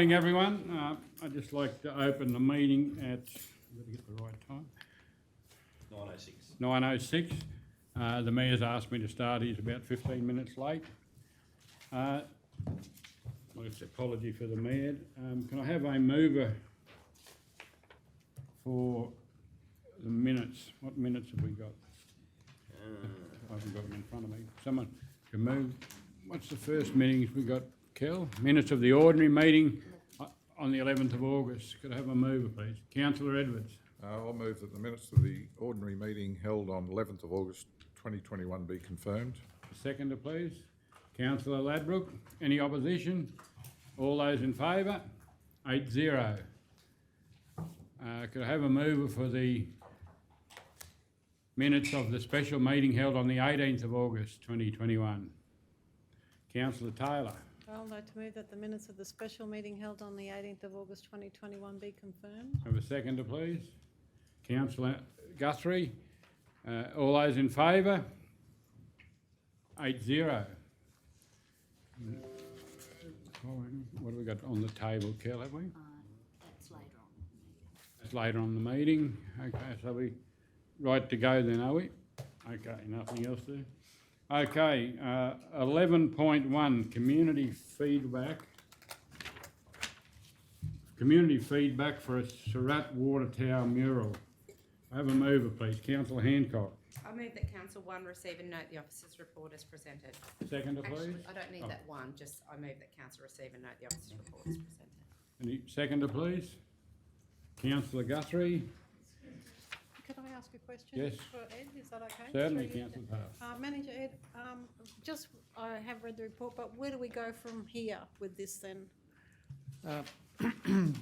morning, everyone. I'd just like to open the meeting at, better get the right time, 9:06. 9:06. The mayor's asked me to start. He's about 15 minutes late. Well, it's an apology for the mayor. Can I have a mover for the minutes? What minutes have we got? I haven't got them in front of me. Someone can move. What's the first meetings we got, Kel? Minutes of the ordinary meeting on the 11th of August. Could I have a mover, please? Councillor Edwards. I'll move that the minutes of the ordinary meeting held on 11th of August 2021 be confirmed. Seconder, please. Councillor Ladbrook. Any opposition? All those in favour? 8-0. Could I have a mover for the minutes of the special meeting held on the 18th of August 2021? Councillor Taylor. I'd like to move that the minutes of the special meeting held on the 18th of August 2021 be confirmed. Have a seconder, please. Councillor Guthrie. All those in favour? 8-0. What have we got on the table, Kel, have we? That's later on. It's later on the meeting. Okay, so we right to go then, are we? Okay, nothing else there. Okay, 11.1, community feedback. Community feedback for a Surat water tower mural. I have a mover, please. Councillor Hancock. I move that Council 1 receive and note the officer's report as presented. Seconder, please. Actually, I don't need that one, just I move that Council receive and note the officer's report as presented. Any seconder, please? Councillor Guthrie. Could I ask a question? Yes. For Ed, is that okay? Certainly, Through you. Councillor Taylor. Manager Ed, I have read the report, but where do we go from here with this then?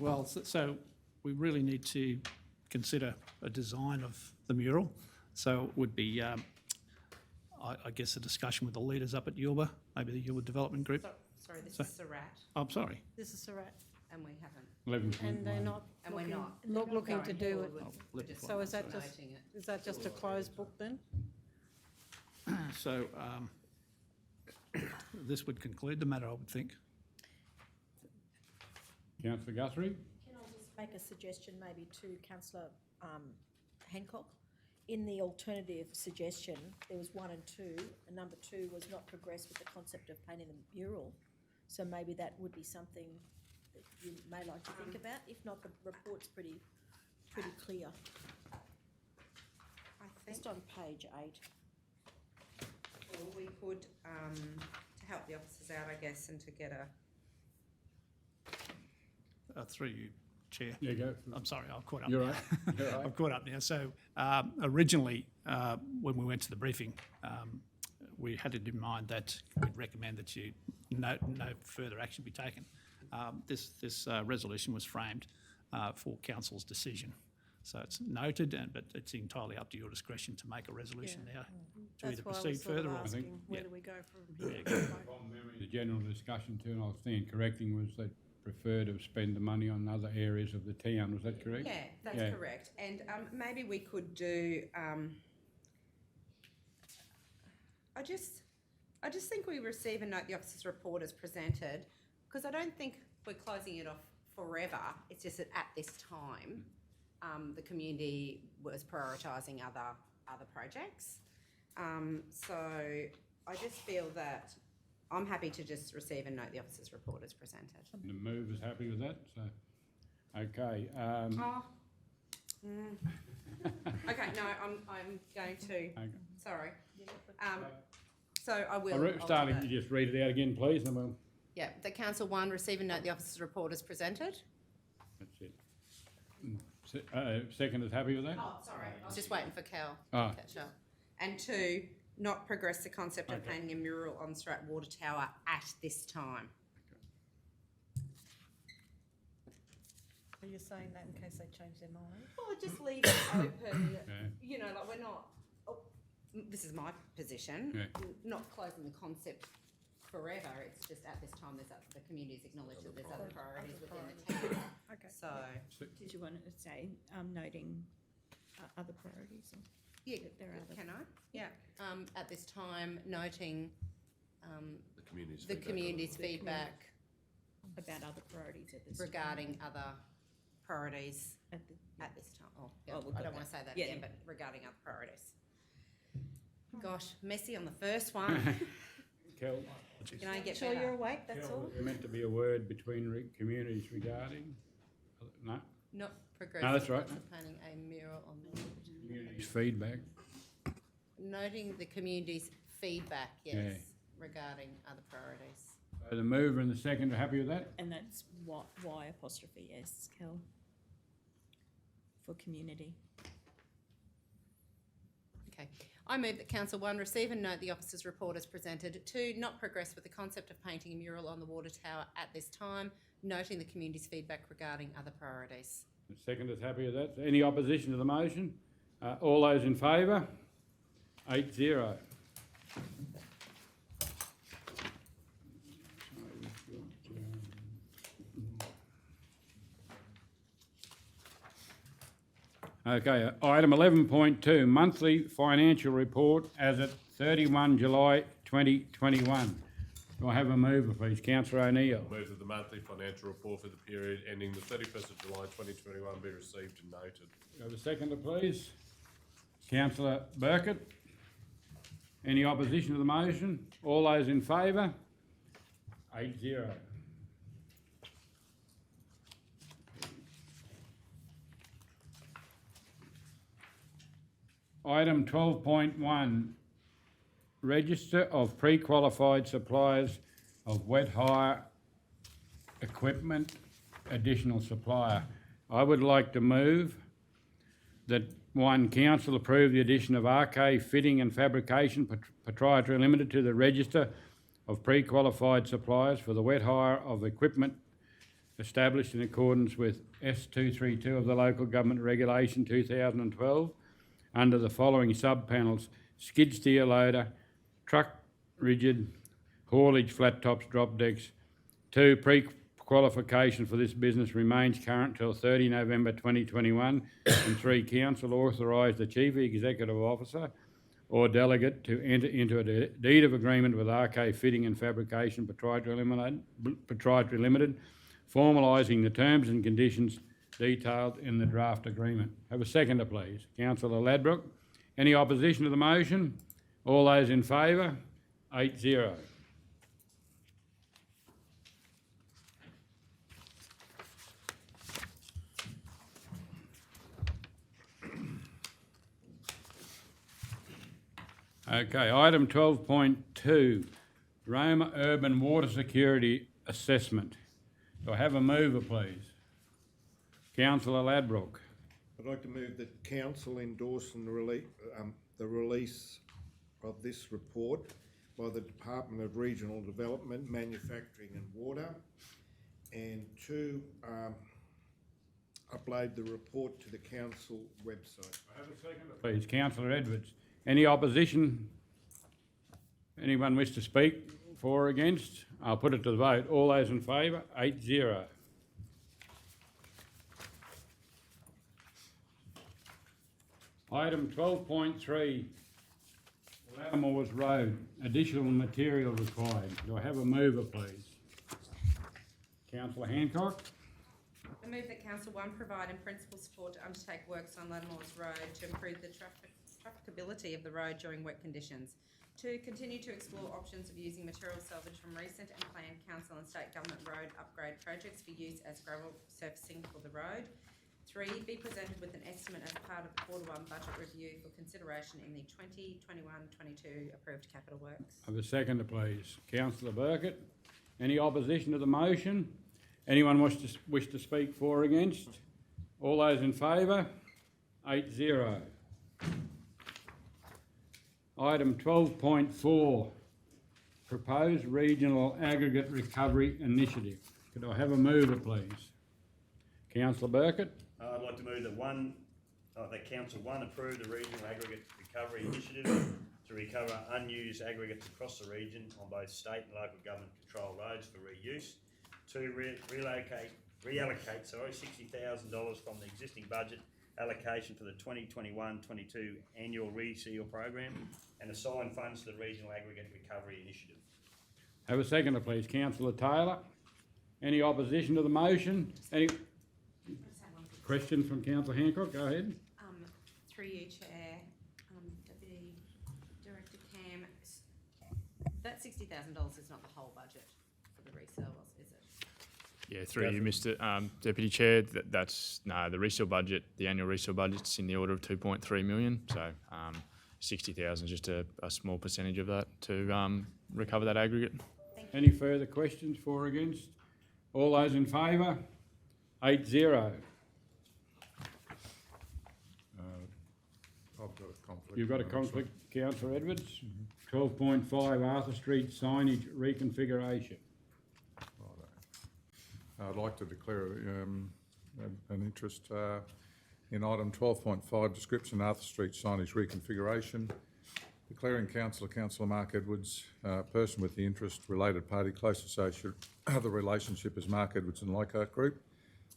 Well, so we really need to consider a design of the mural. So it would be, I guess, a discussion with the leaders up at Yuleba, maybe the Yuleba Development Group. Sorry, this So- is Surat, I'm sorry. This is Surat, and we haven't. 11.1. and they're not And we're looking, not. not looking to going do forward it. with- We're just So is that just, noting it. is that just a closed book then? So this would conclude the matter, I would think. Councillor Guthrie. Can I just make a suggestion maybe to Councillor Hancock? In the alternative suggestion, there was 1 and 2, and number 2 was not progress with the concept of painting the mural. So maybe that would be something that you may like to think about. If not, the report's pretty clear. I think Just on page 8. well, we could, to help the officers out, I guess, and to get a, Through you, Chair. Yeah, go. I'm sorry, I've caught up. You're now. right. You're right. I've caught up now. So originally, when we went to the briefing, we had it in mind that we'd recommend that no further action be taken. This resolution was framed for council's decision. So it's noted, but it's entirely up to your discretion to make a resolution Yeah. now to That's either why I proceed was sort of further or. asking, where yeah. do we go from here? From memory, the general discussion too, and I was thinking correcting, was they prefer to spend the money on other areas of the town. Was that correct? yeah, that's Yeah. correct. And maybe we could do, I just think we receive and note the officer's report as presented, because I don't think we're closing it off forever. It's just that at this time, the community was prioritising other projects. So I just feel that I'm happy to just receive and note the officer's report as presented. The move is happy with that, so, okay. Okay, no, I'm going to, Okay. sorry. So I will. I'll Starting, do you that. just read it out again, please, and we'll, Yeah, the Council 1, receive and note the officer's report as presented. that's it. Second is happy with that? Oh, sorry. I was just waiting for Cal Ah. to catch up. And 2, not progress the concept of Okay. painting a mural on Surat Water Tower at this time. Are you saying that in case they change their mind? Well, just leave it open, Okay. you know, like we're not, this is my position, Yeah. not closing the concept forever, it's just at this time, the community's acknowledged that there's other priorities within the town. Okay. So, Did you want to say, noting other priorities? yeah, That there are other- can I? Yeah, at this time, noting The community's the feedback. community's feedback about other priorities at this time. regarding other priorities At the- at this time. Oh, yeah, Oh, we've I got don't want to that. say that Yeah, again, yeah. but regarding other priorities. Gosh, messy on the first one. Kel, Can I get Sure you're better? awake, that's all? there meant to be a word between communities regarding, no, Not progress. No, that's right. Painting a mural on the communities feedback. noting the community's feedback, yes, Yeah. regarding other priorities. So the mover and the second are happy with that? And that's why apostrophe S, Kel. For community. Okay. I move that Council 1 receive and note the officer's report as presented. 2, not progress with the concept of painting a mural on the water tower at this time, noting the community's feedback regarding other priorities. The second is happy with that. Any opposition to the motion? All those in favour? 8-0. Okay, item 11.2, monthly financial report as at 31 July 2021. Do I have a mover, please? Councillor O'Neill. Move that the monthly financial report for the period ending the 31st of July 2021 be received and noted. Do I have a seconder, please? Councillor Burkett. Any opposition to the motion? All those in favour? 8-0. Item 12.1, register of pre-qualified suppliers of wet hire equipment, additional supplier. I would like to move that 1, council approve the addition of RK Fitting and Fabrication Proprietary Limited to the register of pre-qualified suppliers for the wet hire of equipment established in accordance with S232 of the Local Government Regulation 2012 under the following sub-panels: skid steer loader, truck rigid, haulage flat tops, drop decks. 2, pre-qualification for this business remains current till 30 November 2021. And 3, council authorise the Chief Executive Officer or delegate to enter into a deed of agreement with RK Fitting and Fabrication Proprietary Limited, formalising the terms and conditions detailed in the draft agreement. Have a seconder, please. Councillor Ladbroke. Any opposition to the motion? All those in favour? 8-0. Okay, item 12.2, Roma Urban Water Security Assessment. Do I have a mover, please? Councillor Ladbroke. I'd like to move that council endorse the release of this report by the Department of Regional Development, Manufacturing and Water, and 2, upload the report to the council website. Please, Councillor Edwards. Any opposition? Anyone wish to speak for or against? I'll put it to the vote. All those in favour? 8-0. Item 12.3, Latemores Road, additional material required. Do I have a mover, please? Councillor Hancock. I move that Council 1 provide in principle support to undertake works on Latemores Road to improve the trafficability of the road during wet conditions. 2, continue to explore options of using material salvage from recent and planned council and state government road upgrade projects for use as gravel surfacing for the road. 3, be presented with an estimate as part of the Q1 budget review for consideration in the 2021-22 approved capital works. Have a seconder, please. Councillor Burkett. Any opposition to the motion? Anyone wish to speak for or against? All those in favour? 8-0. Item 12.4, proposed regional aggregate recovery initiative. Could I have a mover, please? Councillor Burkett. I'd like to move that Council 1 approve the regional aggregate recovery initiative to recover unused aggregates across the region on both state and local government controlled roads for reuse. 2, reallocate $60,000 from the existing budget allocation for the 2021-22 annual reseal program and assign funds to the regional aggregate recovery initiative. Have a seconder, please. Councillor Taylor. Any opposition to the motion? Any question from councillor Hancock? Go ahead. Through you, Chair, Deputy Director Cam, that $60,000 is not the whole budget for the resale, is it? Yeah, through you, Mr. Deputy Chair, that's the resale budget, the annual resale budget's in the order of 2.3 million. So 60,000 is just a small percentage of that to recover that aggregate. Any further questions for or against? All those in favour? 8-0. I've got a conflict. You've got a conflict, councillor Edwards. 12.5 Arthur Street signage reconfiguration. I'd like to declare an interest in item 12.5, description Arthur Street signage reconfiguration. Declaring Councillor Mark Edwards, person with the interest, related party, close associate, other relationship as Mark Edwards and Leichhardt Group.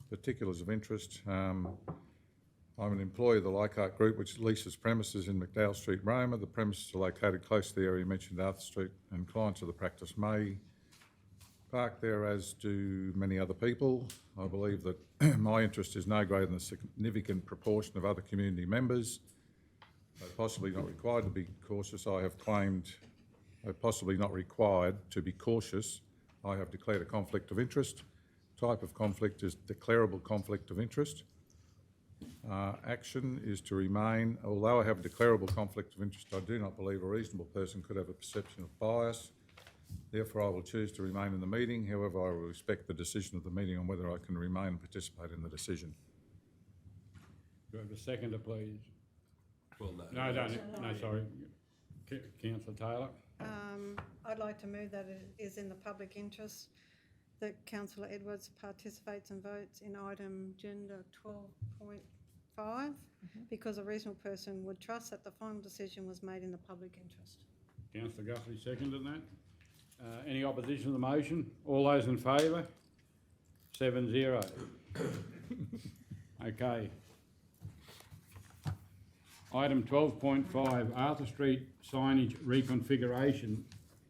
Particulars of interest. I'm an employee of the Leichhardt Group, which leases premises in McDowell Street, Roma. The premises are located close to the area mentioned, Arthur Street, and clients of the practice may park there, as do many other people. I believe that my interest is no greater than a significant proportion of other community members. Possibly not required to be cautious. I have claimed, possibly not required to be cautious. I have declared a conflict of interest. Type of conflict is declarable conflict of interest. Action is to remain, although I have a declarable conflict of interest, I do not believe a reasonable person could have a perception of bias. Therefore, I will choose to remain in the meeting. However, I will respect the decision of the meeting on whether I can remain and participate in the decision. Do I have a seconder, please? Well, no. No, sorry. Councillor Taylor. I'd like to move that it is in the public interest that councillor Edwards participates and votes in item agenda 12.5 because a reasonable person would trust that the final decision was made in the public interest. Councillor Guthrie seconded that. Any opposition to the motion? All those in favour? 7-0. Okay. Item 12.5, Arthur Street signage reconfiguration.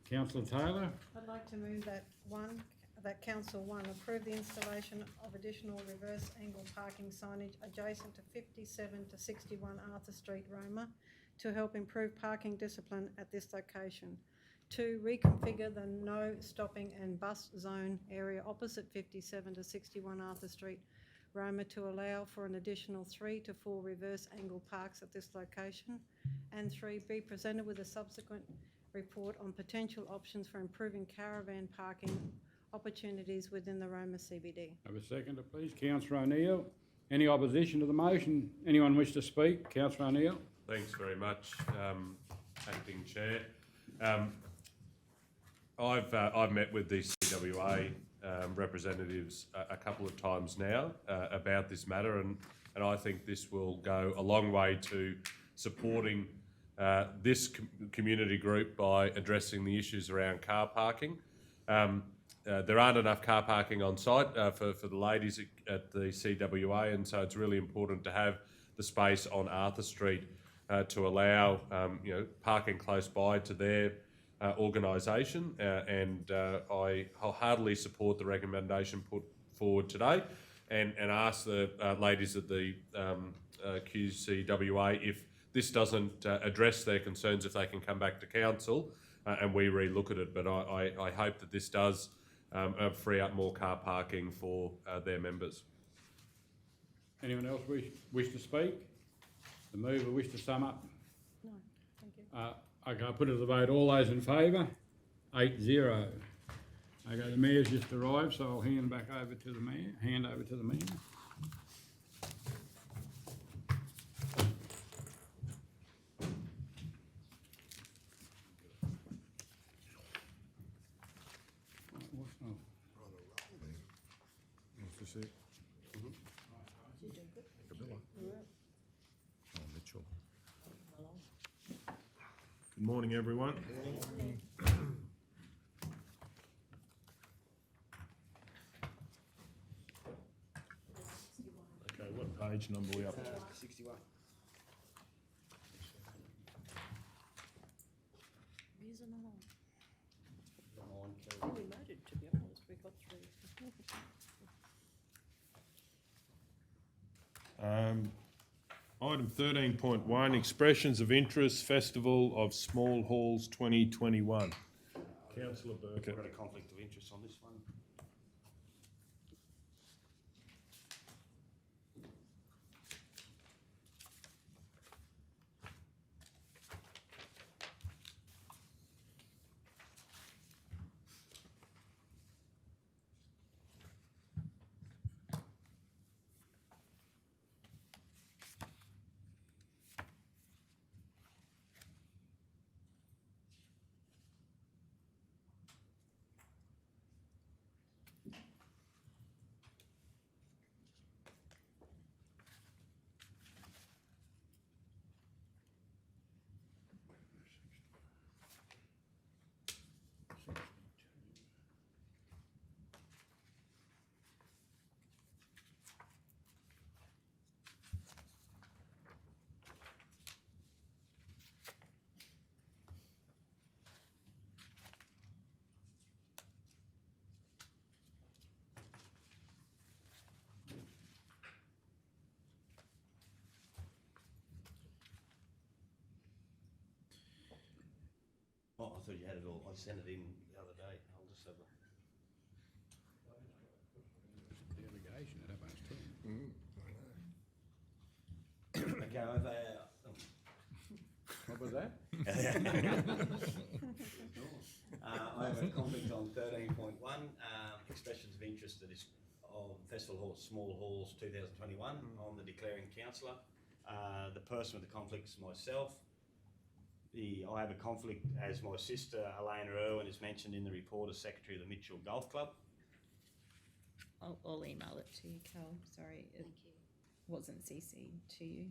Councillor Taylor. I'd like to move that Council 1 approve the installation of additional reverse angle parking signage adjacent to 57 to 61 Arthur Street, Roma, to help improve parking discipline at this location. 2, reconfigure the no stopping and bus zone area opposite 57 to 61 Arthur Street, Roma, to allow for an additional 3 to 4 reverse angle parks at this location. And 3, be presented with a subsequent report on potential options for improving caravan parking opportunities within the Roma CBD. Have a seconder, please. Councillor O'Neill. Any opposition to the motion? Anyone wish to speak? Councillor O'Neill. Thanks very much, Acting Chair. I've met with the CWA representatives a couple of times now about this matter, and I think this will go a long way to supporting this community group by addressing the issues around car parking. There aren't enough car parking on site for the ladies at the CWA, and so it's really important to have the space on Arthur Street to allow parking close by to their organisation, and I wholeheartedly support the recommendation put forward today, and ask the ladies at the QCWA, if this doesn't address their concerns, if they can come back to council and we re-look at it. But I hope that this does free up more car parking for their members. Anyone else wish to speak? The mover wish to sum up? No, thank you. Okay, I'll put it to the vote. All those in favour? 8-0. Okay, the mayor's just arrived, so I'll hand over to the mayor. Nice to see you. Mitchell. Good morning, everyone. Okay, what page number are we up to? 61. We voted, to be honest, got through. Item 13.1, Expressions of Interest, Festival of Small Halls 2021. Councillor Burkett. We've got a conflict of interest on this one. Oh, I thought you had it all. I sent it in the other day. I'll just have a... The irrigation at Outback too. Okay, I've, What was that? I have a conflict on 13.1, expressions of interest that is of Festival Hall, Small Halls 2021. I'm the declaring councillor. The person with the conflict is myself. I have a conflict as my sister, Elena Irwin, is mentioned in the report as Secretary of the Mitchell Golf Club. I'll email it to you, Cal. Sorry, it wasn't CC'd to you.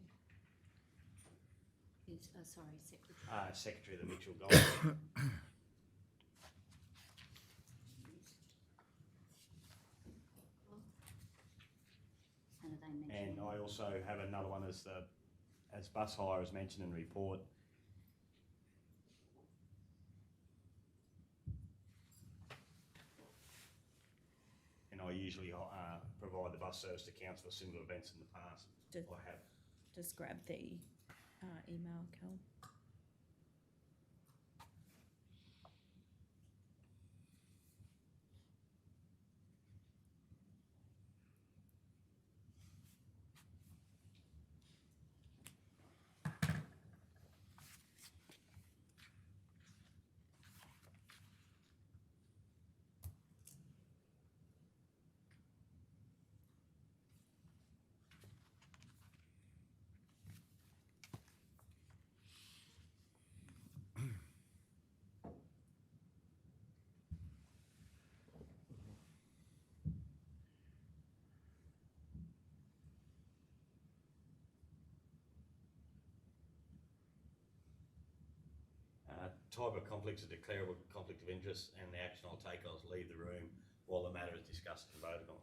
Sorry, Secretary. Secretary of the Mitchell Golf Club. And I also have another one as bus hire as mentioned in the report. And I usually provide the bus service to council for similar events in the past. I have. Just grab the email, Cal. Type of conflicts are declarable conflict of interest, and the action I'll take is leave the room while the matter is discussed and voted on.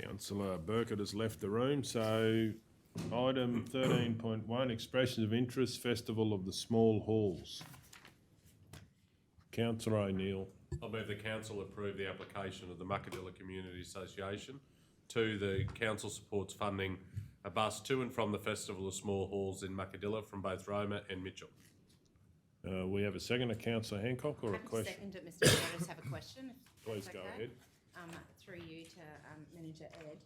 Councillor Burkett has left the room, so item 13.1, Expressions of Interest, Festival of the Small Halls. Councillor O'Neill. I move the council approve the application of the Muckadilla Community Association to the council supports funding a bus to and from the Festival of Small Halls in Muckadilla from both Roma and Mitchell. We have a second to Councillor Hancock or a question? Second it, Mr. Chair, I just have a question. if Please that's go okay. ahead. Through you to Manager Ed.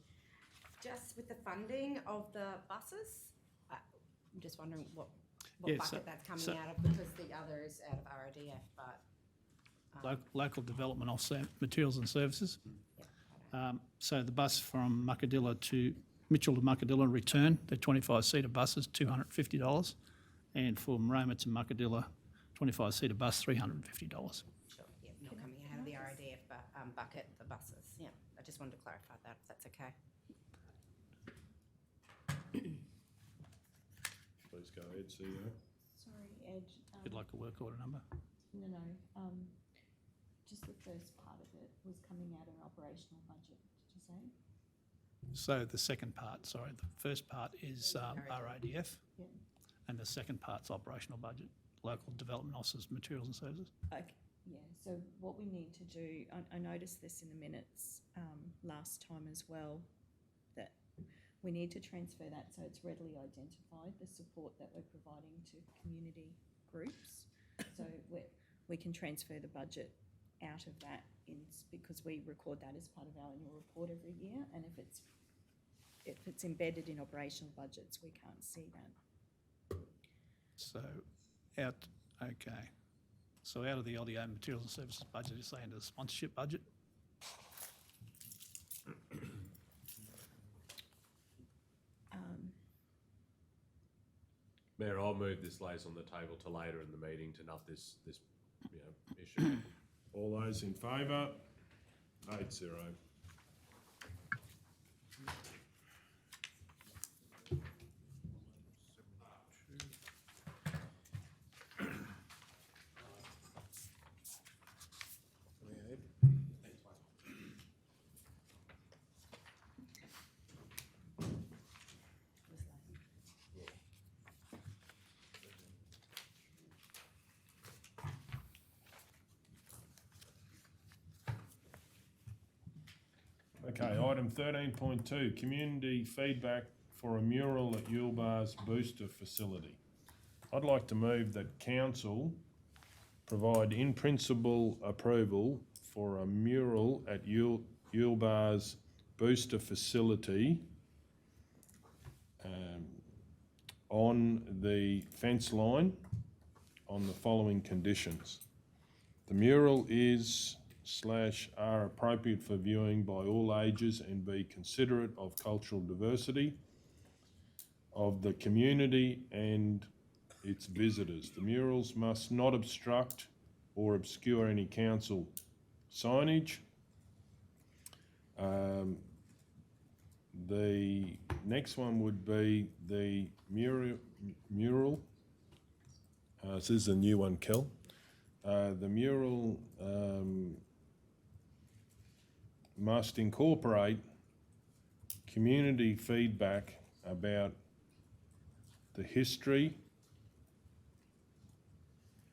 Just with the funding of the buses, I'm just wondering what Yeah, bucket that's coming out of, because the other is out of RODF, but... Local Development Offset Materials and Services. So the bus from Muckadilla to Mitchell to Muckadilla and return, they're 25-seater buses, $250. And from Roma to Muckadilla, 25-seater bus, $350. Sure, yeah, not coming out of the RODF bucket, the buses, yeah. I just wanted to clarify that, if that's okay. Please go ahead, CEO. Sorry, Ed. You'd like a work order number? No. Just the first part of it was coming out of operational budget, did you say? So the second part, sorry, the first part is RADF, Yeah. and the second part's operational budget, local development officers, materials and services. Okay, yeah, so what we need to do, I noticed this in the minutes last time as well, that we need to transfer that so it's readily identified, the support that we're providing to community groups. So we can transfer the budget out of that because we record that as part of our annual report every year, and if it's embedded in operational budgets, we can't see that. So okay. So out of the LDO materials and services budget, is they into the sponsorship budget? Mayor, I'll move this lays on the table to later in the meeting to nut this issue. All those in favour? 8-0. Okay, item 13.2, community feedback for a mural at Yuleba's booster facility. I'd like to move that council provide in-principle approval for a mural at Yuleba's booster facility on the fence line on the following conditions. The mural are appropriate for viewing by all ages and be considerate of cultural diversity of the community and its visitors. The murals must not obstruct or obscure any council signage. The next one would be the mural. This is a new one, Kel. The mural must incorporate community feedback about the history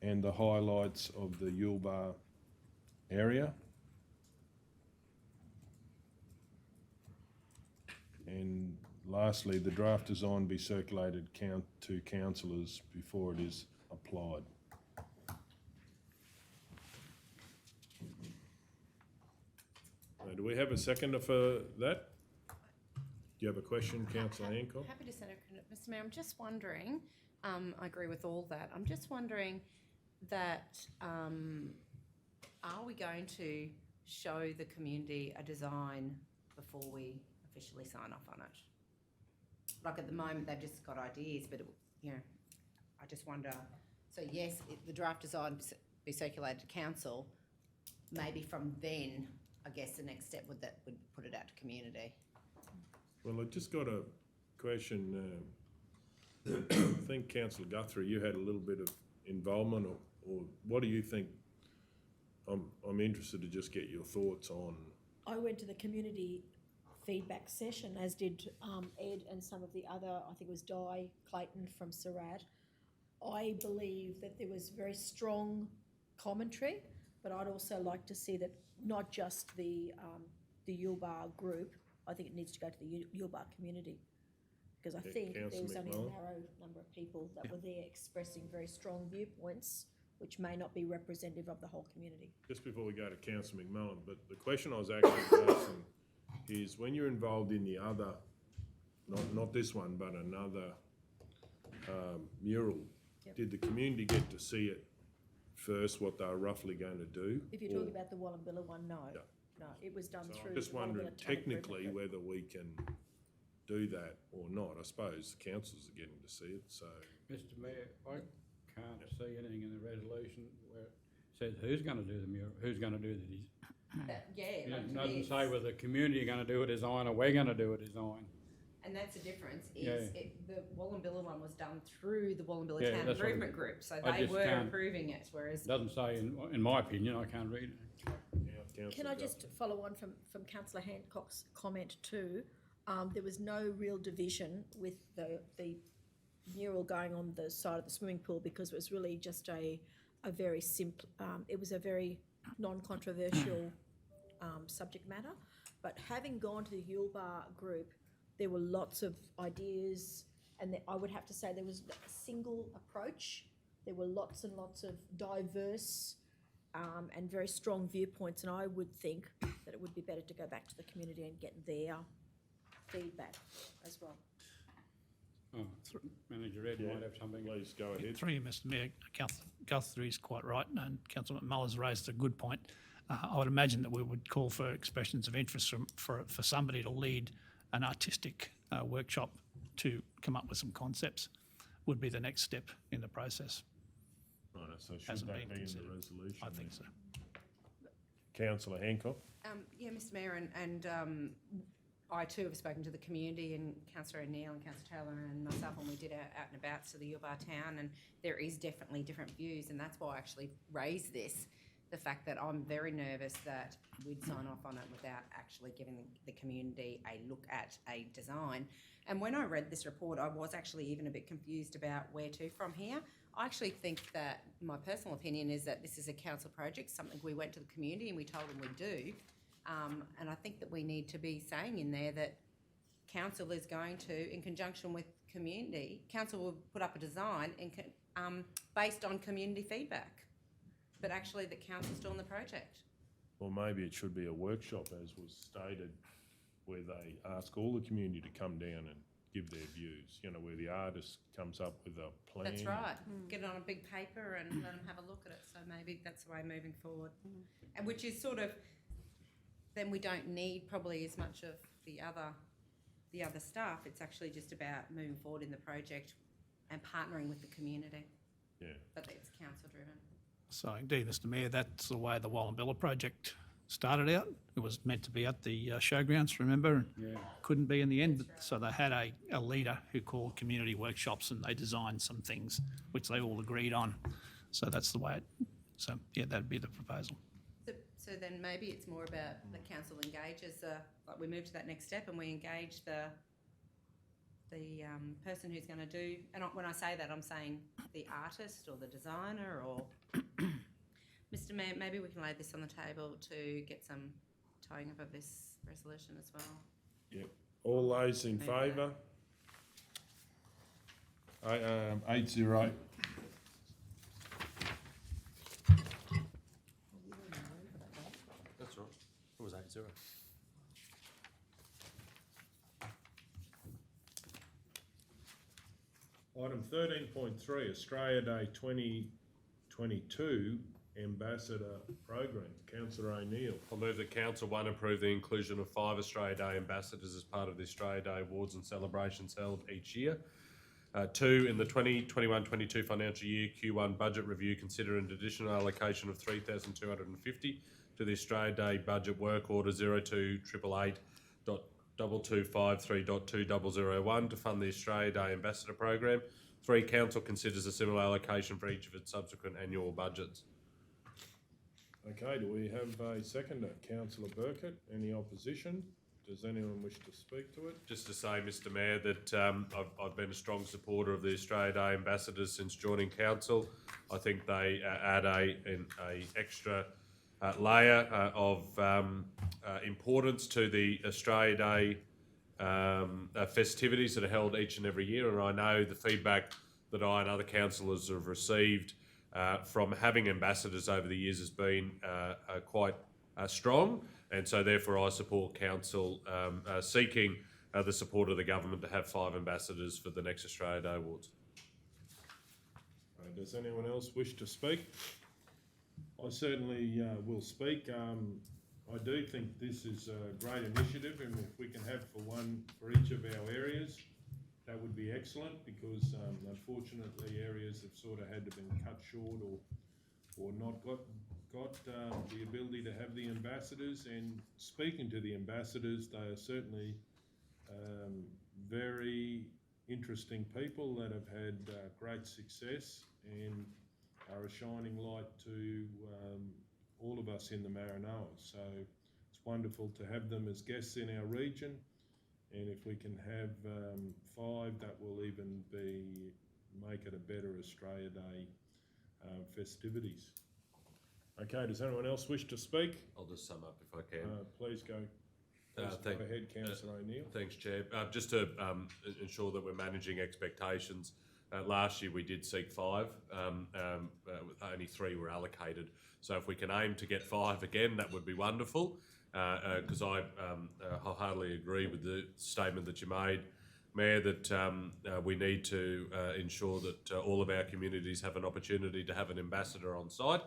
and the highlights of the Yuleba area. And lastly, the draft design be circulated to councillors before it is applied. Do we have a seconder for that? Do you have a question, Councillor Hancock? Happy to second it, Mr. Mayor. I'm just wondering, I agree with all that. I'm just wondering that, are we going to show the community a design before we officially sign off on it? Like at the moment, they've just got ideas, but, I just wonder, so yes, the draft design be circulated to council, maybe from then, I guess the next step would put it out to community. Well, I just got a question. I think Councillor Guthrie, you had a little bit of involvement, or what do you think? I'm interested to just get your thoughts on. I went to the community feedback session, as did Ed and some of the other, I think it was Di Clayton from Surat. I believe that there was very strong commentary, but I'd also like to see that not just the Yuleba group, I think it needs to go to the Yuleba community. Because I think there was only a narrow number of people that were there expressing very strong viewpoints, which may not be representative of the whole community. Just before we go to Councillor McMullen, but the question I was actually asking is, when you're involved in the other, not this one, but another mural, did the community get to see it first, what they were roughly going to do? If you're talking about the Wallumbilla one, no. No, it was done So through. I'm just the wondering Wallumbilla Town technically Improvement whether we can do that or not. I suppose the councils are getting to see it, so. Mr Mayor, I can't see anything in the resolution where it says who's going to do the mural, who's going to do the design. It doesn't say whether the community are going to do a design or we're going to do a design. And that's the difference, Yeah. the Wallumbilla one was done through the Wallumbilla Yeah, Town that's what I Improvement mean. Group, so I they just were can't- approving it, whereas. It doesn't say, in my opinion, I can't read it. Can I just follow on from Councillor Hancock's comment too? There was no real division with the mural going on the side of the swimming pool because it was really just a very simple, it was a very non-controversial subject matter. But having gone to the Yuleba group, there were lots of ideas, and I would have to say there was a single approach. There were lots and lots of diverse and very strong viewpoints, and I would think that it would be better to go back to the community and get their feedback as well. Oh, Manager Ed might have something. Please go ahead. Through you, Mr Mayor, Guthrie is quite right, and Councillor McMullen's raised a good point. I would imagine that we would call for expressions of interest for somebody to lead an artistic workshop to come up with some concepts would be the next step in the process. Right, so should Hasn't that been be in the considered. resolution? I think so. Councillor Hancock? Yeah, Mr Mayor, and I too have spoken to the community, and Councillor O'Neill and Councillor Taylor and myself when we did our out and abouts to the Yuleba town, and there is definitely different views, and that's why I actually raised this, the fact that I'm very nervous that we'd sign off on it without actually giving the community a look at a design. And when I read this report, I was actually even a bit confused about where to from here. I actually think that my personal opinion is that this is a council project, something we went to the community and we told them we'd do. And I think that we need to be saying in there that council is going to, in conjunction with community, council will put up a design based on community feedback. But actually the council's doing the project. Or maybe it should be a workshop, as was stated, where they ask all the community to come down and give their views, you know, where the artist comes up with a plan. That's right. Get it on a big paper and let them have a look at it. So maybe that's the way moving forward. And which is sort of, then we don't need probably as much of the other stuff. It's actually just about moving forward in the project and partnering with the community. Yeah. But it's council driven. So indeed, Mr Mayor, that's the way the Wallumbilla project started out. It was meant to be at the showgrounds, remember? Yeah. Couldn't be in the end, so they had a leader who called community workshops and they designed some things which they all agreed on. So that's the way so yeah, that'd be the proposal. So then maybe it's more about the council engages, like we move to that next step and we engage the person who's going to do, and when I say that, I'm saying the artist or the designer or Mr Mayor, maybe we can lay this on the table to get some tying up of this resolution as well. Yep. All those in favour? 8-0. That's right. It was 8-0. Item 13.3, Australia Day 2022 Ambassador Program. Councillor O'Neill. I'll move that Council 1 approve the inclusion of 5 Australia Day ambassadors as part of the Australia Day awards and celebrations held each year. 2, in the 2021-22 financial year Q1 budget review, consider an additional allocation of 3,250 to the Australia Day budget work order 0288885253.2001 to fund the Australia Day Ambassador Program. 3, Council considers a similar allocation for each of its subsequent annual budgets. Okay, do we have a seconder? Councillor Burkett, any opposition? Does anyone wish to speak to it? Just to say, Mr Mayor, that I've been a strong supporter of the Australia Day ambassadors since joining council. I think they add a extra layer of importance to the Australia Day festivities that are held each and every year, and I know the feedback that I and other councillors have received from having ambassadors over the years has been quite strong, and so therefore I support council seeking the support of the government to have 5 ambassadors for the next Australia Day Awards. Does anyone else wish to speak? I certainly will speak. I do think this is a great initiative, and if we can have one for each of our areas, that would be excellent, because unfortunately areas have sort of had to been cut short or not got the ability to have the ambassadors. And speaking to the ambassadors, they are certainly very interesting people that have had great success and are a shining light to all of us in the Maranoa. So it's wonderful to have them as guests in our region, And if we can have 5, that will even make it a better Australia Day festivities. Okay, does anyone else wish to speak? I'll just sum up if I can. Please go. Go ahead, Councillor O'Neill. Thanks, Chair. Just to ensure that we're managing expectations, last year we did seek 5, with only 3 were allocated. So if we can aim to get 5 again, that would be wonderful, because I wholeheartedly agree with the statement that you made, Mayor, that we need to ensure that all of our communities have an opportunity to have an ambassador on site.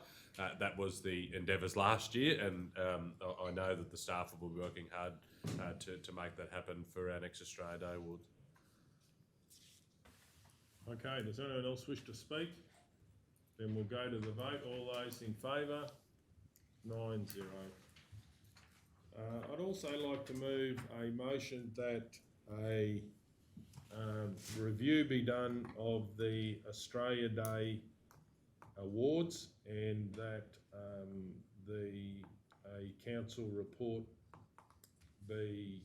That was the endeavours last year, and I know that the staff will be working hard to make that happen for our next Australia Day Awards. Okay, does anyone else wish to speak? Then we'll go to the vote. All those in favour? 9-0. I'd also like to move a motion that a review be done of the Australia Day Awards, and that a council report be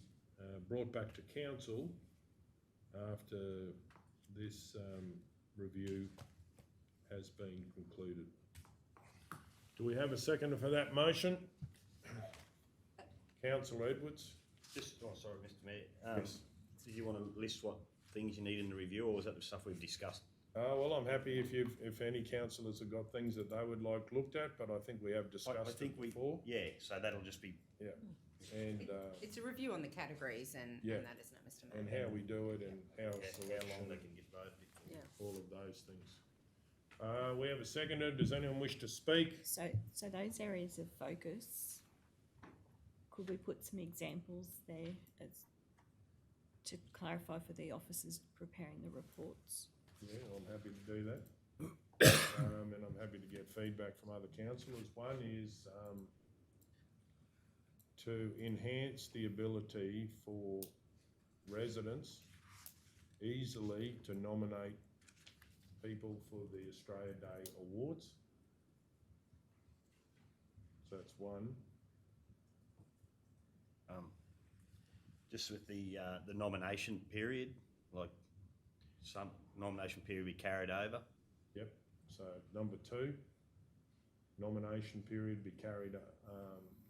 brought back to council after this review has been concluded. Do we have a seconder for that motion? Councillor Edwards? Sorry, Mr Mayor. Yes. Did you want to list what things you need in the review, or was that the stuff we've discussed? Well, I'm happy if any councillors have got things that they would like looked at, but I think we have discussed it before. Yeah, so that'll just be... Yeah, and It's a review on the categories and Yeah. that, isn't it, Mr Mayor? and how we do it and how how selection, long they can get voted. all of those things. We have a seconder. Does anyone wish to speak? So those areas of focus, could we put some examples there as to clarify for the officers preparing the reports? Yeah, I'm happy to do that. And I'm happy to get feedback from other councillors. One is to enhance the ability for residents easily to nominate people for the Australia Day Awards. So that's one. Just with the nomination period, like some nomination period be carried over. Yep. So number 2, nomination period be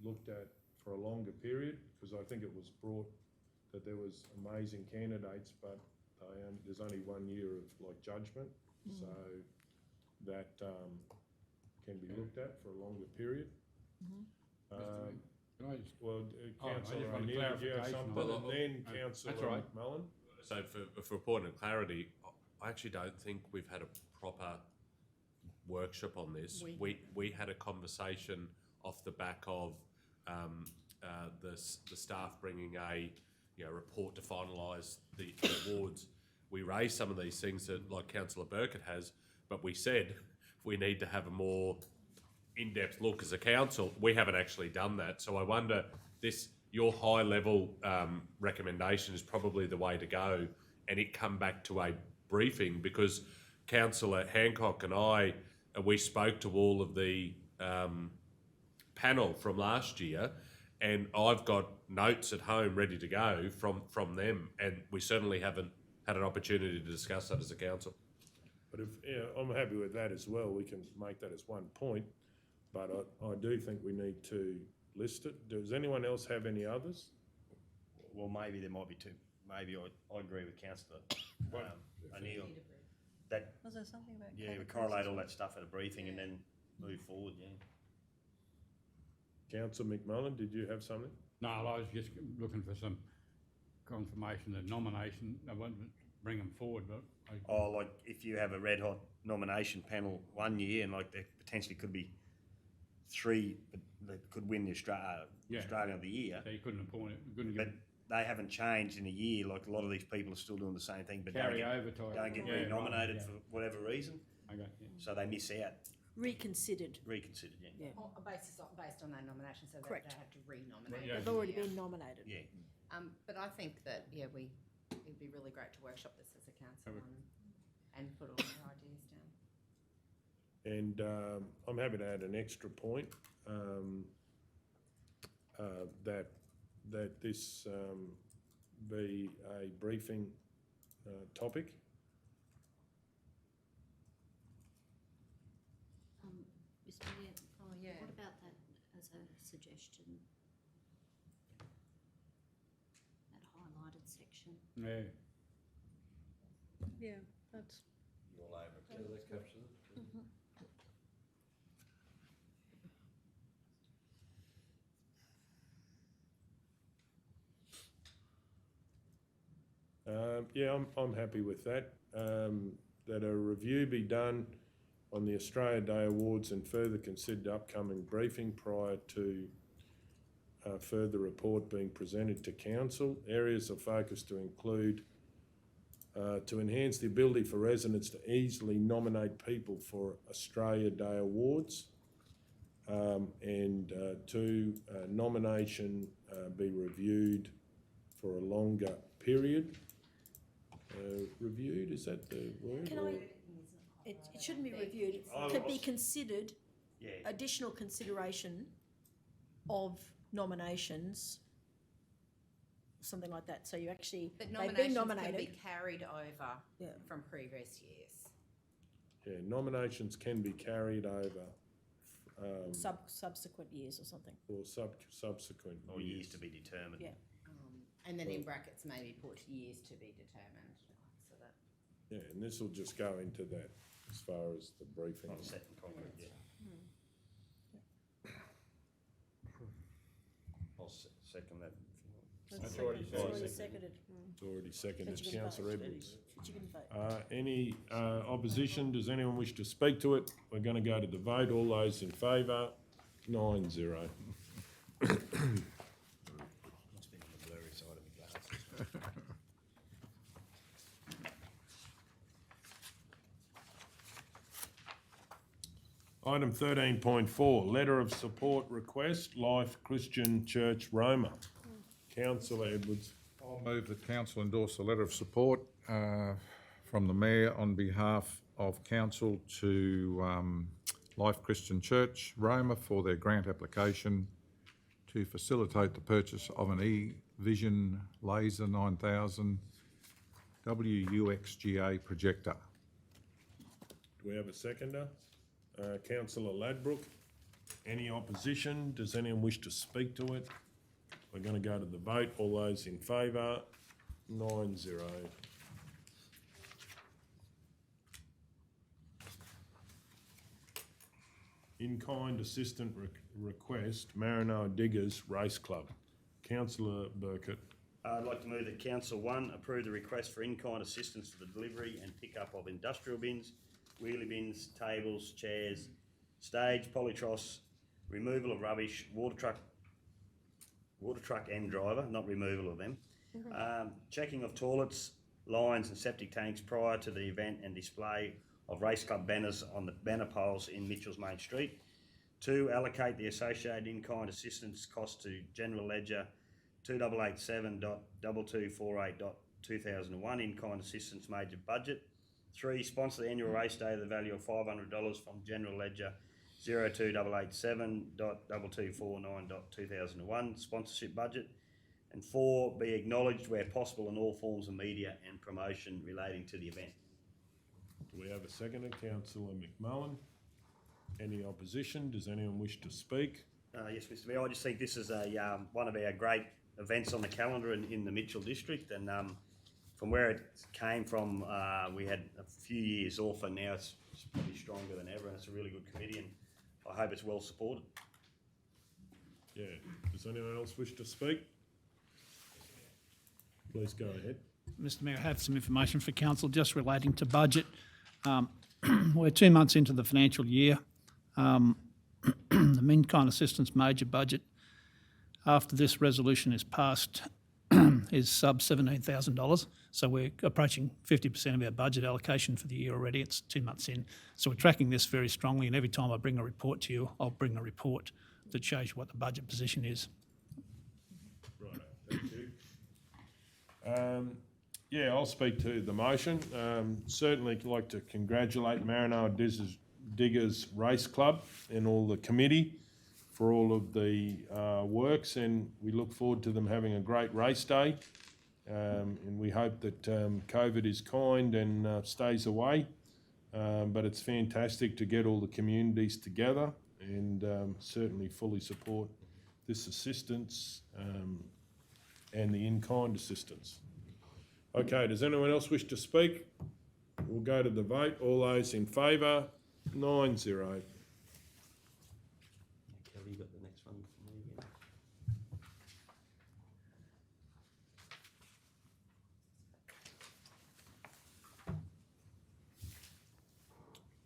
looked at for a longer period, because I think it was brought that there was amazing candidates, but there's only 1 year of judgment, so that can be looked at for a longer period. Can I just, Well, I Councillor just want a O'Neill, do you have clarification something? on And then that. Councillor That's all right. McMullen. So for a point of clarity, I actually don't think we've had a proper workshop on this. We had a conversation off the back of the staff bringing a report to finalise the awards. We raised some of these things that, like Councillor Burkett has, but we said we need to have a more in-depth look as a council. We haven't actually done that, so I wonder your high-level recommendation is probably the way to go, and it come back to a briefing, because Councillor Hancock and I, we spoke to all of the panel from last year, and I've got notes at home ready to go from them, and we certainly haven't had an opportunity to discuss that as a council. But I'm happy with that as well. We can make that as one point, but I do think we need to list it. Does anyone else have any others? Well, maybe there might be 2. Maybe I agree with Councillor O'Neill. That, Was there something about? yeah, we categories? correlate all that stuff at a briefing and then move forward, yeah. Councillor McMullen, did you have something? no, I was just looking for some confirmation that nomination, I won't bring them forward, but Oh, like if you have a red hot nomination panel 1 year and there potentially could be 3 that could win the Australian of the Year, so you couldn't appoint it, you couldn't but get they haven't changed in a year. Like a lot of these people are still doing the same thing, but carry over type. don't get Yeah, right, re-nominated yeah. for whatever reason, Okay, yeah. so they miss out. Reconsidered. Reconsidered, yeah. Yeah. Based on that nomination, so that Correct. they have to re-nominate. Yeah. They've already been nominated. Yeah. But I think that, it'd be really great to workshop this as a council and put all our ideas down. And I'm happy to add an extra point, that this be a briefing topic. Mr Mayor, Oh, yeah. what about that as a suggestion? That highlighted section? Yeah. Yeah, that's, Yeah, I'm happy with that. That a review be done on the Australia Day Awards and further consider the upcoming briefing prior to further report being presented to council. Areas of focus to include to enhance the ability for residents to easily nominate people for Australia Day Awards. And two, nomination be reviewed for a longer period. Reviewed, is that the word? Can or- I, it shouldn't be reviewed, it could be considered, Yeah, additional consideration of nominations, something like that, so you actually, But they've been nominations can be nominated. carried over Yeah. from previous years. Yeah, nominations can be carried over Subsequent years or something. or subsequent or years years. to be determined. Yeah. And then in brackets maybe put years to be determined, so that. Yeah, and this will just go into that as far as the briefing. Not set in concrete, yeah. I'll second that. It's already seconded. It's already seconded, But you can councillor vote. Edwards. But you can vote. Any opposition? Does anyone wish to speak to it? We're going to go to the vote. All those in favour? 9-0. Must be on the blurry side of my glasses. Item 13.4, letter of support request, Life Christian Church, Roma. Councillor Edwards. I'll move that council endorse a letter of support from the mayor on behalf of council to Life Christian Church, Roma, for their grant application to facilitate the purchase of an E-Vision Laser 9000 WUXGA projector. Do we have a seconder? Councillor Ladbrook. Any opposition? Does anyone wish to speak to it? We're going to go to the vote. All those in favour? 9-0. In-kind assistant request, Maranoa Diggers Race Club. Councillor Burkett. I'd like to move that Council 1 approve the request for in-kind assistance for the delivery and pickup of industrial bins, wheelie bins, tables, chairs, stage, polytros, removal of rubbish, water truck and driver, not removal of them, checking of toilets, lines and septic tanks prior to the event and display of race club banners on the banner poles in Mitchell's Main Street. 2, allocate the associated in-kind assistance cost to General Ledger 2887.2248.2001 in-kind assistance major budget. 3, sponsor the annual race day at the value of $500 from General Ledger 02887.2249.2001 sponsorship budget. And 4, be acknowledged where possible in all forms of media and promotion relating to the event. Do we have a seconder? Councillor McMullen. Any opposition? Does anyone wish to speak? Yes, Mr Mayor, I just think this is a one of our great events on the calendar in the Mitchell district, and from where it came from, we had a few years off, and now it's probably stronger than ever, and it's a really good committee, and I hope it's well supported. Yeah. Does anyone else wish to speak? Please go ahead. Mr Mayor, I have some information for council just relating to budget. We're 2 months into the financial year. The in-kind assistance major budget, after this resolution is passed, is sub $17,000. So we're approaching 50% of our budget allocation for the year already. It's 2 months in. So we're tracking this very strongly, and every time I bring a report to you, I'll bring a report that shows you what the budget position is. Right, thank you. Yeah, I'll speak to the motion. Certainly like to congratulate Maranoa Diggers Race Club and all the committee for all of the works, and we look forward to them having a great race day And we hope that COVID is kind and stays away. But it's fantastic to get all the communities together and certainly fully support this assistance and the in-kind assistance. Okay, does anyone else wish to speak? We'll go to the vote. All those in favour? 9-0. Kelly, you got the next one for me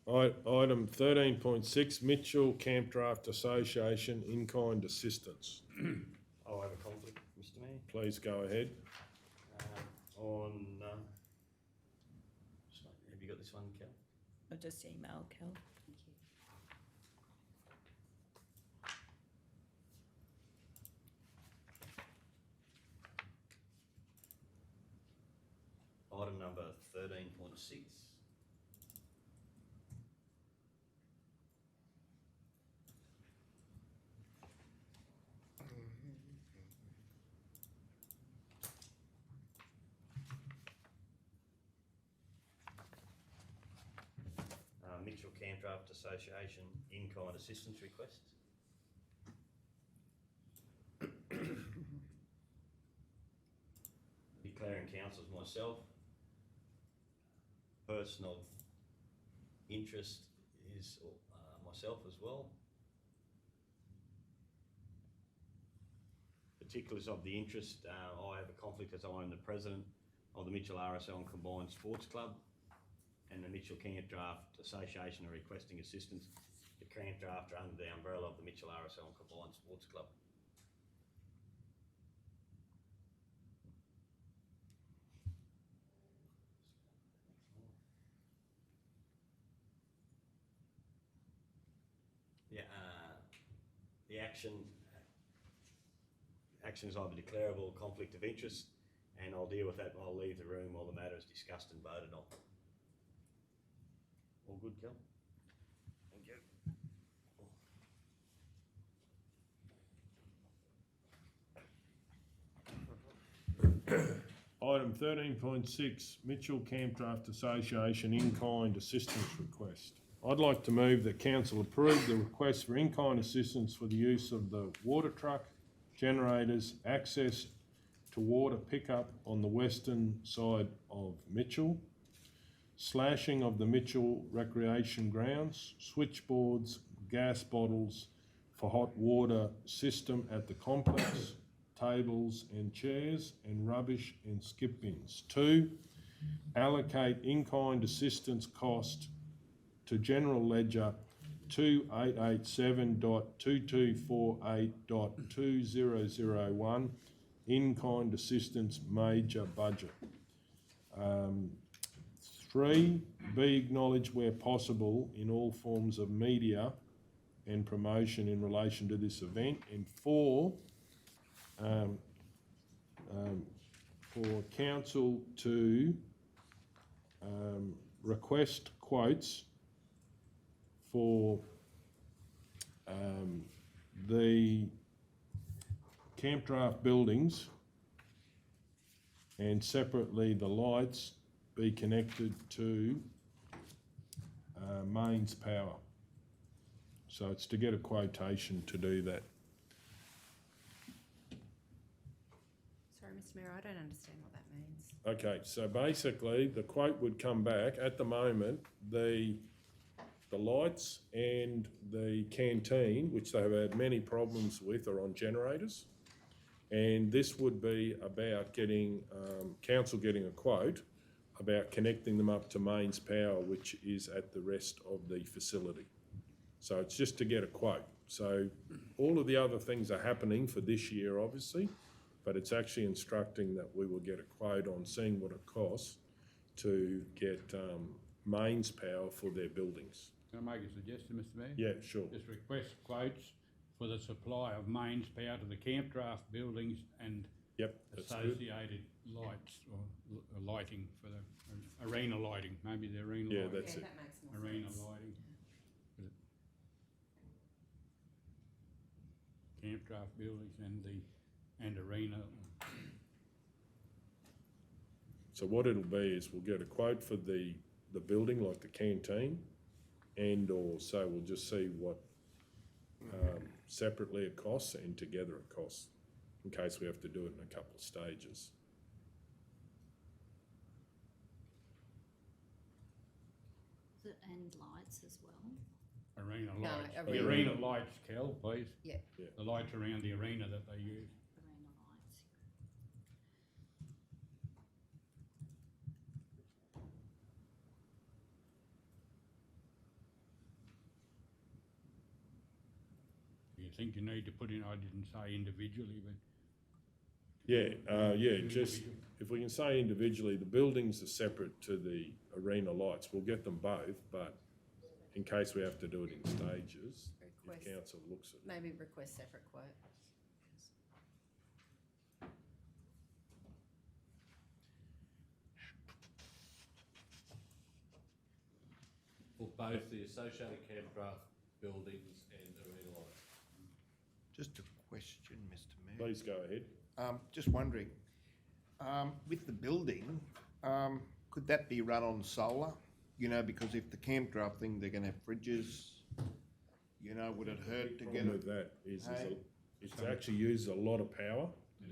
again? Item 13.6, Mitchell Camp Draft Association in-kind assistance. I'll have a conflict, Mr Mayor. Please go ahead. Have you got this one, Kel? I'll just email Kel. Item number 13.6. Mitchell Camp Draft Association in-kind assistance request. Declaring council as myself. Person of interest is myself as well. Particulars of the interest, I have a conflict as I am the president of the Mitchell RSL and Combined Sports Club, and the Mitchell Camp Draft Association are requesting assistance. The Camp Draft are under the umbrella of the Mitchell RSL and Combined Sports Club. Yeah, the action is either declarable or conflict of interest, and I'll deal with that. I'll leave the room while the matter is discussed and voted on. All good, Kel? Thank you. Item 13.6, Mitchell Camp Draft Association in-kind assistance request. I'd like to move that council approve the request for in-kind assistance for the use of the water truck, generators, access to water pickup on the western side of Mitchell, slashing of the Mitchell recreation grounds, switchboards, gas bottles for hot water system at the complex, tables and chairs, and rubbish and skip bins. 2, allocate in-kind assistance cost to general ledger 2887.2248.2001 in-kind assistance major budget. 3, be acknowledged where possible in all forms of media and promotion in relation to this event. And 4, for council to request quotes for the camp draft buildings, and separately the lights be connected to mains power. So it's to get a quotation to do that. Sorry, Mr Mayor, I don't understand what that means. Okay, so basically the quote would come back. At the moment, the lights and the canteen, which they have had many problems with, are on generators. And this would be about getting, council getting a quote about connecting them up to mains power, which is at the rest of the facility. So it's just to get a quote. So all of the other things are happening for this year, obviously, but it's actually instructing that we will get a quote on seeing what it costs to get mains power for their buildings. Can I make a suggestion, Mr Mayor? Yeah, sure. Just request quotes for the supply of mains power to the camp draft buildings and Yep, that's good. associated lights or lighting for the arena lighting, maybe the arena Yeah, lighting. that's it. That makes more Arena sense. lighting. Camp draft buildings and arena. So what it'll be is we'll get a quote for the building, like the canteen, and or so we'll just see what separately it costs and together it costs, in case we have to do it in a couple of stages. And lights as well. Arena No, lights. The arena. arena lights, Kel, please. Yeah. The lights around the arena that they use. Arena lights. Do you think you need to put in, I didn't say individually, but Just, if we can say individually, the buildings are separate to the arena lights, we'll get them both, but in case we have to do it in stages, if Request, council looks at it. maybe request separate quote. For both the associated campcraft buildings and arena lights. Just a question, Mr Mayor. Please go ahead. Just wondering, with the building, could that be run on solar? You know, because if the campground thing, they're gonna have fridges, you know, would it hurt to get Problem it? with that is Hey. it actually uses a lot of power.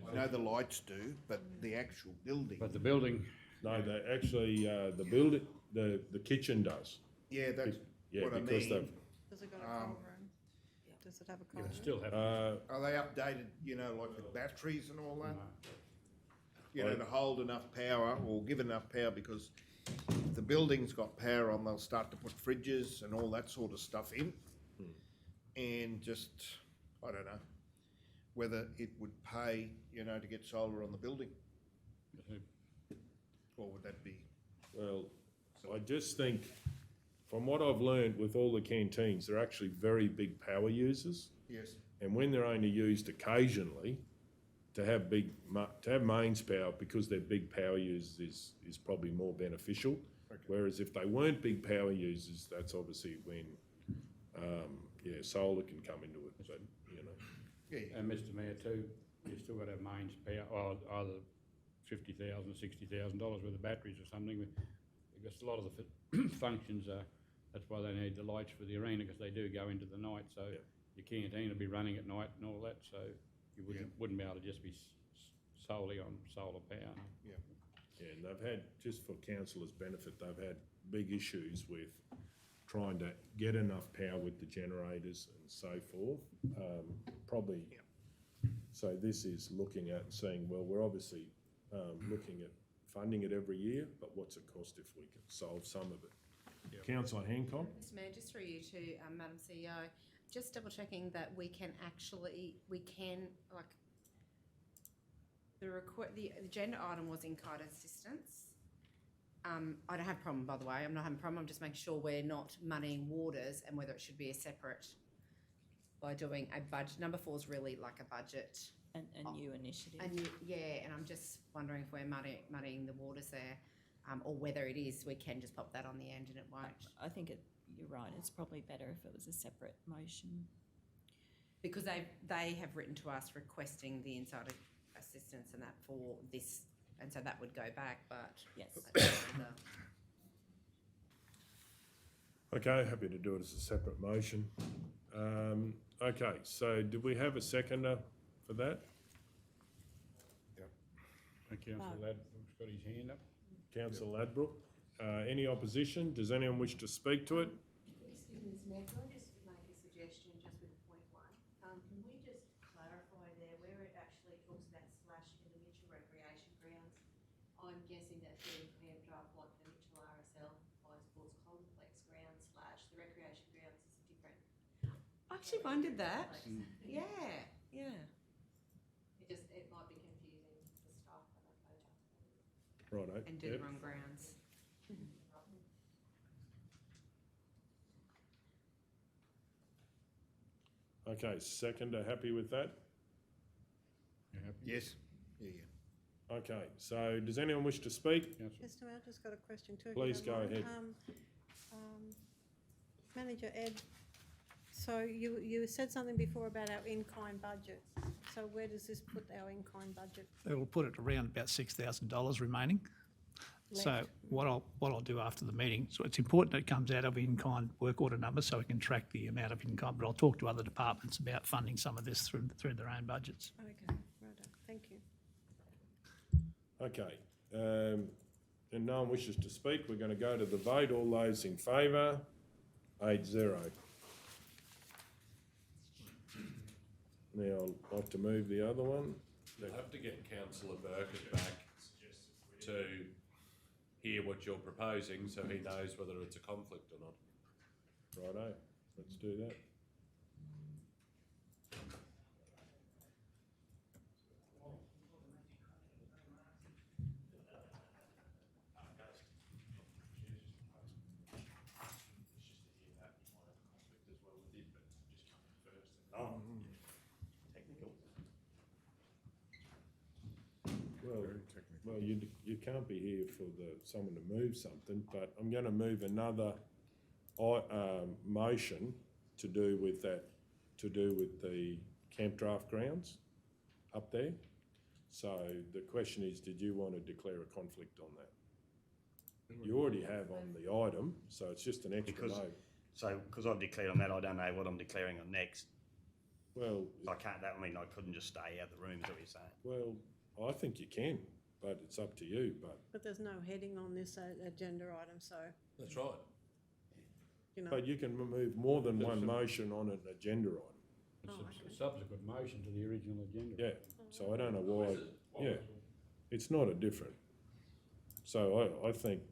I know the lights do, but the actual building, the building, No, they actually, the building, the kitchen does. yeah, that's Yeah, what I because mean. they've, Does it got a cold room? Does it have a cold room? still have. Are they updated, you know, like with batteries and all that? You know, to hold enough power or give enough power, because if the building's got power on, they'll start to put fridges and all that sort of stuff in. And just, I don't know, whether it would pay, you know, to get solar on the building, or would that be? well, I just think, from what I've learned with all the canteens, they're actually very big power users. Yes. And when they're only used occasionally, to have mains power, because they're big power users, is probably more beneficial. Okay. Whereas if they weren't big power users, that's obviously when, solar can come into it, but, you know. Yeah, And Mr Mayor too, you still got to have mains power, or either $50,000, $60,000 worth of batteries or something, because a lot of the functions are, that's why they need the lights for the arena, because they do go into the night, so your canteen will be running at night and all that, so you wouldn't be able to just be solely on solar power. yeah. Yeah, and they've had, just for councillors' benefit, they've had big issues with trying to get enough power with the generators and so forth. Probably, so this is looking at and saying, well, we're obviously looking at funding it every year, but what's it cost if we can solve some of it? Councillor Hancock? Mr Mayor, just through you to Madam CEO, just double checking that we can, like, the agenda item was in-kind assistance. I don't have a problem, by the way, I'm not having a problem, I'm just making sure we're not muddying waters and whether it should be a separate, by doing a budget. Number 4 is really like a budget. A new initiative. And I'm just wondering if we're muddying the waters there, or whether it is, we can just pop that on the end and it won't. I think you're right, it's probably better if it was a separate motion. Because they have written to us requesting the insider assistance and that for this, and so that would go back, but. Yes. Okay, happy to do it as a separate motion. Okay, so do we have a seconder for that? Councillor Ladbrook's got his hand up. Councillor Ladbrook, any opposition? Does anyone wish to speak to it? Excuse me, Mr Mayor, can I just make a suggestion just with point 1? Can we just clarify there where it actually talks about slash in the Mitchell Recreation Grounds? I'm guessing that's being campdraft like the Mitchell RSL Fire Sports Complex ground slash the recreation grounds is a different. I actually wondered that. complex. Yeah. It might be confusing for staff, but I've adjusted. Righto. And do the wrong grounds. Okay, seconder, happy with that? You happy? Yes. Yeah. Okay, so does anyone wish to speak? Councillor? Mr Mayor, I've just got a question too. if you Please don't go mind. ahead. Manager Ed, so you said something before about our in-kind budget. So where does this put our in-kind budget? It will put it around about $6,000 remaining. So left. what I'll do after the meeting, so it's important that it comes out of in-kind work order numbers so we can track the amount of in-kind, but I'll talk to other departments about funding some of this through their own budgets. Okay, right, thank you. Okay, and no one wishes to speak, we're going to go to the vote. All those in favour, 8-0. Now, I'd like to move the other one. We'll have to get councillor Burkett back to hear what you're proposing so he knows whether it's a conflict or not. Righto, let's do that. Oh, technical. Well, you can't be here for someone to move something, but I'm going to move another motion to do with the camp draft grounds up there. So the question is, did you want to declare a conflict on that? You already have on the item, so it's just an extra vote. Because I've declared on that, I don't know what I'm declaring on next. Well, I can't, that mean I couldn't just stay out of the room, is what you're saying? well, I think you can, but it's up to you. But there's no heading on this agenda item, so, That's right. you know. But you can move more than one motion on an agenda item. It's a subsequent motion to the original agenda. Yeah, so I don't know why, yeah, it's not a different. So I think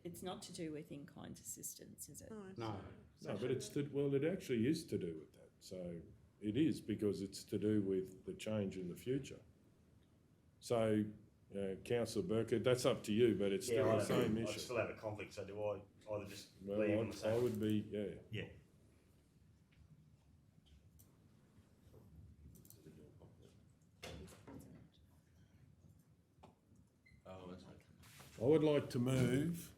It's not to do with in-kind assistance, is it? No. no, but it actually is to do with that. So it is, because it's to do with the change in the future. So, councillor Burkett, that's up to you, but it's still the same I issue. still have a conflict, so do I either just Well, leave on the same? I would be, yeah. Yeah. Oh, that's okay. I would like to move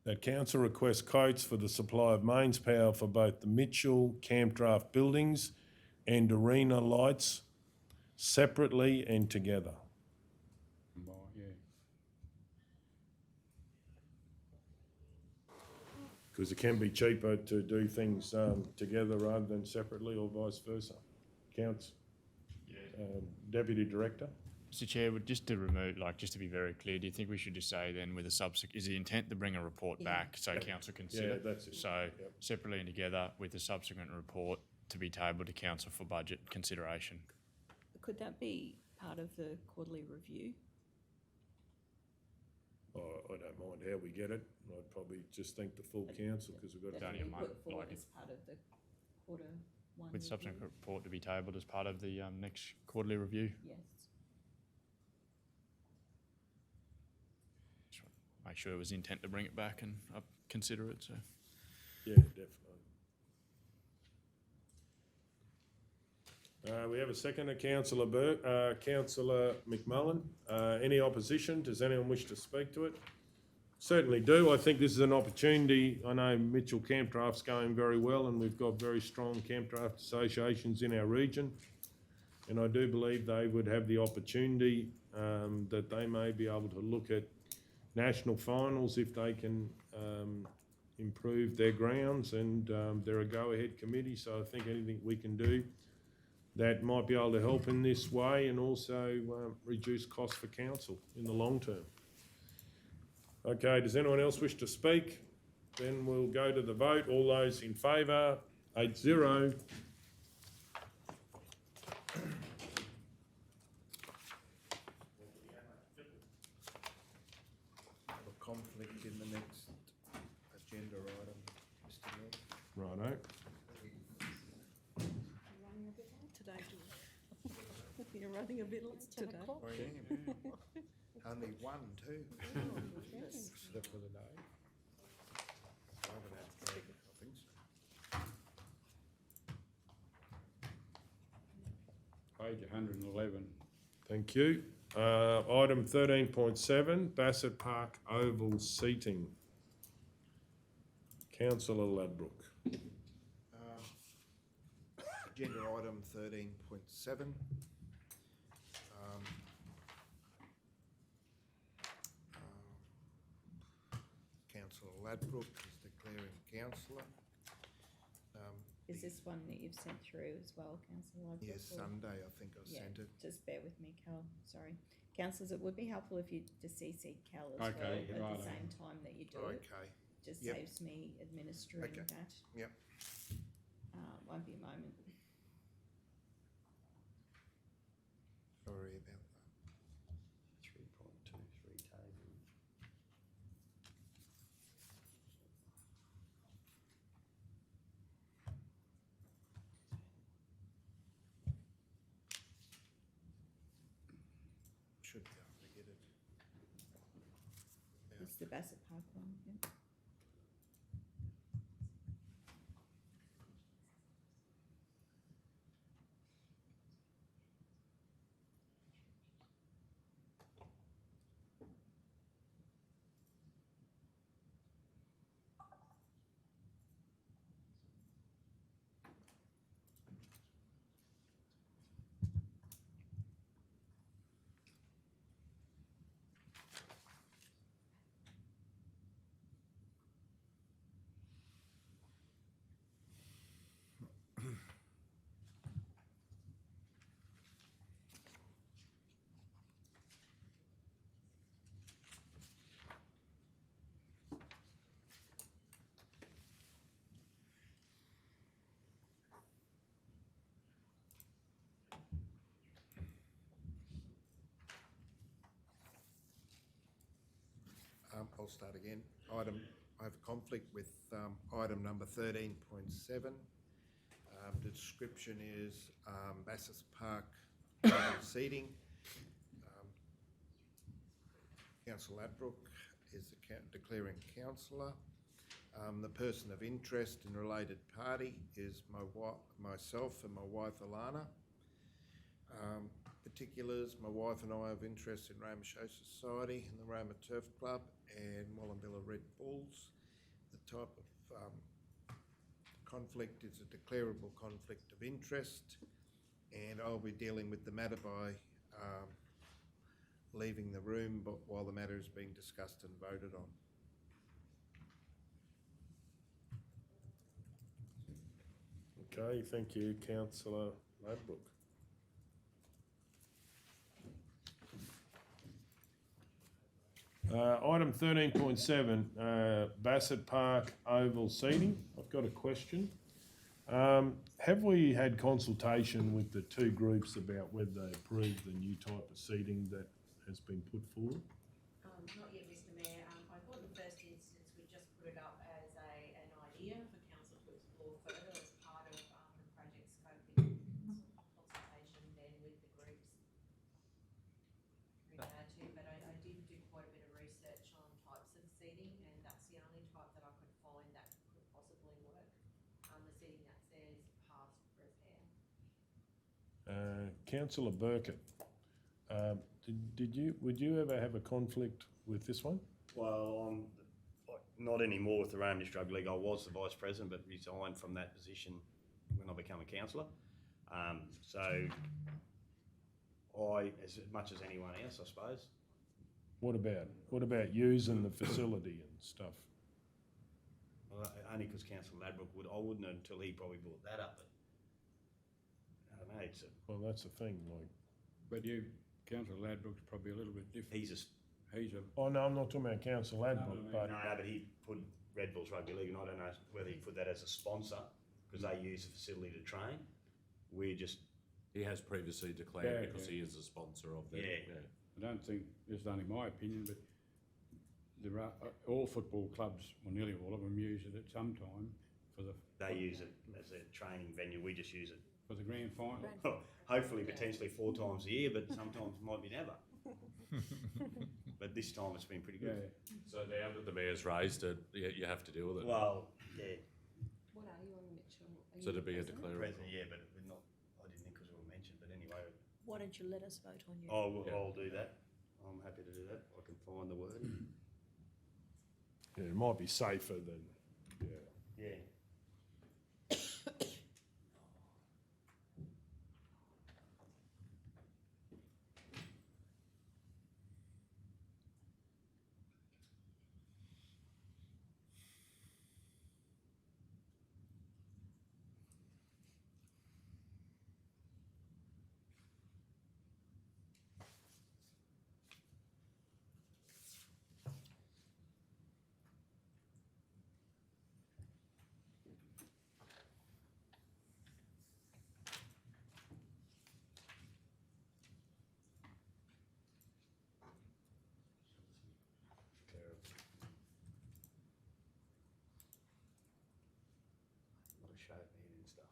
that council request quotes for the supply of mains power for both the Mitchell camp draft buildings and arena lights separately and together. Yeah. Because it can be cheaper to do things together rather than separately, or vice versa. Counts. Deputy Director. Mr Chair, just to remove, just to be very clear, do you think we should just say then with a subsequent, is the intent to bring a report back so council consider? Yeah, that's it. So separately and together with the subsequent report to be tabled to council for budget consideration. Could that be part of the quarterly review? I don't mind how we get it. I'd probably just thank the full council because we've got That to. only a we month, put forward like as part of the quarter one With review? subsequent report to be tabled as part of the next quarterly review. Yes. Just make sure it was intent to bring it back and consider it, so. Yeah, definitely. We have a second, Councillor McMullen. Any opposition? Does anyone wish to speak to it? Certainly do. I think this is an opportunity. I know Mitchell Camp Draft's going very well, and we've got very strong camp draft associations in our region. And I do believe they would have the opportunity that they may be able to look at national finals if they can improve their grounds, and they're a go-ahead committee, so I think anything we can do that might be able to help in this way and also reduce costs for council in the long term. Okay, does anyone else wish to speak? Then we'll go to the vote. All those in favour, 8-0. A conflict in the next agenda item, Mr. Mayor. Righto. Running a bit late today, George. You're running a bit late today. Only one, too. Except for the day. I haven't had three, I think so. Page 111. Thank you. Item 13.7, Bassett Park Oval seating. Councillor Ladbrook. Agenda item 13.7. Ladbroke as declaring councillor. Is this one that you've sent through as well, councillor Ladbroke? Yes, or- Sunday, I think I Yeah, sent it. just bear with me, Cal, sorry. Councillors, it would be helpful if you just CC Cal as well Okay, at right. the same time that you do it. Okay, Just Yep. saves me administering Okay. that. yep. Won't be a moment. Sorry about that. 3.23 table. Should be able to get it. Yeah. It's the Bassett Park one, yeah. I'll start again. I have a conflict with item number 13.7. The description is Bassett Park seating. Councillor Ladbroke is declaring councillor. The person of interest in related party is myself and my wife Alana. Particulars, my wife and I have interest in Roma Show Society and the Roma Turf Club and Wallumbilla Red Bulls. The type of conflict is a declarable conflict of interest, and I'll be dealing with the matter by leaving the room but while the matter is being discussed and voted on. Okay, thank you, councillor Ladbroke. Item 13.7, Bassett Park Oval seating. I've got a question. Have we had consultation with the two groups about whether they approve the new type of seating that has been put forward? Not yet, Mr Mayor. I thought in the first instance we'd just put it up as an idea for council to explore further as part of the project scoping consultation then with the groups. But I did do quite a bit of research on types of seating, and that's the only type that I could find that could possibly work. The seating that's there is past repair. Councillor Burkett, would you ever have a conflict with this one? Well, I'm not anymore with the Roma District League. I was the vice president, but resigned from that position when I became a councillor. So I, as much as anyone else, I suppose. What about using the facility and stuff? Well, only because Councillor Ladbroke would. I wouldn't until he probably brought that up. But I don't know. It's Well, that's the thing, like. But you, Councillor Ladbroke's probably a little bit different. he's a Oh, no, I'm not talking about Councillor Ladbroke, but. no, but he put Red Bulls Rugby League, and I don't know whether he put that as a sponsor because they use the facility to train. We're just He has previously declared Yeah, because yeah. he is a sponsor of them. Yeah. I don't think, this is only my opinion, but there are, all football clubs, or nearly all of them, use it at some time for the... they use it as a training venue. We just use it. For the grand final. Hopefully, potentially 4 times a year, but sometimes might be never. But this time it's been pretty Yeah, good. So now that the mayor's raised it, you have to deal with it. Well, yeah, What are you on, Mitchell? Are So you to be a president? declarable. present, yeah, but we're not. I didn't think because we were mentioned, but anyway, Why don't you let us vote on you? I'll do that. I'm happy to do that. I can find the word. Yeah, it might be safer than, yeah. Yeah. opening and stuff.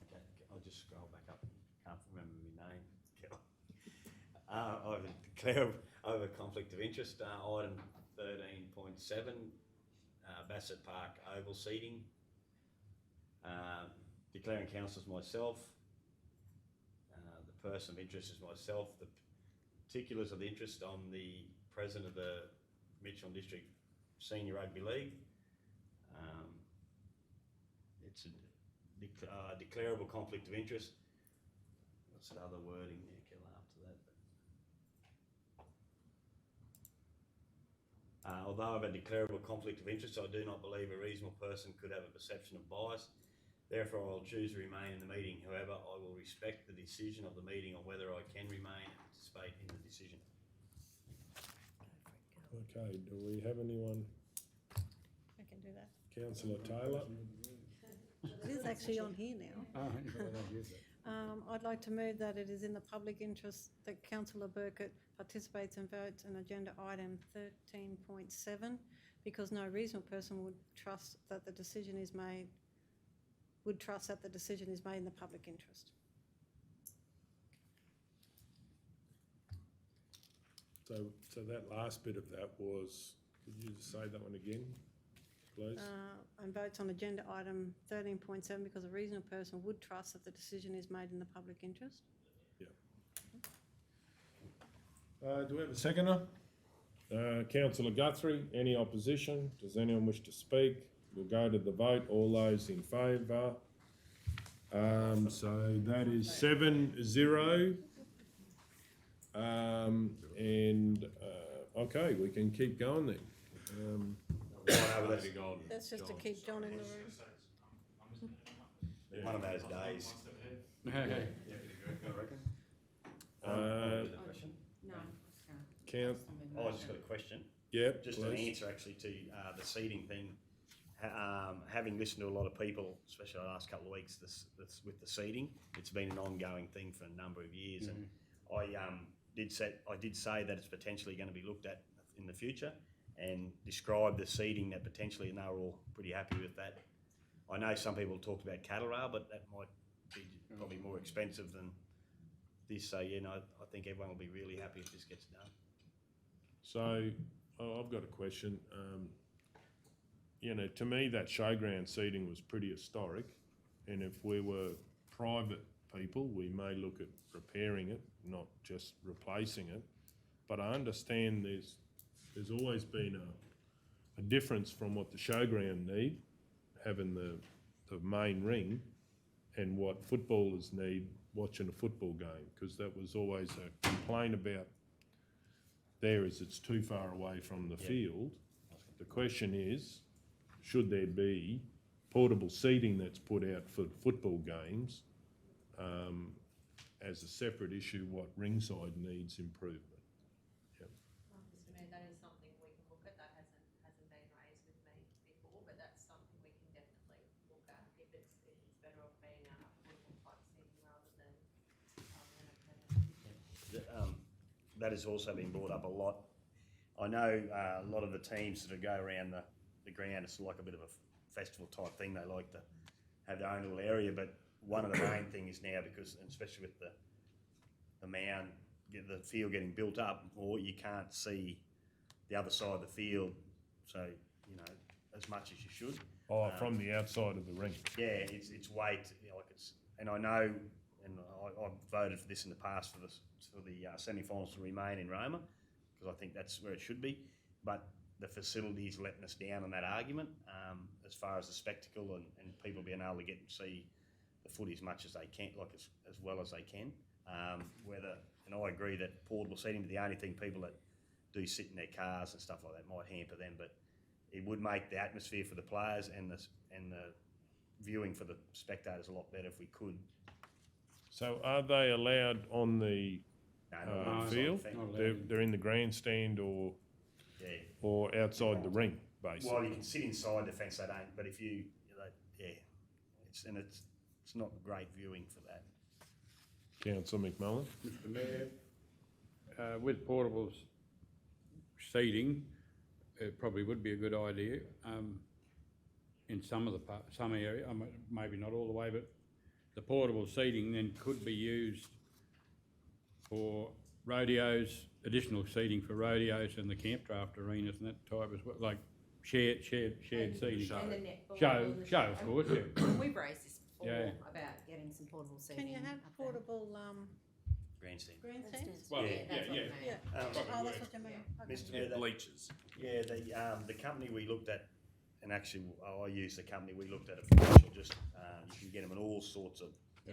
Okay, I'll just scroll back up. Can't remember my name. I declare over conflict of interest. Item 13.7, Bassett Park oval seating. Declaring council as myself. The person of interest is myself. The particulars of the interest, I'm the president of the Mitchell District Senior Rugby League. It's a declarable conflict of interest. What's that other wording there, Kel, after that? Although I have a declarable conflict of interest, I do not believe a reasonable person could have a perception of bias. Therefore, I will choose to remain in the meeting. However, I will respect the decision of the meeting on whether I can remain and participate in the decision. Okay, do we have anyone? I can do that. Councillor Taylor? It is actually on here now. Oh, well, I guess it. I'd like to move that it is in the public interest that Councillor Burkett participates and votes on agenda item 13.7 because no reasonable person would trust that the decision is made in the public interest. So that last bit of that was, could you just say that one again, please? And votes on agenda item 13.7 because a reasonable person would trust that the decision is made in the public interest. Yeah. Do we have a seconder? Councillor Guthrie, any opposition? Does anyone wish to speak? We'll go to the vote. All those in favour? So that is 7-0. Okay, we can keep going then. That's just to keep John in the room. One of those days. No. I just got a question. Yep, Just please. an answer actually to the seating thing. Having listened to a lot of people, especially the last couple of weeks, this with the seating, it's been an ongoing thing for a number of years, and I did say that it's potentially going to be looked at in the future, and describe the seating that potentially, and they were all pretty happy with that. I know some people talked about cattle rail, but that might be probably more expensive than this. So I think everyone will be really happy if this gets done. So, I've got a question. To me, that showground seating was pretty historic, and if we were private people, we may look at repairing it, not just replacing it. But I understand there's always been a difference from what the showground need, having the main ring, and what footballers need watching a football game, because that was always a complaint about there is it's too far away from the field. The question is, should there be portable seating that's put out for football games as a separate issue, what ringside needs improvement? Yep. Mr Mayor, that is something we can look at. That hasn't been raised with me before, but that's something we can definitely look at if it's better off being a portable type seating rather than That has also been brought up a lot. I know a lot of the teams that go around the ground, it's like a bit of a festival type thing. They like to have their own little area, but one of the main things now, because especially with the mound, the field getting built up, or you can't see the other side of the field, so as much as you should. From the outside of the ring. Yeah, it's weight, and I know, and I've voted for this in the past for the semi-finals to remain in Roma, because I think that's where it should be. But the facility's letting us down on that argument, as far as the spectacle and people being able to get and see the footy as much as they can, as well as they can. And I agree that portable seating is the only thing people that do sit in their cars and stuff like that might hamper them, but it would make the atmosphere for the players and the viewing for the spectators a lot better if we could. So are they allowed on the field? They're in the grandstand or outside the ring, basically? Well, you can sit inside the fence, they don't, but if it's not great viewing for that. Councillor McMullen? Mr Mayor, with portable seating, it probably would be a good idea, in some of the some area, maybe not all the way, but the portable seating then could be used for rodeos, additional seating for rodeos and the camp draft arenas and that type as well, like shared seating. And the netball Show, and the show, of course, yeah. We've raised this before Yeah. about getting some portable seating. Can you have up there. portable, Grandstand. grandstands? Well, Yeah, that's what I mean. Yeah, Probably oh, that's work. what you mean. Okay. Mr. Yeah, Mayor, that- bleachers. Yeah, the company we looked at, and actually I used the company we looked at commercial, just, you can get them in all sorts of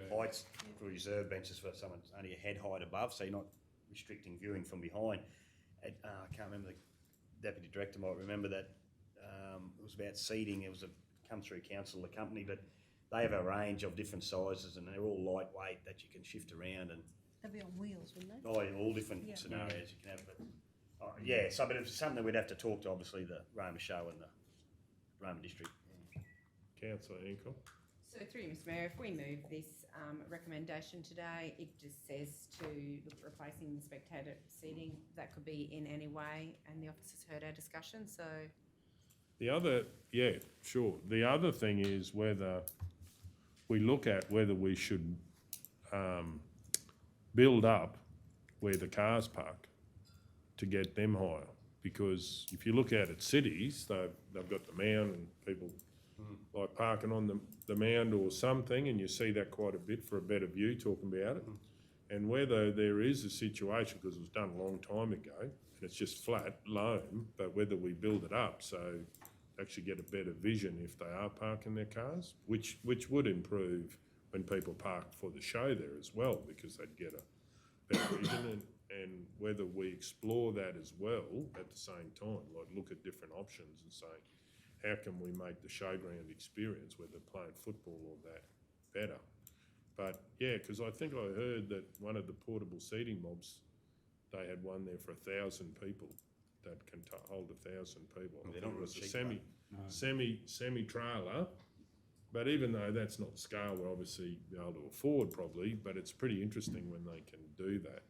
heights for reserve benches for someone only a head height above, so you're not restricting viewing from behind. I can't remember, the deputy director might remember that, it was about seating, it was come through council, the company, but they have a range of different sizes and they're all lightweight that you can shift around and, They'd be on wheels, wouldn't they? all different Yeah. scenarios you can have, but, yeah, so, but it's something that we'd have to talk to, obviously, the Roma show and the Roma district. Councillor Hinkle. So through you, Mr. Mayor, if we move this recommendation today, it just says to look at replacing the spectator seating. That could be in any way, and the office has heard our discussion, so. The other, yeah, sure. The other thing is whether we look at whether we should build up where the cars park to get them higher. Because if you look out at cities, they've got the mound and people like parking on the mound or something, and you see that quite a bit for a better view, talking about it. And whether there is a situation, because it was done a long time ago, and it's just flat, loam, but whether we build it up so actually get a better vision if they are parking their cars, which would improve when people park for the show there as well, because they'd get a better vision, and whether we explore that as well at the same time, like look at different options and say, how can we make the showground experience, whether playing football or that, better? But yeah, because I think I heard that one of the portable seating mobs, they had one there for 1,000 people that can hold 1,000 people. They're It not was a cheap, semi trailer, but even though that's not the scale we're obviously be able to afford probably, but it's pretty interesting when they can do that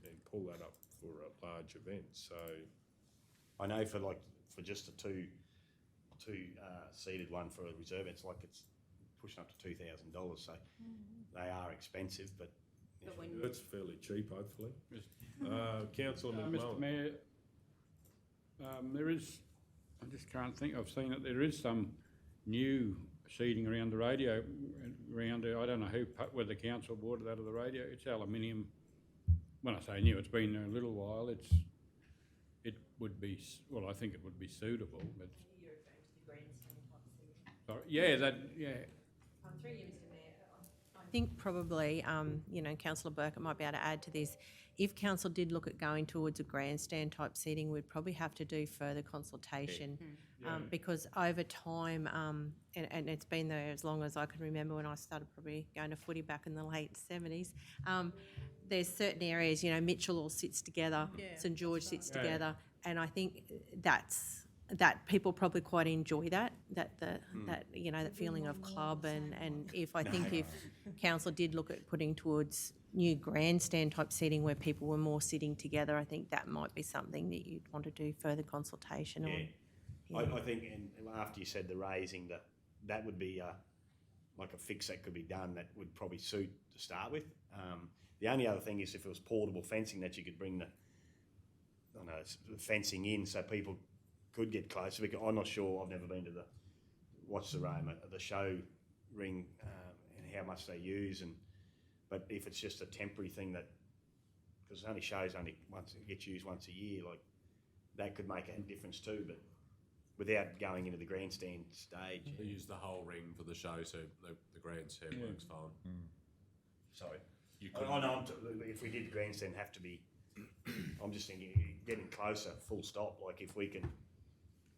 and pull that up for a large event. So I know for just a two seated one for a reserve, it's pushing up to $2,000, so they are expensive, but. But when it's fairly cheap, hopefully. Councillor Mr. McMullen. Mayor, there is, I just can't think, I've seen it, there is some new seating around the radio, around there. I don't know whether the council bought it out of the radio. It's aluminium. When I say new, it's been there a little while. It would be, well, I think it would be suitable, but. You're referring to the grandstand type seating? Sorry, yeah. Through you, Mr. Mayor, I think probably, Councillor Burkett might be able to add to this. If council did look at going towards a grandstand type seating, we'd probably have to do further consultation. Because over time, and it's been there as long as I can remember when I started probably going to footy back in the late 70s, there's certain areas, Mitchell all sits together, St George sits together, and I think that people probably quite enjoy that feeling of club, and if council did look at putting towards new grandstand type seating where people were more sitting together, I think that might be something that you'd want to do further consultation on. I think, and after you said the raising, that would be like a fix that could be done that would probably suit to start with. The only other thing is if it was portable fencing that you could bring the fencing in so people could get closer. Because I'm not sure, I've never been to watch the Roma, the show ring, and how much they use, but if it's just a temporary thing because it gets used once a year, like that could make a difference too, but without going into the grandstand stage. They use the whole ring for the show, so the grandstand works fine. Sorry. You if we did the grandstand, have to be, I'm just thinking, getting closer, full stop, like if we can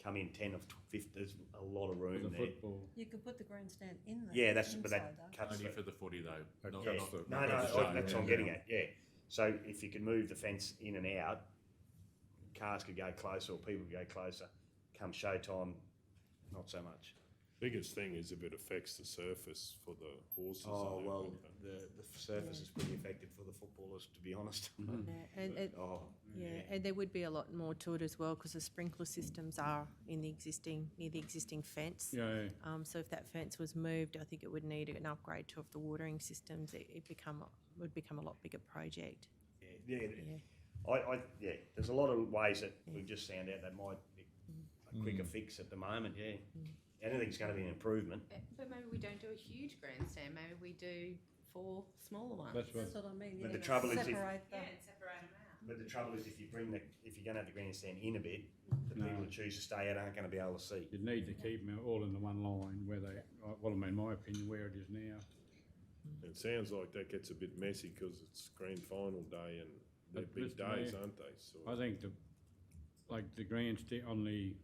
come in 10 or 15, there's a lot of room there. You could put the grandstand in there. Yeah, but that inside, cuts only for the footy though. No, Not that's what I'm getting at, yeah. So if you could move the fence in and out, cars could go closer or people could go closer. Come showtime, not so much. Biggest thing is if it affects the surface for the horses. Oh, and well, everything. the surface is pretty effective for the footballers, to be honest. Yeah, and it, Oh, yeah, and there would be a lot more to it as well because the sprinkler systems are near the existing fence. Yeah, So if that fence was moved, I think it would need an upgrade to the watering systems. It would become a lot bigger project. Yeah, Yeah. yeah, there's a lot of ways that we've just found out that might be a quicker fix at the moment, yeah. Anything's gonna be an improvement. But maybe we don't do a huge grandstand, maybe we do 4 smaller ones. that's what, That's what I mean, But yeah. the trouble is if- Separate the, Yeah, and separate them out. But the trouble is if you're gonna have the grandstand in a bit, the people that choose to stay out aren't gonna be able to see. you need to keep them all in the one line where they, well, I mean, my opinion, where it is now. It sounds like that gets a bit messy because it's grand final day and they're But big Mr. Mayor, days, aren't they? So I think like the grandstand on the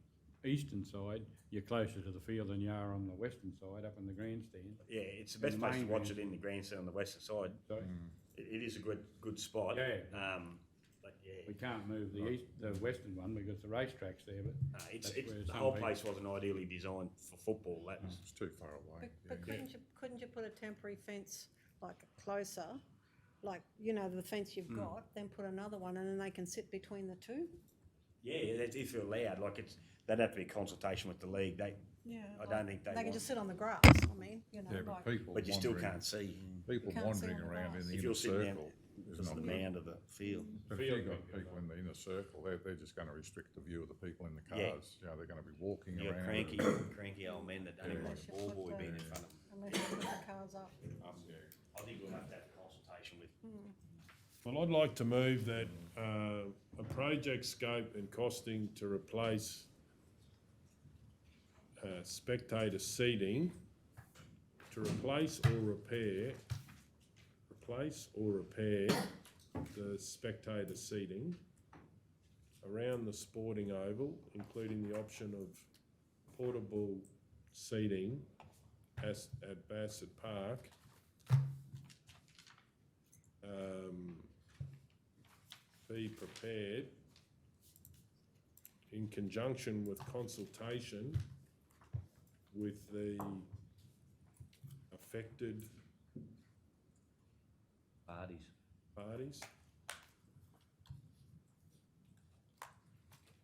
eastern side, you're closer to the field than you are on the western side, up in the grandstand. Yeah, it's the best the place to main watch it in the grandstand on the western side. So It is a good spot. Yeah. But yeah, we can't move the western one because the racetrack's there, but it's that's where the some whole people- place wasn't ideally designed for football. That was It's too far away. but couldn't you put a temporary fence like closer, like, you know, the fence you've got, then put another one and then they can sit between the two? yeah. That's if you're allowed. Like that'd have to be a consultation with the league. Yeah. I don't think they They can want- just sit on the grass, I mean, you know, Yeah, but like. people But you still wandering- can't see People can't see wandering on the around in grass. the if inner you're sitting down circle is because not of the good. mound of the field. But if you've got people in the inner circle, they're just going to restrict the view of the people in the Yeah. cars. You know, they're going to be walking You got around. cranky old men that don't even want Unless a you ball put boy the- being in front of them. Unless you put the cars up. I think we'll have to have a consultation with. Well, I'd like to move that a project scope and costing to replace spectator seating, to replace or repair the spectator seating around the sporting oval, including the option of portable seating at Bassett Park. Be prepared in conjunction with consultation with the affected parties.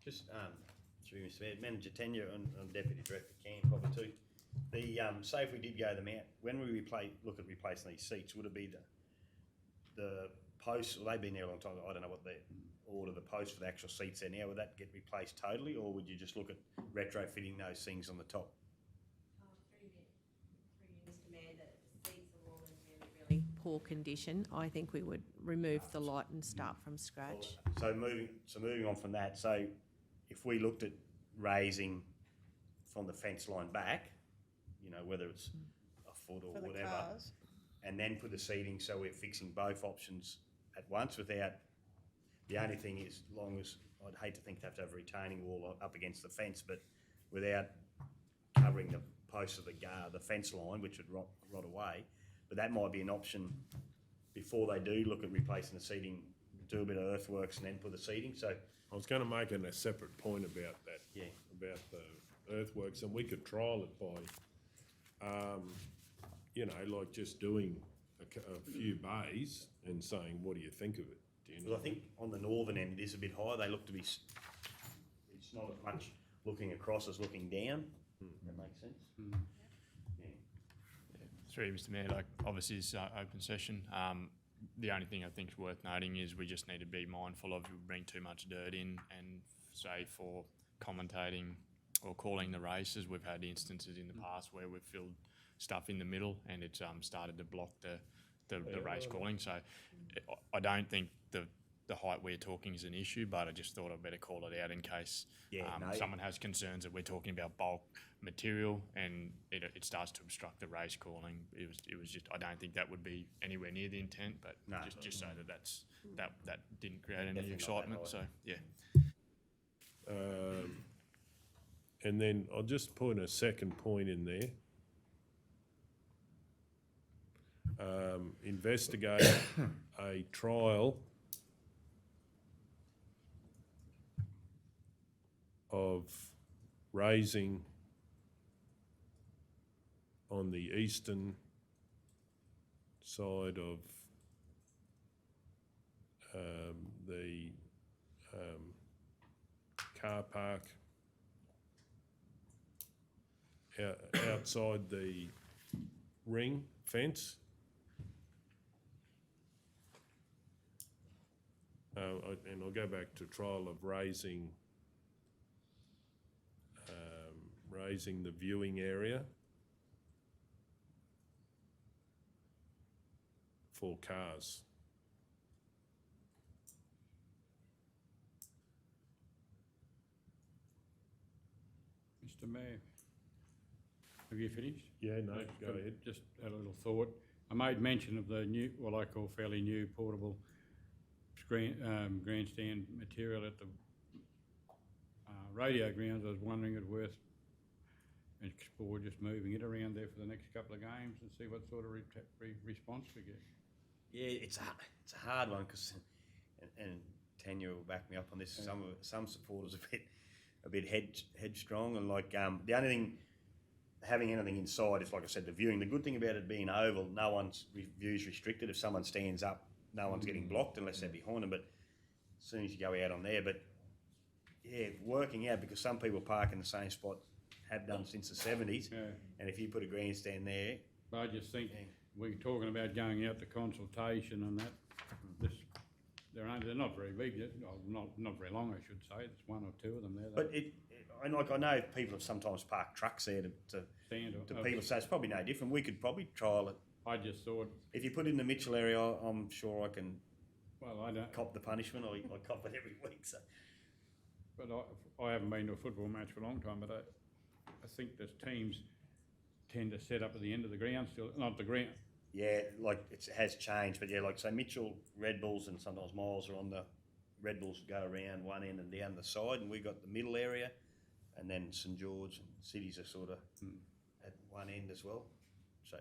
Just, through Mr. Mayor, Manager Tenure and Deputy Director Cam probably too. The, say if we did go the mount, when we look at replacing these seats, would it be the posts, well, they've been there a long time, I don't know what the order, the posts for the actual seats there now, would that get replaced totally, or would you just look at retrofitting those things on the top? Through you, Mr. Mayor, the seats are all in really poor condition. I think we would remove the lot and start from scratch. So moving on from that, so if we looked at raising from the fence line back, you know, whether it's a foot or For the whatever, cars. and then put the seating, so we're fixing both options at once without, the only thing is, long as, I'd hate to think to have a retaining wall up against the fence, but without covering the posts of the fence line, which would rot away, but that might be an option before they do look at replacing the seating, do a bit of earthworks and then put the seating, so, I was going to make a separate point about that. Yeah. About the earthworks, and we could trial it by, you know, like just doing a few bays and saying, what do you think of it? Do you know? because I think on the northern end, it is a bit higher, they look to be, it's not as much looking across as looking down, that makes sense? Yeah. Through you, Mr. Mayor, like obviously it's open session. The only thing I think is worth noting is we just need to be mindful of you bring too much dirt in, and say for commentating or calling the races, we've had instances in the past where we've filled stuff in the middle and it's started to block the race calling. So I don't think the height we're talking is an issue, but I just thought I'd better call it out in case someone has concerns that we're talking about bulk material and it starts to obstruct the race calling. It was just, I don't think that would be anywhere near the intent, but No. just so that didn't create any Definitely not that excitement. high. So yeah. And then I'll just put a second point in there. Investigate a trial of raising on the eastern side of the car park outside the ring fence. And I'll go back to trial of raising the viewing area for cars. Mr Mayor, have you finished? Yeah, no, I've go got- ahead. Just had a little thought. I made mention of the new, what I call fairly new portable grandstand material at the radio grounds. I was wondering if it's worth explore just moving it around there for the next couple of games and see what sort of response we get. Yeah, it's a hard one because, and Tanya will back me up on this. Yeah. Some supporters a bit headstrong, and like the only thing having anything inside is, like I said, the viewing. The good thing about it being oval, no one's view's restricted. If someone stands up, no one's getting blocked unless they're behind them. But as soon as you go out on there, but yeah, working out, because some people park in the same spot, have done since the 70s, Yeah. and if you put a grandstand there, But I just think we're talking about going out to consultation and that. They're not very big, not very long, I should say. There's one or two of them there. but I know people have sometimes parked trucks there to Stand or- people, so it's probably no different. We could probably trial it. I just thought, If you put it in the Mitchell area, I'm sure I can well, I don't, cop the punishment. I cop it every week. So but I haven't been to a football match for a long time, but I think the teams tend to set up at the end of the ground still, not the ground. yeah, like it has changed, but yeah, like so Mitchell Red Bulls and sometimes Miles are on the Red Bulls go around one end and down the side, and we got the middle area, and then St George and Cities are sort of at one end as well. So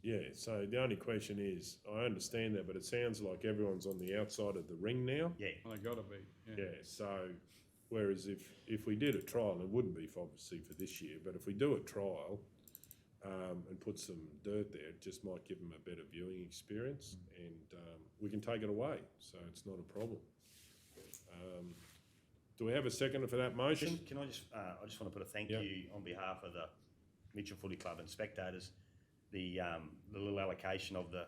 Yeah, so the only question is, I understand that, but it sounds like everyone's on the outside of the ring now. yeah, Well, they gotta be, Yeah, so whereas if we did a trial, it wouldn't be obviously for this year, but if we do a trial and put some dirt there, it just might give them a better viewing experience, and we can take it away, so it's not a problem. Do we have a seconder for that motion? can I just want to put a thank Yep. you on behalf of the Mitchell Footy Club and spectators. The little allocation of the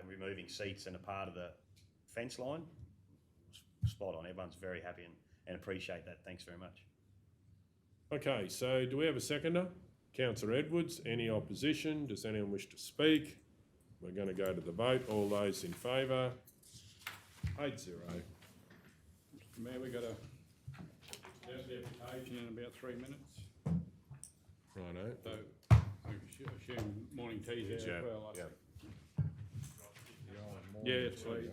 removing seats and a part of the fence line, spot on. Everyone's very happy and appreciate that. Thanks very much. Okay, so do we have a seconder? Councillor Edwards, any opposition? Does anyone wish to speak? We're going to go to the vote. All those in favour? 8-0. Mr Mayor, we got a deputation in about 3 minutes. Righto. So I assume morning tea's there as well. I think. Yes, please.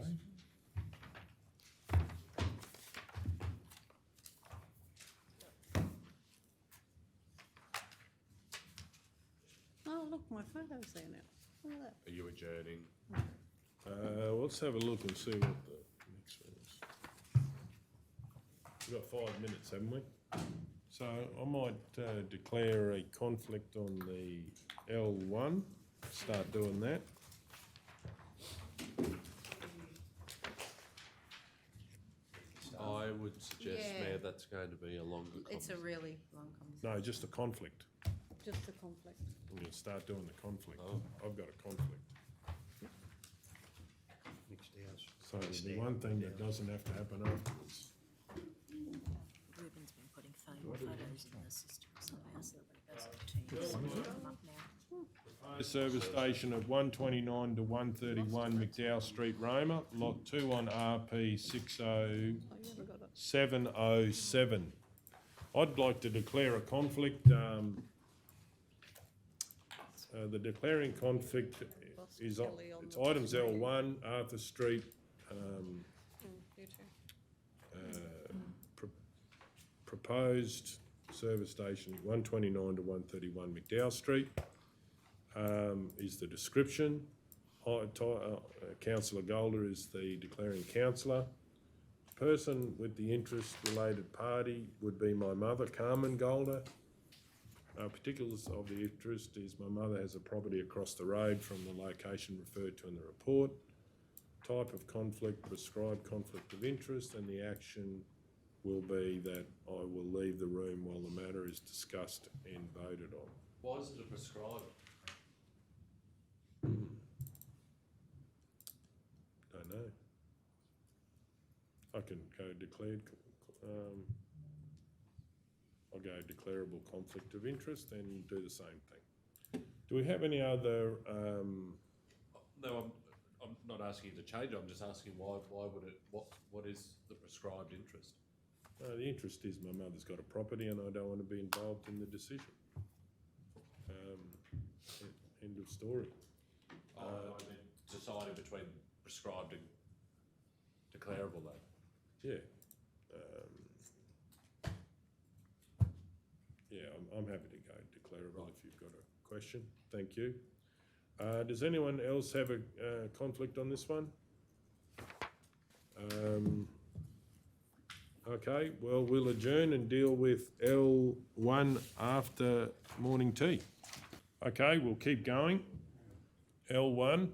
Oh, look, my photo's there now. Look at that. Are you adjourning? Well, let's have a look and see what the next one is. We've got 5 minutes, haven't we? So I might declare a conflict on the L1, start doing that. I would suggest, Yeah. Mayor, that's going to be a longer It's a conversation. really long conversation. No, just a conflict. Just a conflict. I'm going to start doing the conflict. Oh. I've got a conflict. Next house. So the one thing that doesn't have to happen afterwards. Ruben's been putting photos in the system somehow, so that goes to Teams. Come up now. The service station at 129 to 131 McDowell Street, Roma, lot 2 on RP 60707. I'd like to declare a conflict. The declaring conflict is, it's items L1, Arthur Street, You too. proposed service station 129 to 131 McDowell Street, is the description. Councillor Golder is the declaring councillor. Person with the interest related party would be my mother, Carmen Golder. Particulars of the interest is my mother has a property across the road from the location referred to in the report. Type of conflict, prescribed conflict of interest, and the action will be that I will leave the room while the matter is discussed and voted on. Why is it a prescribed? Don't know. I can go declared, I'll go declarable conflict of interest and do the same thing. Do we have any other, No, I'm not asking you to change it, I'm just asking why would it, what is the prescribed interest? the interest is my mother's got a property and I don't want to be involved in the decision. End of story. I mean, deciding between prescribed and declarable though. Yeah. I'm happy to go declarable if you've got a question. Thank you. Does anyone else have a conflict on this one? Okay, well, we'll adjourn and deal with L1 after morning tea. Okay, we'll keep going. L1,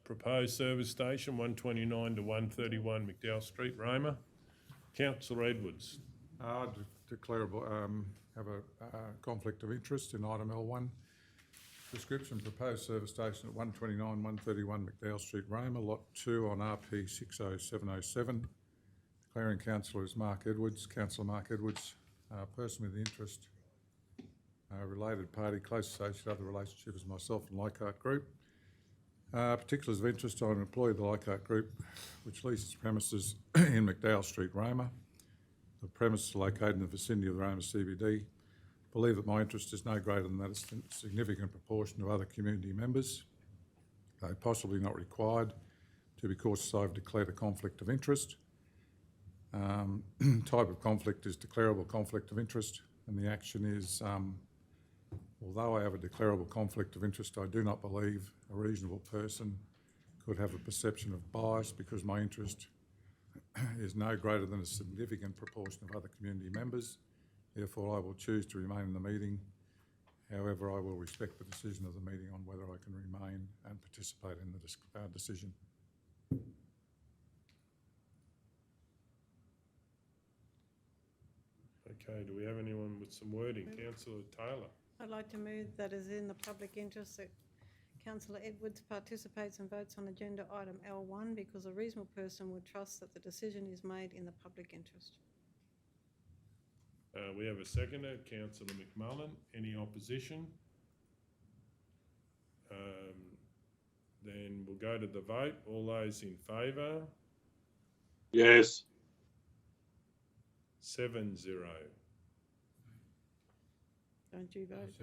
proposed service station 129 to 131 McDowell Street, Roma. Councillor Edwards. Declarable, have a conflict of interest in item L1. Description, proposed service station at 129, 131 McDowell Street, Roma, lot 2 on RP 60707. Declaring councillor is Mark Edwards, Councillor Mark Edwards, person with interest, related party, close associate, other relationship as myself and Leichhardt Group. Particulars of interest, I'm an employee of the Leichhardt Group, which leases premises in McDowell Street, Roma. The premises are located in the vicinity of the Roma CBD. Believe that my interest is no greater than that of a significant proportion of other community members, though possibly not required to, because I've declared a conflict of interest. Type of conflict is declarable conflict of interest, and the action is, although I have a declarable conflict of interest, I do not believe a reasonable person could have a perception of bias because my interest is no greater than a significant proportion of other community members. Therefore, I will choose to remain in the meeting. However, I will respect the decision of the meeting on whether I can remain and participate in the decision. Okay, do we have anyone with some wording? Councillor Taylor. I'd like to move that is in the public interest that Councillor Edwards participates and votes on agenda item L1 because a reasonable person would trust that the decision is made in the public interest. We have a seconder, Councillor McMullen. Any opposition? Then we'll go to the vote. All those in favour? Yes. 7-0. Don't you vote?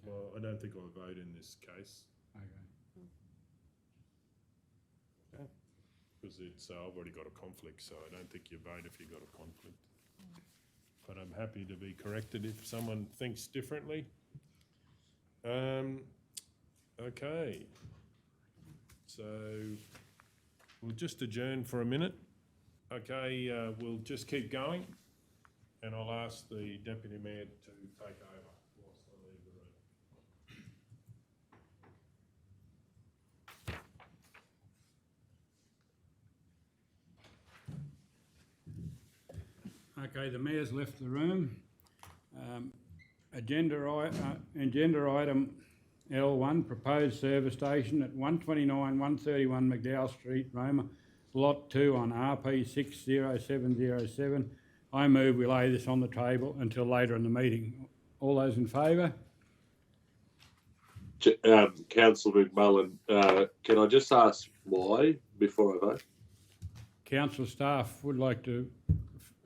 Well, I don't think I'll vote in this case. Okay. Because I've already got a conflict, so I don't think you vote if you've got a conflict. But I'm happy to be corrected if someone thinks differently. Okay. So we'll just adjourn for a minute. Okay, we'll just keep going, and I'll ask the Deputy Mayor to take over whilst I leave the room. Okay, the mayor's left the room. Agenda item L1, proposed service station at 129, 131 McDowell Street, Roma, lot 2 on RP 60707. I move we lay this on the table until later in the meeting. All those in favour? Councillor McMullen, can I just ask why before I vote? Council staff would like to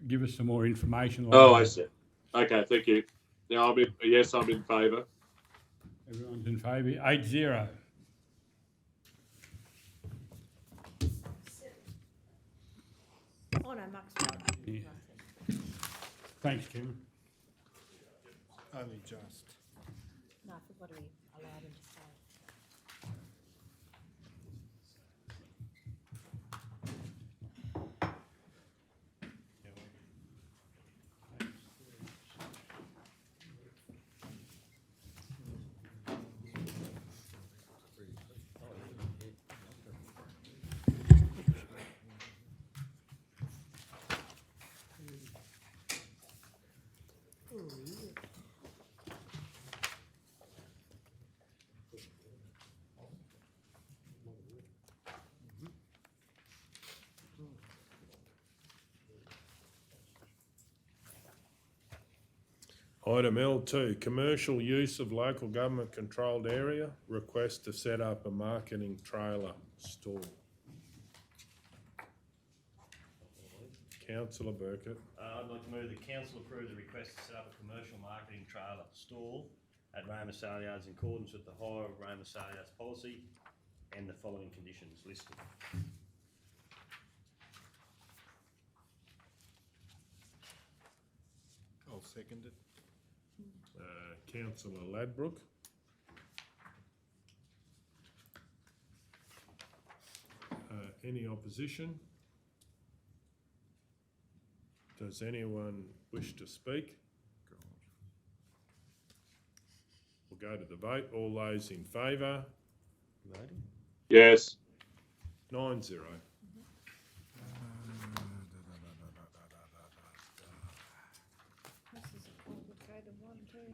give us some more information. Oh, I see. Okay, thank you. Now, I'm in favour. Everyone's in favour. 8-0. Oh, no, Mark's right. Yeah. Thanks, Kim. Only just. No, I forgot to allow him to stay. Item L2, commercial use of local government controlled area, request to set up a marketing trailer store. Councillor Burkett. I'd like to move the council approve the request to set up a commercial marketing trailer stall at Roma Sale Yards in accordance with the hire of Roma Sale Yards policy and the following conditions listed. I'll second it. Councillor Ladbrook. Any opposition? Does anyone wish to speak? We'll go to the vote. All those in favour? Yes. 9-0. This is a complicated one too.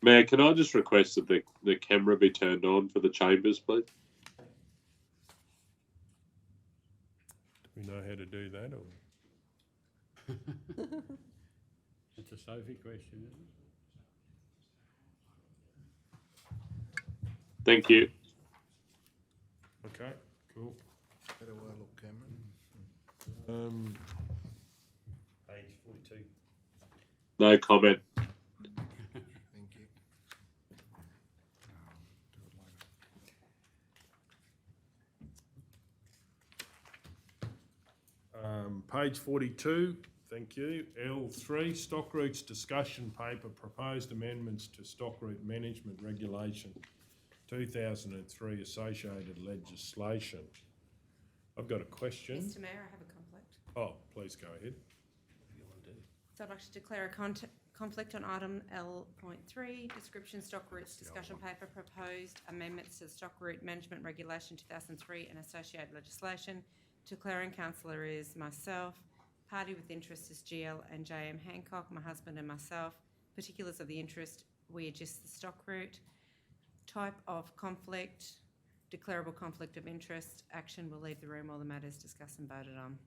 Mayor, can I just request that the camera be turned on for the chambers, please? Do we know how to do that, or? It's a Sophie question, isn't it? Thank you. Okay, cool. Better well look, Cameron. Page 42. No comment. Thank you. Page 42, thank you. L3, stock routes discussion paper, proposed amendments to stock route management regulation 2003 associated legislation. I've got a question. Mr Mayor, I have a conflict. Oh, please go ahead. So I'd like to declare a conflict on item L.3, description stock routes discussion paper, proposed amendments to the stock route management regulation 2003 and associated legislation. Declaring councillor is myself. Party with interest is GL and JM Hancock, my husband and myself. Particulars of the interest, we adjust the stock route. Type of conflict, declarable conflict of interest. Action will leave the room while the matter is discussed and voted on.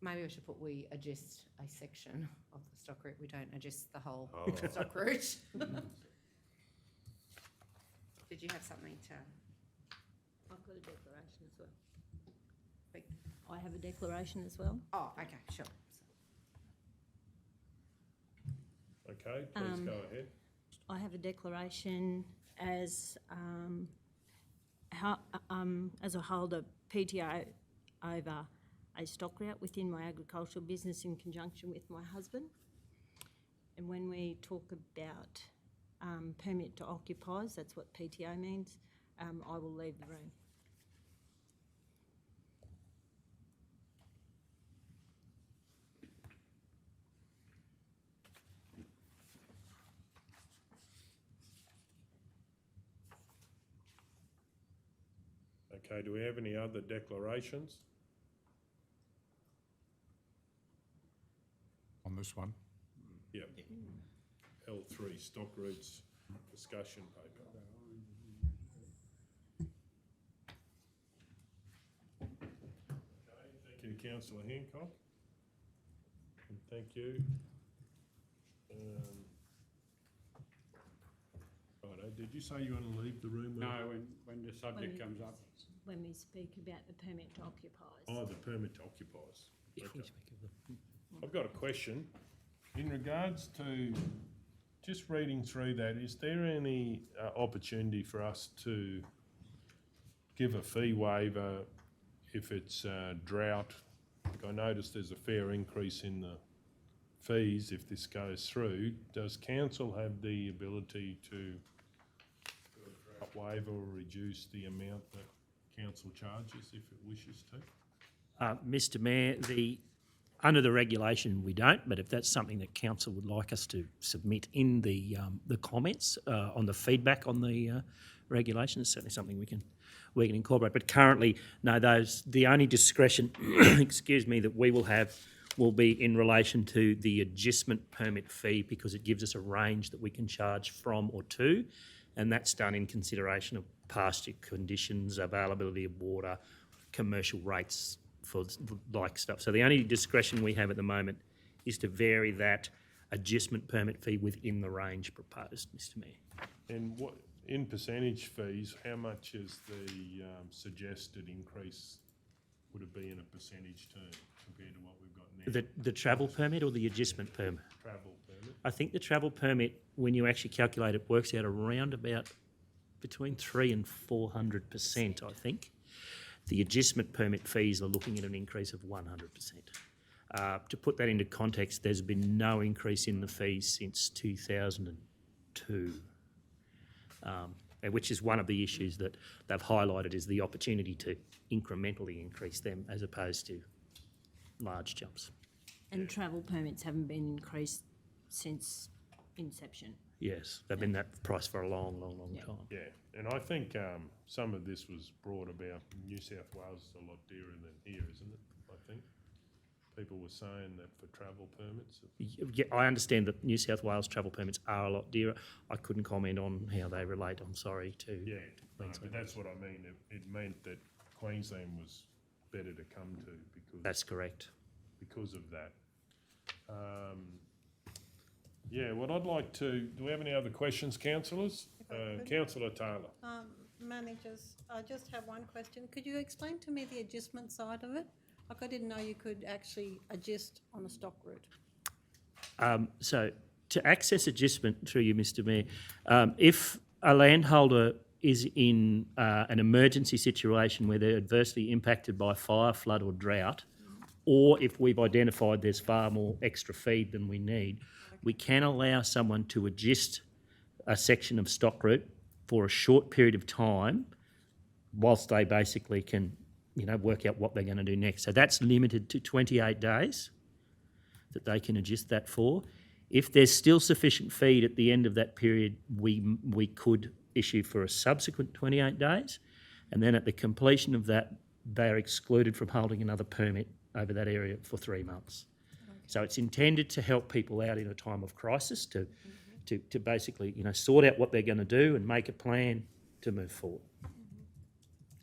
Maybe I should put we adjust a section of the stock route. We don't adjust the whole stock route. Did you have something to? I've got a declaration as well. I have a declaration as well. Oh, okay, sure. Okay, please go ahead. I have a declaration as a holder PTO over a stock route within my agricultural business in conjunction with my husband. And when we talk about permit to occupiers, that's what PTO means, I will leave the room. Okay, do we have any other declarations? On this one? Yep. L3, stock routes discussion paper. Okay, thank you, Councillor Hancock. And thank you. Righto, did you say you want to leave the room? No, when the subject comes up. When we speak about the permit to occupiers. Oh, the permit to occupiers. Okay. I've got a question. In regards to, just reading through that, is there any opportunity for us to give a fee waiver if it's drought? Like I noticed there's a fair increase in the fees if this goes through. Does council have the ability to do a drought waiver or reduce the amount that council charges if it wishes to? Mr Mayor, under the regulation we don't, but if that's something that council would like us to submit in the comments on the feedback on the regulation, it's certainly something we can incorporate. But currently, no, the only discretion, excuse me, that we will have will be in relation to the adjustment permit fee, because it gives us a range that we can charge from or to, and that's done in consideration of pasture conditions, availability of water, commercial rates for like stuff. So the only discretion we have at the moment is to vary that adjustment permit fee within the range proposed, Mr Mayor. And what, in percentage fees, how much is the suggested increase would it be in a percentage term compared to what we've got now? The travel permit or the adjustment permit? Travel permit? I think the travel permit, when you actually calculate it, works out around about between 300% and 400%, I think. The adjustment permit fees are looking at an increase of 100%. To put that into context, there's been no increase in the fees since 2002, which is one of the issues that they've highlighted, is the opportunity to incrementally increase them as opposed to large jumps. And travel permits haven't been increased since inception. Yes, they've been that price for a long time. Yeah, and I think some of this was brought about, New South Wales is a lot dearer than here, isn't it? I think people were saying that for travel permits. Yeah, I understand that New South Wales travel permits are a lot dearer. I couldn't comment on how they relate, I'm sorry, to Yeah, no, Queensland. but that's what I mean. It meant that Queensland was better to come to because That's correct. because of that. Yeah, what I'd like to, do we have any other questions, councillors? If I could. Councillor Taylor. Managers, I just have one question. Could you explain to me the adjustment side of it? Like, I didn't know you could actually adjust on a stock route. So to access adjustment through you, Mr Mayor, if a landholder is in an emergency situation where they're adversely impacted by fire, flood or drought, or if we've identified there's far more extra feed than we need, we can allow someone to adjust a section of stock route for a short period of time whilst they basically can, work out what they're going to do next. So that's limited to 28 days that they can adjust that for. If there's still sufficient feed at the end of that period, we could issue for a subsequent 28 days. And then at the completion of that, they're excluded from holding another permit over that area for 3 months. So it's intended to help people out in a time of crisis to basically, sort out what they're going to do and make a plan to move forward.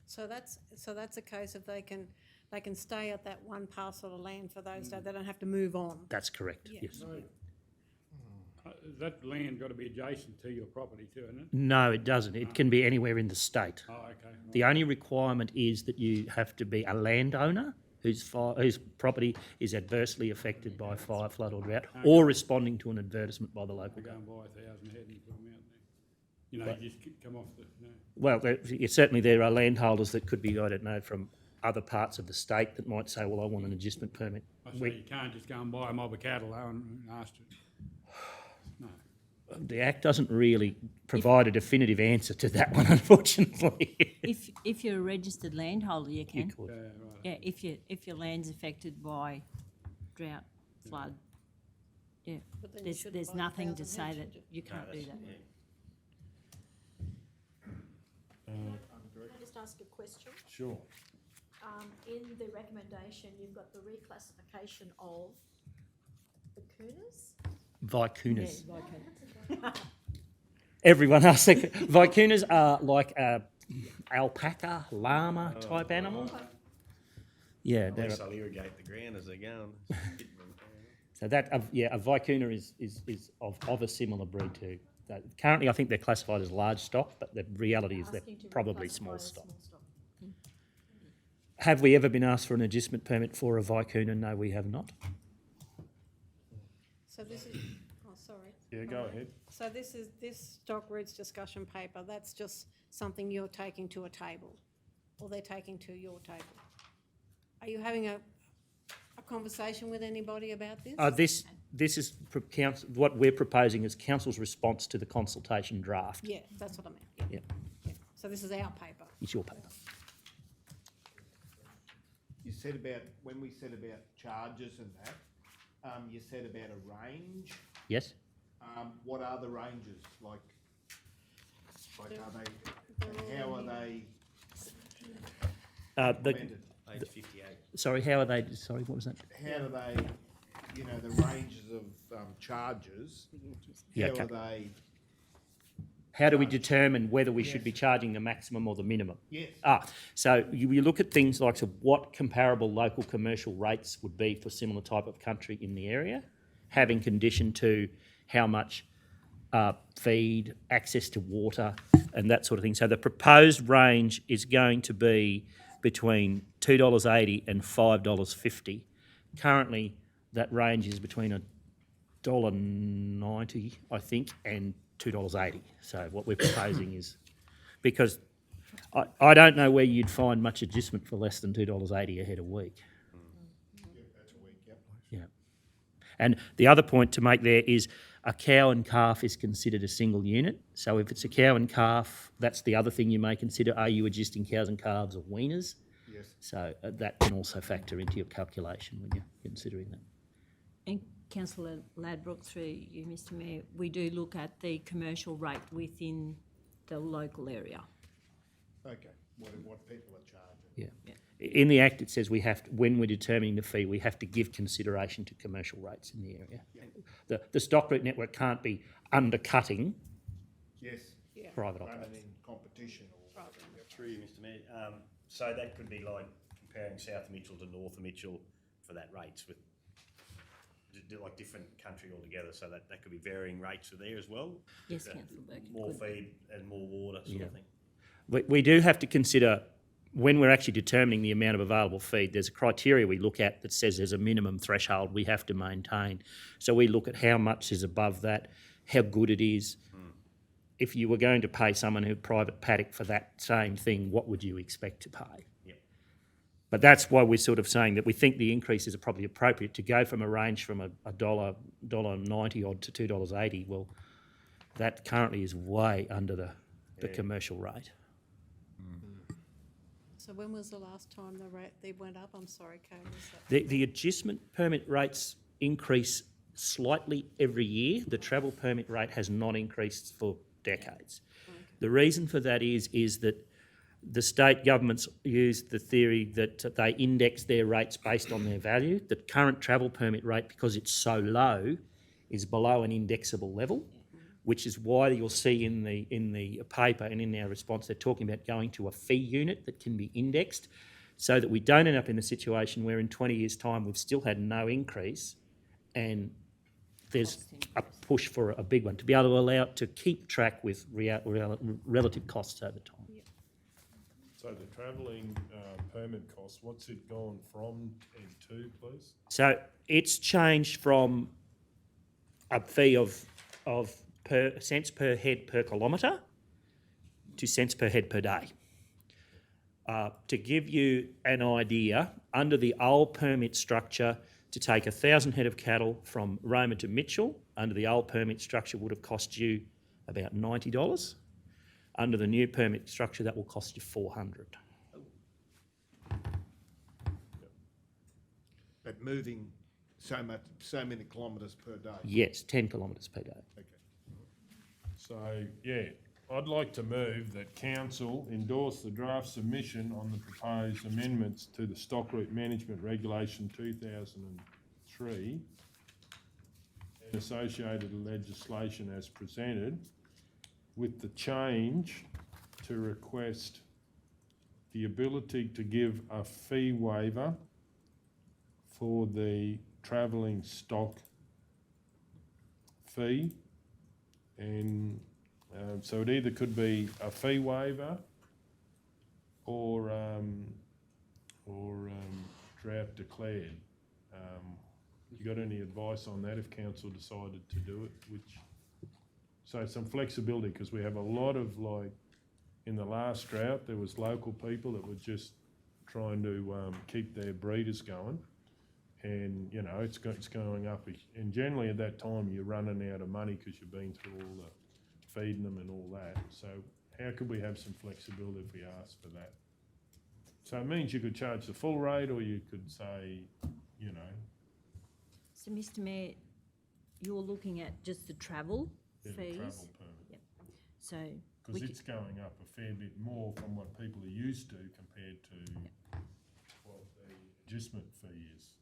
So that's a case of they can stay at that one parcel of land for those days. They don't have to move on. That's correct, Yeah. yes. That land got to be adjacent to your property too, isn't it? No, it doesn't. It can be anywhere in the state. Oh, okay. The only requirement is that you have to be a landowner whose property is adversely affected by fire, flood or drought, or responding to an advertisement by the local Go and government. buy 1,000 head and put them out there. But- You just come off the... Well, certainly there are landholders that could be, I don't know, from other parts of the state that might say, well, I want an adjustment permit. I say you can't just go and buy a mob of cattle though and ask it. No. The Act doesn't really provide a definitive answer to that one, unfortunately. If you're a registered landholder, you can. You could. Yeah, if your land's affected by drought, flood, yeah. But then you shouldn't There's buy nothing to 1,000 say head, that should you? you can't do that. Can I just ask a question? Sure. In the recommendation, you've got the reclassification of vicunas? Vicunas. Yeah, vicuna. Everyone else, vicunas are like a alpaca, llama type animal. Yeah, At they're least I'll irrigate the ground as they go. so that a vicuna is of a similar breed too. Currently, I think they're classified as large stock, but the reality is they're Asking to probably reclassify small as stock. small stock. Have we ever been asked for an adjustment permit for a vicuna? No, we have not. So this is, oh, sorry. Yeah, go ahead. So this stock routes discussion paper, that's just something you're taking to a table, or they're taking to your table? Are you having a conversation with anybody about this? This is what we're proposing is council's response to the consultation draft. Yeah, that's what I meant, yeah. Yeah, So this is our paper. it's your paper. You said about, when we said about charges and that, you said about a range. Yes? What are the ranges? Like are they, and how are they implemented? Page 58. Sorry, how are they? Sorry, what was that? How do they, the ranges of charges, Yeah, how okay. are they How do we determine whether we should be charging the maximum or the minimum? Yes. So you look at things like what comparable local commercial rates would be for similar type of country in the area, having condition to how much feed, access to water, and that sort of thing. So the proposed range is going to be between $2.80 and $5.50. Currently, that range is between $1.90, I think, and $2.80. So what we're proposing is, because I don't know where you'd find much adjustment for less than $2.80 a head a week. That's a week, yep. Yeah. And the other point to make there is a cow and calf is considered a single unit. So if it's a cow and calf, that's the other thing you may consider. Are you adjusting cows and calves or weaners? Yes. So that can also factor into your calculation when you're considering that. And Councillor Ladbroke, through you, Mr Mayor, we do look at the commercial rate within the local area. Okay, what people are charging. Yeah. In the Act, it says we have to, when we're determining the fee, we have to give consideration to commercial rates in the area. Yeah. The stock route network can't be undercutting Yes. private Running operators. in competition or whatever. Yep. Through you, Mr Mayor. So that could be like comparing South Mitchell to North Mitchell for that rates with like different country altogether. So that could be varying rates for there as well. Yes, Councillor Burke. More feed and more water sort of thing. We do have to consider, when we're actually determining the amount of available feed, there's a criteria we look at that says there's a minimum threshold we have to maintain. So we look at how much is above that, how good it is. If you were going to pay someone who private paddock for that same thing, what would you expect to pay? Yep. But that's why we're sort of saying that we think the increases are probably appropriate to go from a range from $1.90 odd to $2.80. Well, that currently is way under the commercial rate. So when was the last time they went up? I'm sorry, Kay, was that? The adjustment permit rates increase slightly every year. The travel permit rate has not increased for decades. Okay. The reason for that is that the state governments use the theory that they index their rates based on their value. The current travel permit rate, because it's so low, is below an indexable level, which is why you'll see in the paper and in our response they're talking about going to a fee unit that can be indexed, so that we don't end up in a situation where in 20 years' time we've still had no increase and there's a push for a big one, to be able to allow it to keep track with relative costs over time. So the travelling permit cost, what's it gone from and to, please? So it's changed from a fee of cents per head per kilometre to cents per head per day. To give you an idea, under the old permit structure, to take 1,000 head of cattle from Roma to Mitchell, under the old permit structure would have cost you about $90. Under the new permit structure, that will cost you $400. But moving so many kilometres per day. Yes, 10 kilometres per day. Okay. So, yeah, I'd like to move that council endorse the draft submission on the proposed amendments to the Stock Route Management Regulation 2003 and associated legislation as presented, with the change to request the ability to give a fee waiver for the travelling stock fee. And so it either could be a fee waiver or drought declared. You got any advice on that if council decided to do it? So some flexibility, because we have a lot of, like, in the last drought, there was local people that were just trying to keep their breeders going. And, you know, it's going up. And generally at that time, you're running out of money because you've been through all the feeding them and all that. So how could we have some flexibility if we asked for that? So it means you could charge the full rate, or you could say, you know. So, Mr Mayor, you're looking at just the travel fees? Travel permit. Yep. So Because it's going up a fair bit more from what people are used to compared to what the adjustment fee is.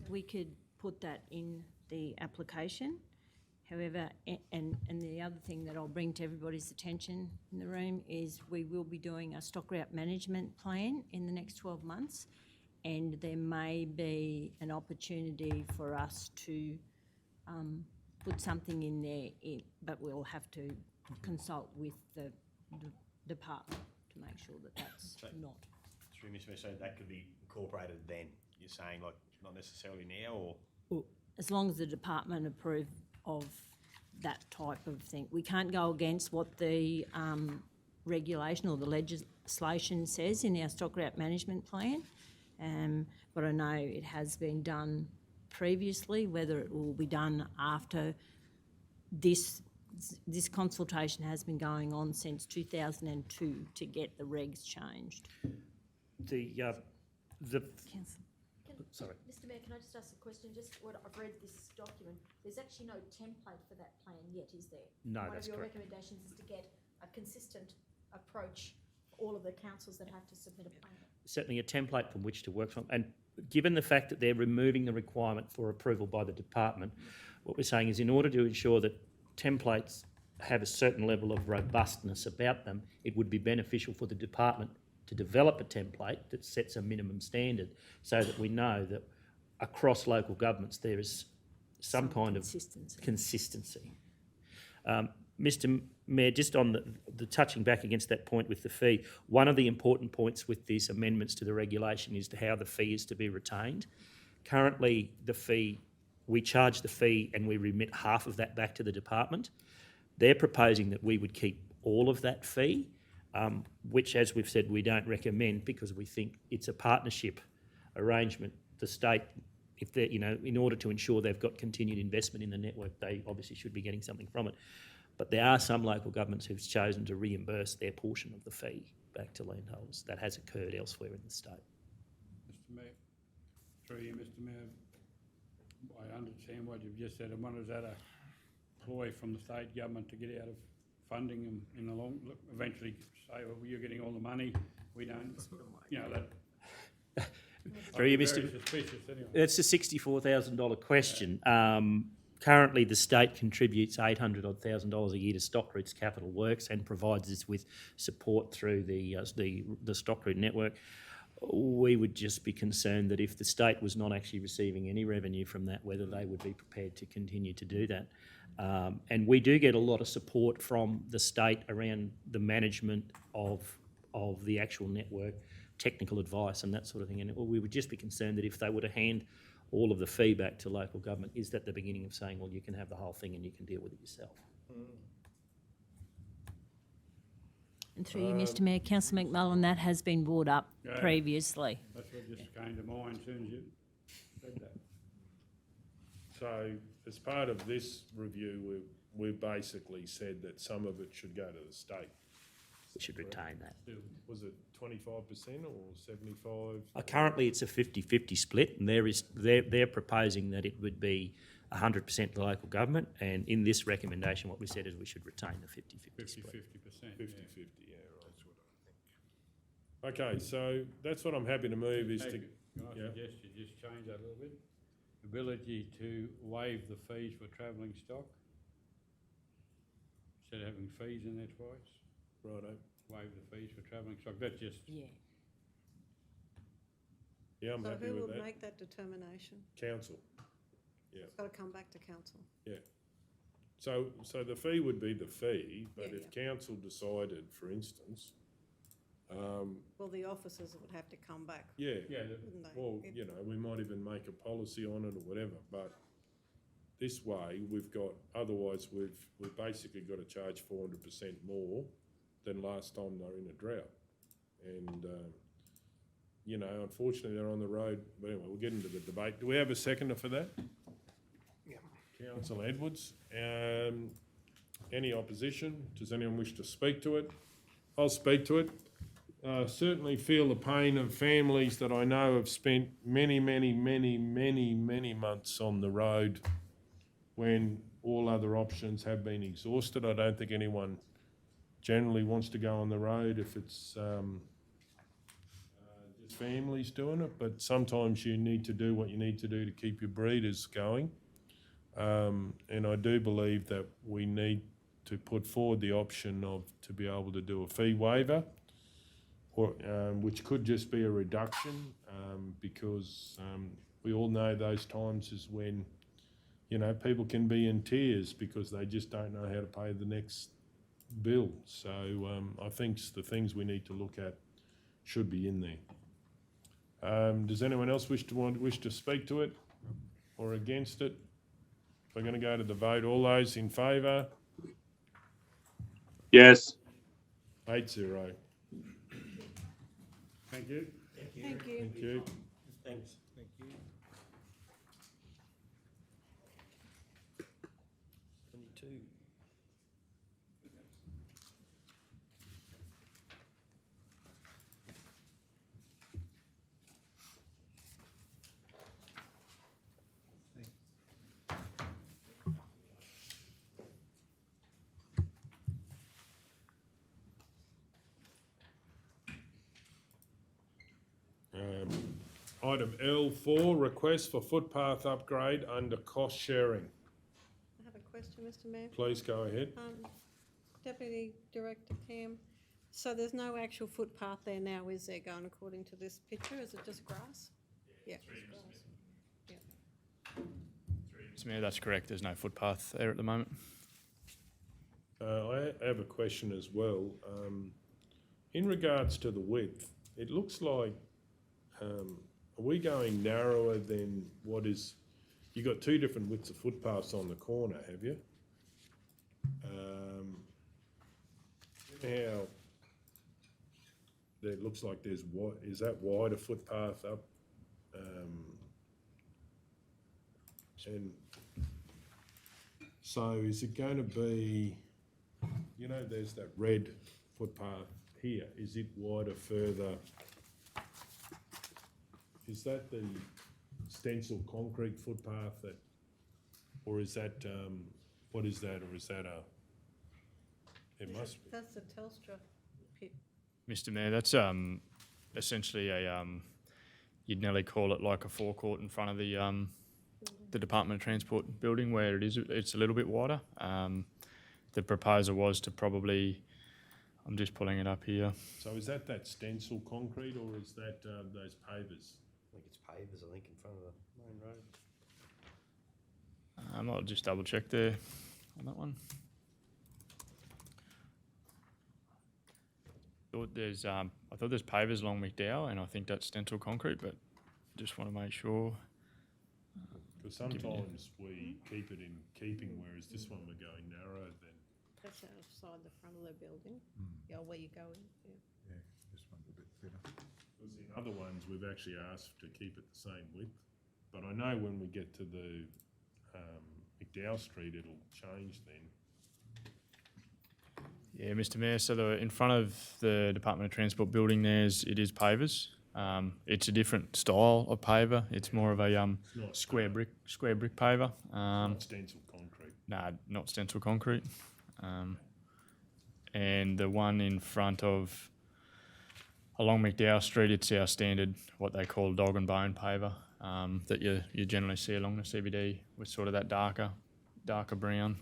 we could put that in the application. However, and the other thing that I'll bring to everybody's attention in the room is we will be doing a stock route management plan in the next 12 months, and there may be an opportunity for us to put something in there, but we'll have to consult with the department to make sure that that's not. Through Mr. Mayor, so that could be incorporated then, you're saying, like, not necessarily now, or? Well, as long as the department approve of that type of thing. We can't go against what the regulation or the legislation says in our stock route management plan, but I know it has been done previously. Whether it will be done after this consultation has been going on since 2002 to get the regs changed. Sorry. Mr Mayor, can I just ask a question? Just what I've read this document, there's actually no template for that plan yet, is there? No, One that's of your correct. recommendations is to get a consistent approach for all of the councils that have to submit a plan. Certainly a template from which to work from. And given the fact that they're removing the requirement for approval by the department, what we're saying is in order to ensure that templates have a certain level of robustness about them, it would be beneficial for the department to develop a template that sets a minimum standard so that we know that across local governments there is some kind of consistency. Mr Mayor, just on the touching back against that point with the fee, one of the important points with these amendments to the regulation is how the fee is to be retained. Currently, we charge the fee and we remit half of that back to the department. They're proposing that we would keep all of that fee, which, as we've said, we don't recommend because we think it's a partnership arrangement. The state, if they're, in order to ensure they've got continued investment in the network, they obviously should be getting something from it. But there are some local governments who've chosen to reimburse their portion of the fee back to landholders. That has occurred elsewhere in the state. Mr Mayor, through you, Mr Mayor, I understand what you've just said, and one is that a ploy from the state government to get out of funding and in the long, eventually say, well, you're getting all the money, we don't, that. Through you, I'd be Mr. very suspicious anyway. It's a $64,000 question. Currently, the state contributes $800,000 a year to Stockroot's capital works and provides us with support through the Stockroot network. We would just be concerned that if the state was not actually receiving any revenue from that, whether they would be prepared to continue to do that. And we do get a lot of support from the state around the management of the actual network, technical advice and that sort of thing. And we would just be concerned that if they were to hand all of the feedback to local government, is that the beginning of saying, well, you can have the whole thing and you can deal with it yourself? And through you, Mr Mayor, Councillor McMullen, that has been brought up previously. That's what just came to mind as soon as you said that. So as part of this review, we've basically said that some of it should go to the state. We should retain that. Was it 25% or 75? Currently, it's a 50-50 split, and they're proposing that it would be 100% the local government, and in this recommendation, what we said is we should retain the 50-50 split. 50-50, yeah, right, that's what I think. Okay, so that's what I'm happy to move is to... Can I suggest you just change that a little bit? Ability to waive the fees for travelling stock, instead of having fees in there twice. Righto. Waive the fees for travelling stock, that's just... Yeah, I'm happy with So who that. will make that determination? Council. Yeah. It's got to come back to council. Yeah. So the fee would be the fee, but if council decided, for instance, Well, the officers would have to come back. yeah, Wouldn't they? well, we might even make a policy on it or whatever, but this way we've got, otherwise we've basically got to charge 400% more than last time they were in a drought. And, unfortunately they're on the road, but anyway, we'll get into the debate. Do we have a seconder for that? Yeah. Councillor Edwards. Any opposition? Does anyone wish to speak to it? I'll speak to it. Certainly feel the pain of families that I know have spent many months on the road when all other options have been exhausted. I don't think anyone generally wants to go on the road if it's just families doing it, but sometimes you need to do what you need to do to keep your breeders going. And I do believe that we need to put forward the option to be able to do a fee waiver, or, which could just be a reduction, because we all know those times is when, people can be in tears because they just don't know how to pay the next bill. So I think the things we need to look at should be in there. Does anyone else wish to speak to it or against it? We're going to go to the vote. All those in favour? Yes. 8-0. Thank you. Thank you. Thank you. Thanks. Thank you. 22. Item L4, request for footpath upgrade under cost sharing. I have a question, Mr Mayor. Please go ahead. Deputy Director Cam, so there's no actual footpath there now, is there, going according to this picture? Is it just grass? Yeah, it's grass. Yeah. Mr Mayor, that's correct. There's no footpath there at the moment. I have a question as well. In regards to the width, it looks like, are we going narrower than what is, you got two different widths of footpaths on the corner, have you? How, it looks like there's, is that wider footpath up? And so is it going to be, there's that red footpath here, is it wider further? Is that the stencil concrete footpath that, or is that, what is that, or is that it must be. That's the Telstra pit. Mr Mayor, that's essentially a, you'd nearly call it like a forecourt in front of the Department of Transport building, where it's a little bit wider. The proposal was to probably, I'm just pulling it up here. So is that stencil concrete, or is that those pavers? I think it's pavers, in front of the main road. I'll just double check there on that one. I thought there's pavers along McDowell, and I think that's stencil concrete, but just want to make sure. Because sometimes we keep it in keeping, whereas this one we're going narrower than. That's outside the front of the building, yeah, where you go in, yeah. Yeah, this one's a bit thinner. Because in other ones, we've actually asked to keep it the same width. But I know when we get to the McDowell Street, it'll change then. Yeah, Mr Mayor, so in front of the Department of Transport building it is pavers. It's a different style of paver. It's more of a square brick paver. Not stencil concrete. Nah, not stencil concrete. And the one in front of, along McDowell Street, it's our standard, what they call dog and bone paver, that you generally see along the CBD with sort of that darker brown.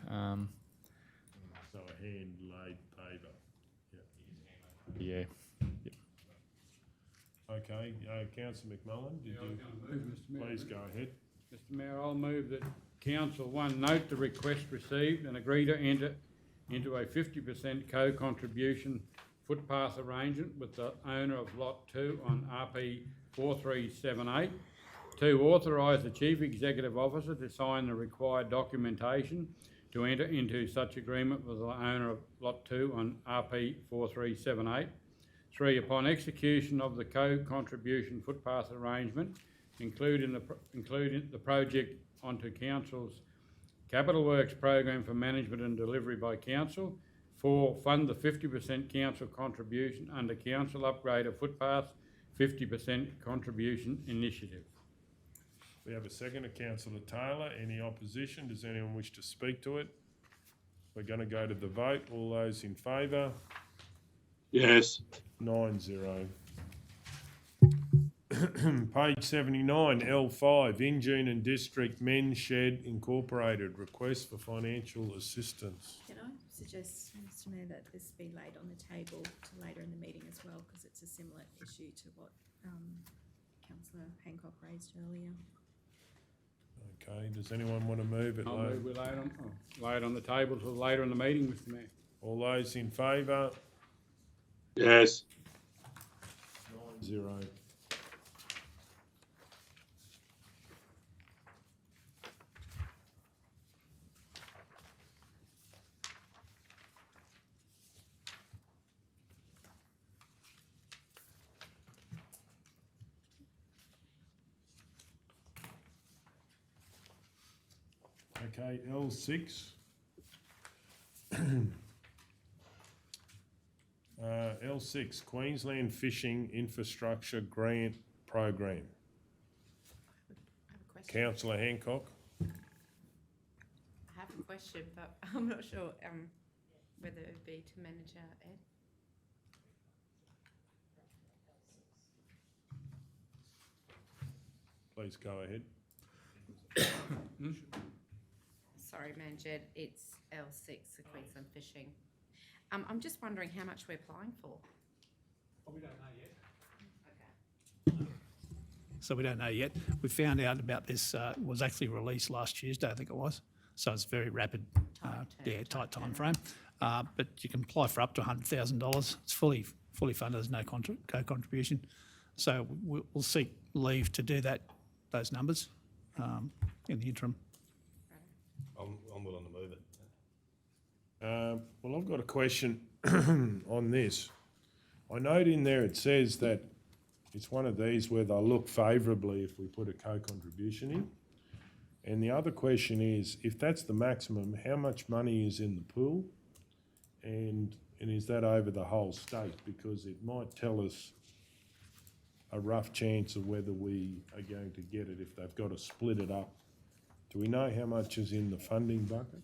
So a hand-laid paver. Yeah. Okay, Councillor McMullen, did you please go ahead? Mr Mayor, I'll move that Council 1 note the request received and agree to enter into a 50% co-contribution footpath arrangement with the owner of Lot 2 on RP 4378. 2, authorise the Chief Executive Officer to sign the required documentation to enter into such agreement with the owner of Lot 2 on RP 4378. 3, upon execution of the co-contribution footpath arrangement, including the project onto Council's Capital Works program for management and delivery by Council. 4, fund the 50% Council contribution under Council Upgrade of Footpath 50% contribution initiative. We have a second to Councillor Taylor. Any opposition? Does anyone wish to speak to it? We're going to go to the vote. All those in favour? Yes. 9-0. Page 79, L5, Ingene and District Men's Shed Incorporated, request for financial assistance. Can I suggest, Mr Mayor, that this be laid on the table to later in the meeting as well, because it's a similar issue to what Councillor Hancock raised earlier. Okay, does anyone want to move it? I'll move we lay it on the table till later in the meeting, Mr Mayor. All those in favour? Yes. 9-0. Okay, L6. L6, Queensland Fishing Infrastructure Grant Program. I have a question. Councillor Hancock. I have a question, but I'm not sure whether it would be to Manager Ed. Please go ahead. Sorry, Manager Ed, it's L6, the Queensland Fishing. I'm just wondering how much we're applying for. We don't know yet. Okay. So we don't know yet. We found out about this, was actually released last Tuesday, I think it was. So it's very rapid, tight time frame. But you can apply for up to $100,000. It's fully funded, there's no co-contribution. So we'll seek leave to do those numbers in the interim. I'm willing to move it. Well, I've got a question on this. I note in there it says that it's one of these where they'll look favourably if we put a co-contribution in. And the other question is, if that's the maximum, how much money is in the pool? And is that over the whole state? Because it might tell us a rough chance of whether we are going to get it if they've got to split it up. Do we know how much is in the funding bucket?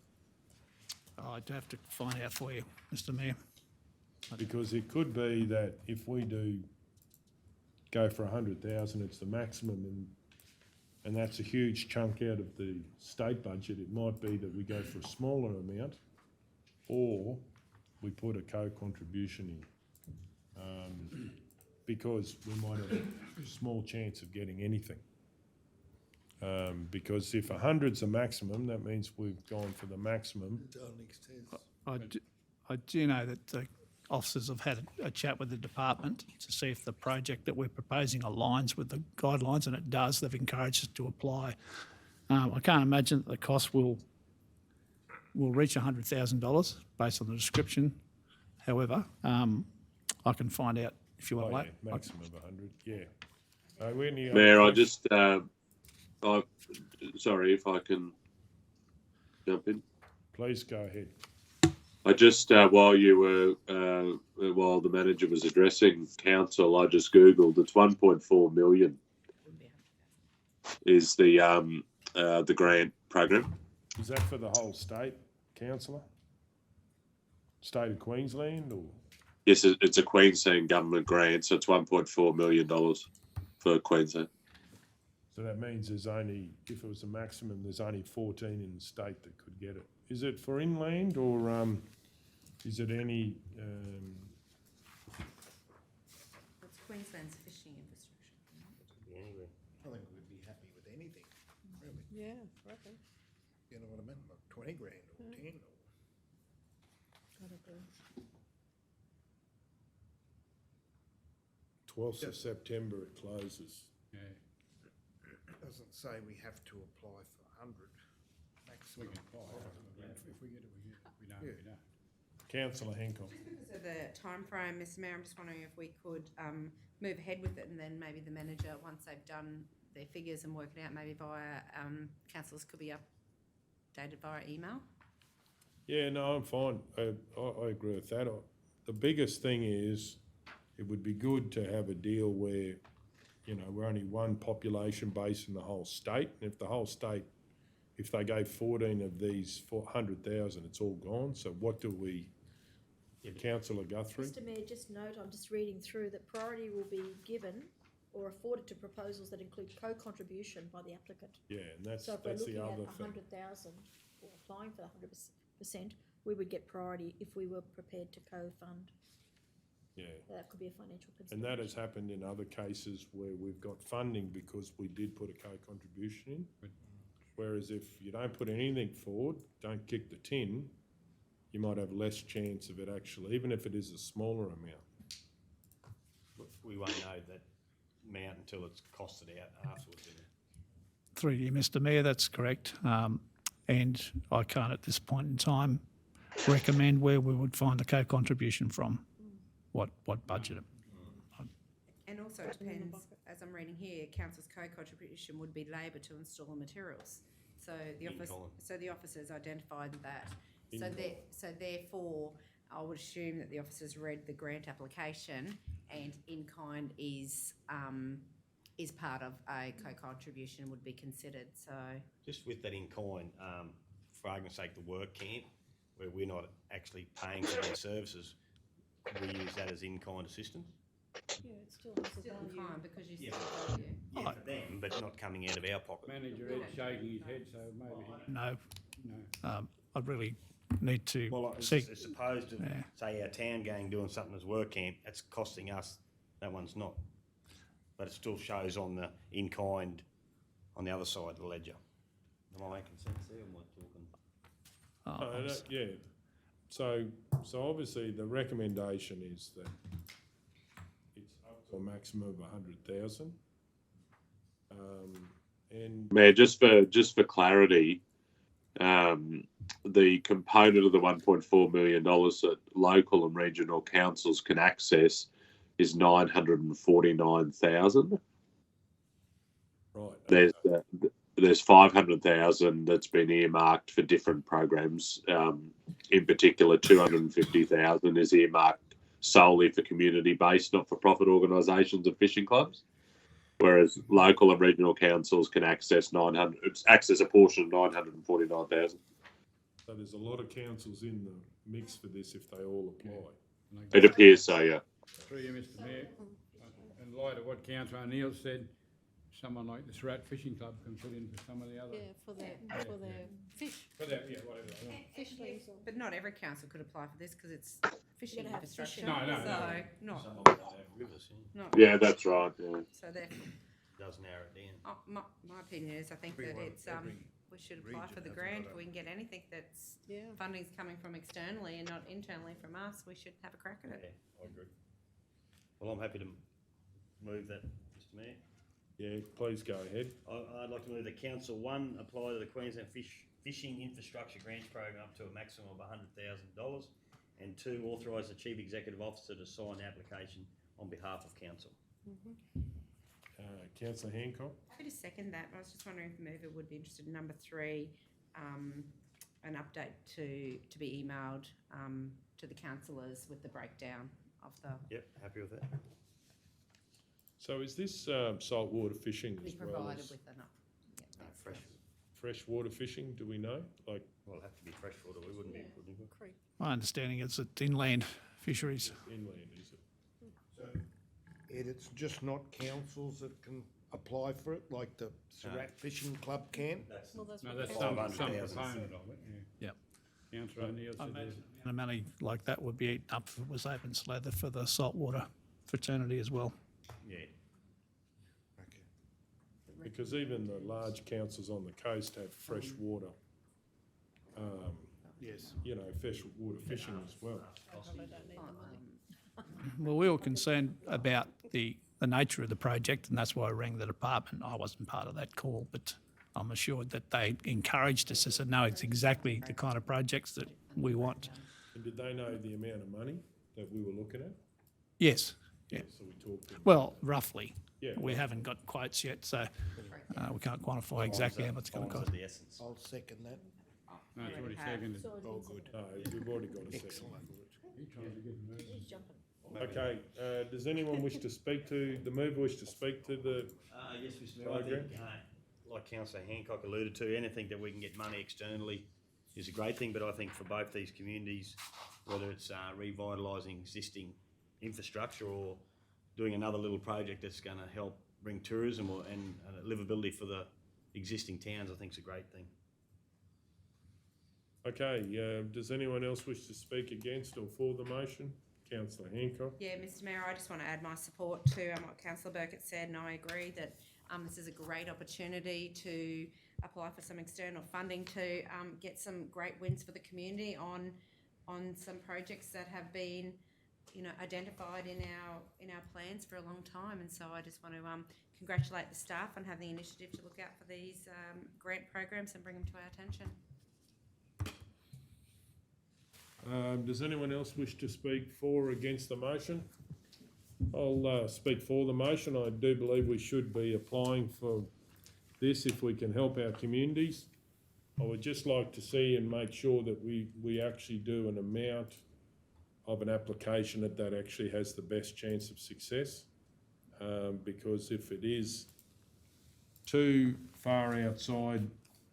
I'd have to find out for you, Mr Mayor. Because it could be that if we do go for 100,000, it's the maximum, and that's a huge chunk out of the state budget. It might be that we go for a smaller amount, or we put a co-contribution in, because we might have a small chance of getting anything. Because if 100's a maximum, that means we've gone for the maximum. I do know that the officers have had a chat with the department to see if the project that we're proposing aligns with the guidelines, and it does. They've encouraged us to apply. I can't imagine that the cost will reach $100,000 based on the description. However, I can find out if you want. Yeah, maximum of 100, yeah. Mayor, I just, sorry if I can jump in. Please go ahead. I just, while the manager was addressing council, I just Googled, it's 1.4 million is the grant program. Is that for the whole state, councillor? State of Queensland, or? Yes, it's a Queensland government grant, so it's $1.4 million for Queensland. So that means there's only, if it was a maximum, there's only 14 in the state that could get it. Is it for inland, or is it any? It's Queensland's fishing infrastructure. It could be anywhere. I think we'd be happy with anything, really. Yeah, I reckon. You know what I mean? Like 20 grand or 10 or. I'd agree. 12th of September it closes. Yeah. Doesn't say we have to apply for 100 maximum. We can apply. If we get it, we get it. We don't, Yeah. we don't. Councillor Hancock. Just because of the time frame, Mr Mayor, I'm just wondering if we could move ahead with it, and then maybe the manager, once they've done their figures and worked it out, maybe via councillors could be updated via email. Yeah, no, I'm fine. I agree with that. The biggest thing is it would be good to have a deal where, you know, we're only one population base in the whole state. And if the whole state, if they gave 14 of these 100,000, it's all gone. So what do we, Councillor Guthrie? Mr Mayor, just note, I'm just reading through that priority will be given or afforded to proposals that include co-contribution by the applicant. Yeah, and that's So if we're looking the at other thing. 100,000 or applying for the 100%, we would get priority if we were prepared to co-fund. Yeah. That could be a financial And consideration. that has happened in other cases where we've got funding because we did put a co-contribution in. Whereas if you don't put anything forward, don't kick the tin, you might have less chance of it actually, even if it is a smaller amount. We won't know that amount until it's costed out afterwards, isn't it? Through you, Mr Mayor, that's correct. And I can't at this point in time recommend where we would find the co-contribution from, what budget. And also it depends, as I'm reading here, council's co-contribution would be labour to install the materials. So the officers identified that. So therefore, I would assume that the officers read the grant application and in-kind is part of a co-contribution would be considered, so. Just with that in kind, for argument's sake, the work camp, where we're not actually paying for their services, we use that as in-kind assistance? Yeah, it still has a Still value. in kind because you Yeah. still value. Yeah, for them, but not coming out of our pocket. Manager Ed shaking his head, so maybe. No, No. I'd really need to Well, seek. as opposed to, Yeah. say, our town gang doing something as work camp, it's costing us, that one's not. But it still shows on the in-kind on the other side of the ledger. Am I making sense there, or am I talking? Yeah, so obviously the recommendation is that it's up to a maximum of 100,000. And Mayor, just for clarity, the component of the $1.4 million that local and regional councils can access is 949,000. right, There's 500,000 that's been earmarked for different programs. In particular, 250,000 is earmarked solely for community-based, not-for-profit organisations and fishing clubs. Whereas local and regional councils can access a portion of 949,000. so there's a lot of councils in the mix for this if they all apply. It appears so, yeah. Through you, Mr Mayor, in light of what Councillor O'Neill said, someone like the Surat Fishing Club can put in for some of the other. Yeah, for their fish. For their, yeah, whatever they want. Fish leagues or. But not every council could apply for this because it's fishing gotta have infrastructure. fishing. No. So, not, Some of them don't have rivers, not. Yeah, that's right. Yeah. So therefore, does narrow it down. my opinion is I think that it's, we should apply for the grant. If we can get anything that's funding's coming from externally and not internally from us, we should have a crack at Yeah, it. I agree. Well, I'm happy to move that, Mr Mayor. Yeah, please go ahead. I'd like to move that Council 1 apply to the Queensland Fishing Infrastructure Grants Program up to a maximum of $100,000, and 2, authorise the Chief Executive Officer to sign the application on behalf of Council. Councillor Hancock? Happy to second that. I was just wondering if the mover would be interested in number 3, an update to be emailed to the councillors with the breakdown of the. Yep, happy with that. So is this saltwater fishing Be as well provided as with enough. Fresh. freshwater fishing, do we know? Like, Well, it'll have to be freshwater, we wouldn't be putting it. Creek. My understanding is that inland fisheries. inland, is it? Ed, it's just not councils that can apply for it, like the Surat Fishing Club can? Well, that's No, what that's council- some 500,000. component of it, yeah. Yep. Councillor O'Neill I said imagine the money like that would be eaten up if it was open slather for the saltwater fraternity as well. Yeah. Because even the large councils on the coast have fresh water, Yes. you know, freshwater fishing as well. Well, we were concerned about the nature of the project, and that's why I rang the department. I wasn't part of that call, but I'm assured that they encouraged us. They said, no, it's exactly the kind of projects that we want. And did they know the amount of money that we were looking at? Yes. Yeah. So we talked to them. Well, roughly. Yeah. We haven't got quotes yet, so we can't quantify exactly how much it's going to cost. The essence. I'll second that. No, it's already seconded. Oh, good. No, we've already got a second. Excellent. He tried to get moved. He's jumping. Okay, does anyone wish to speak to, the mover wish to speak to the, Yes, Mr Mayor, I Program. think, like Councillor Hancock alluded to, anything that we can get money externally is a great thing, but I think for both these communities, whether it's revitalising existing infrastructure or doing another little project that's going to help bring tourism and livability for the existing towns, I think is a great thing. Okay, does anyone else wish to speak against or for the motion? Councillor Hancock. Yeah, Mr Mayor, I just want to add my support to what Councillor Burkett said, and I agree that this is a great opportunity to apply for some external funding to get some great wins for the community on some projects that have been, you know, identified in our plans for a long time. And so I just want to congratulate the staff on having the initiative to look out for these grant programs and bring them to our attention. Does anyone else wish to speak for or against the motion? I'll speak for the motion. I do believe we should be applying for this if we can help our communities. I would just like to see and make sure that we actually do an amount of an application that actually has the best chance of success. Because if it is too far outside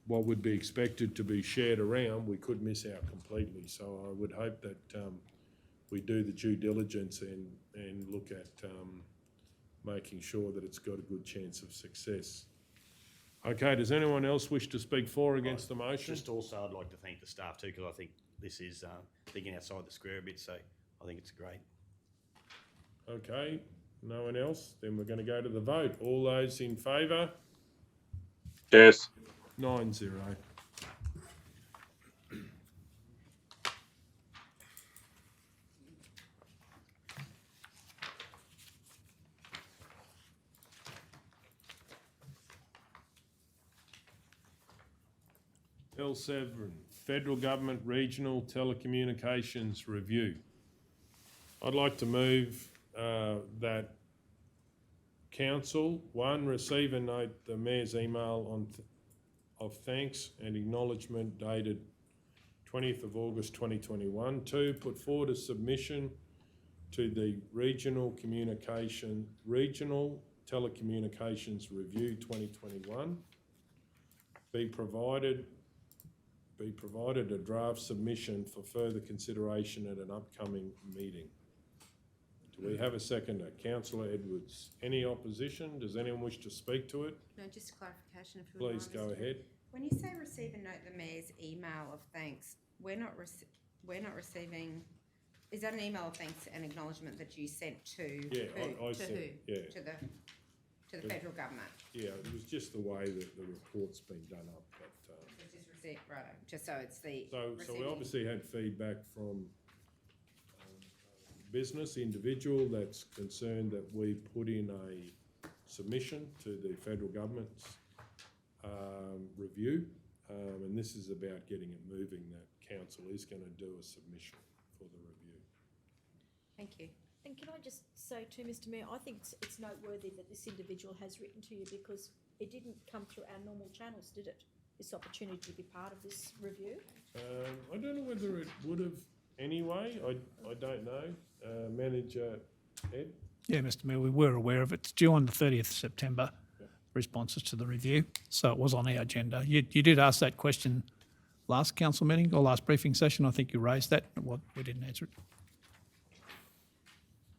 what would be expected to be shared around, we could miss out completely. So I would hope that we do the due diligence and look at making sure that it's got a good chance of success. Okay, does anyone else wish to speak for or against the motion? Just also, I'd like to thank the staff too, because I think this is thinking outside the square a bit, so I think it's great. Okay, no one else? Then we're going to go to the vote. All those in favour? Yes. 9-0. L7, Federal Government Regional Telecommunications Review. I'd like to move that Council, 1, receive and note the Mayor's email of thanks and acknowledgement dated 20th of August 2021. 2, put forward a submission to the Regional Telecommunications Review 2021. Be provided a draft submission for further consideration at an upcoming meeting. Do we have a seconder? Councillor Edwards. Any opposition? Does anyone wish to speak to it? No, just a clarification if you would Please mind, go Mr. ahead. When you say receive and note the Mayor's email of thanks, we're not receiving. Is that an email of thanks and acknowledgement that you sent to I sent, who? yeah. To the federal government. Yeah, it was just the way that the report's been done up. But, Just receive, right? Just so it's the. so we receiving. obviously had feedback from business individual that's concerned that we put in a submission to the federal government's review, and this is about getting it moving. That council is going to do a submission for the review. Thank you. And can I just say too, Mr Mayor, I think it's noteworthy that this individual has written to you, because it didn't come through our normal channels, did it? This opportunity to be part of this review? I don't know whether it would have anyway. I don't know. Manager Ed? Yeah, Mr Mayor, we were aware of it. It's due on the 30th of September, responses to the review, so it was on our agenda. You did ask that question last council meeting or last briefing session. I think you raised that. Well, we didn't answer it.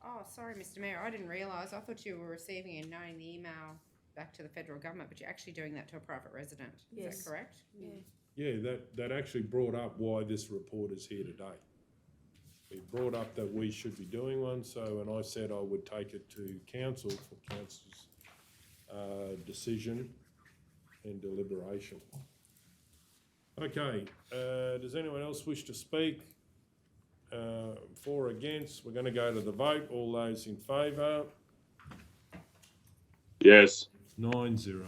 Oh, sorry, Mr Mayor, I didn't realise. I thought you were receiving and knowing the email back to the federal government, but you're actually doing that to a private resident. Yes. Is that correct? Yeah. Yeah, that actually brought up why this report is here today. It brought up that we should be doing one, and I said I would take it to council for council's decision and deliberation. Okay, does anyone else wish to speak? For or against? We're going to go to the vote. All those in favour? Yes. 9-0.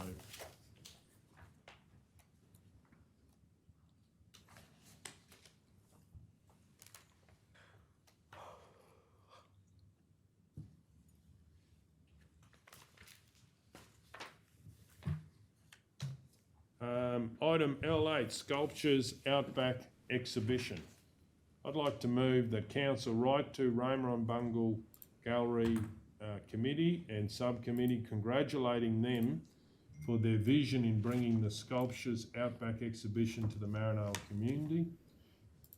Item L8, Sculptures Outback Exhibition. I'd like to move that council write to Roma and Bungle Gallery Committee and Subcommittee congratulating them for their vision in bringing the Sculptures Outback Exhibition to the Maranoa community.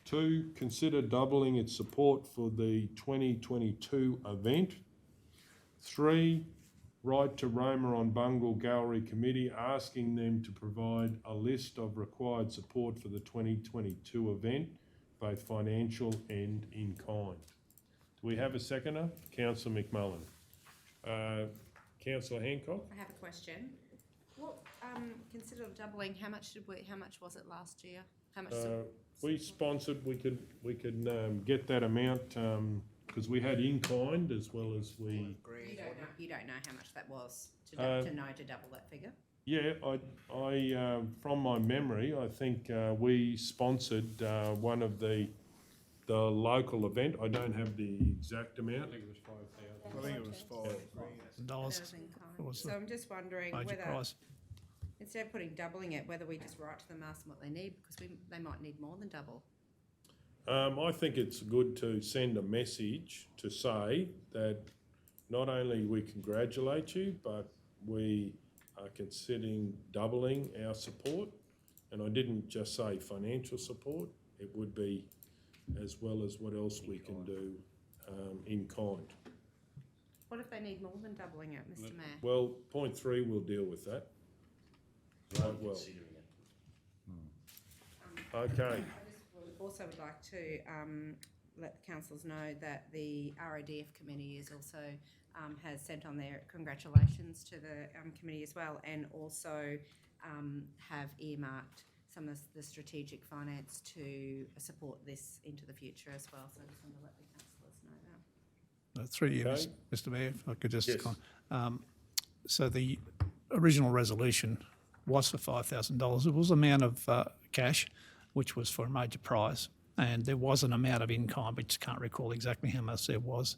2, consider doubling its support for the 2022 event. 3, write to Roma on Bungle Gallery Committee asking them to provide a list of required support for the 2022 event, both financial and in kind. Do we have a seconder? Councillor McMullen. Councillor Hancock? I have a question. What, consider doubling, how much was it last year? How much? We sponsored, we could get that amount, because we had in kind as well as we. You don't know how much that was to double that figure? Yeah, I from my memory, I think we sponsored one of the local event. I don't have the exact amount. I think it was 5,000. I think it was Dollars. $5,000. was So the I'm just wondering Major whether, prize. instead of doubling it, whether we just write to them, ask them what they need, because they might need more than double. I think it's good to send a message to say that not only we congratulate you, but we are considering doubling our support. And I didn't just say financial support, it would be as well as what else we can do in kind. What if they need more than doubling it, Mr Mayor? Well, point 3, we'll deal with that. Right, well. Okay. I just also would like to let the councillors know that the RADF committee is also has sent on their congratulations to the committee as well, and also have earmarked some of the strategic finance to support this into the future as well. So I just want to let the councillors know that. Through you, Okay. Mr Mayor, if I could just. Yes. So the original resolution was for $5,000. It was an amount of cash, which was for a major prize. And there was an amount of in-kind, but just can't recall exactly how much there was.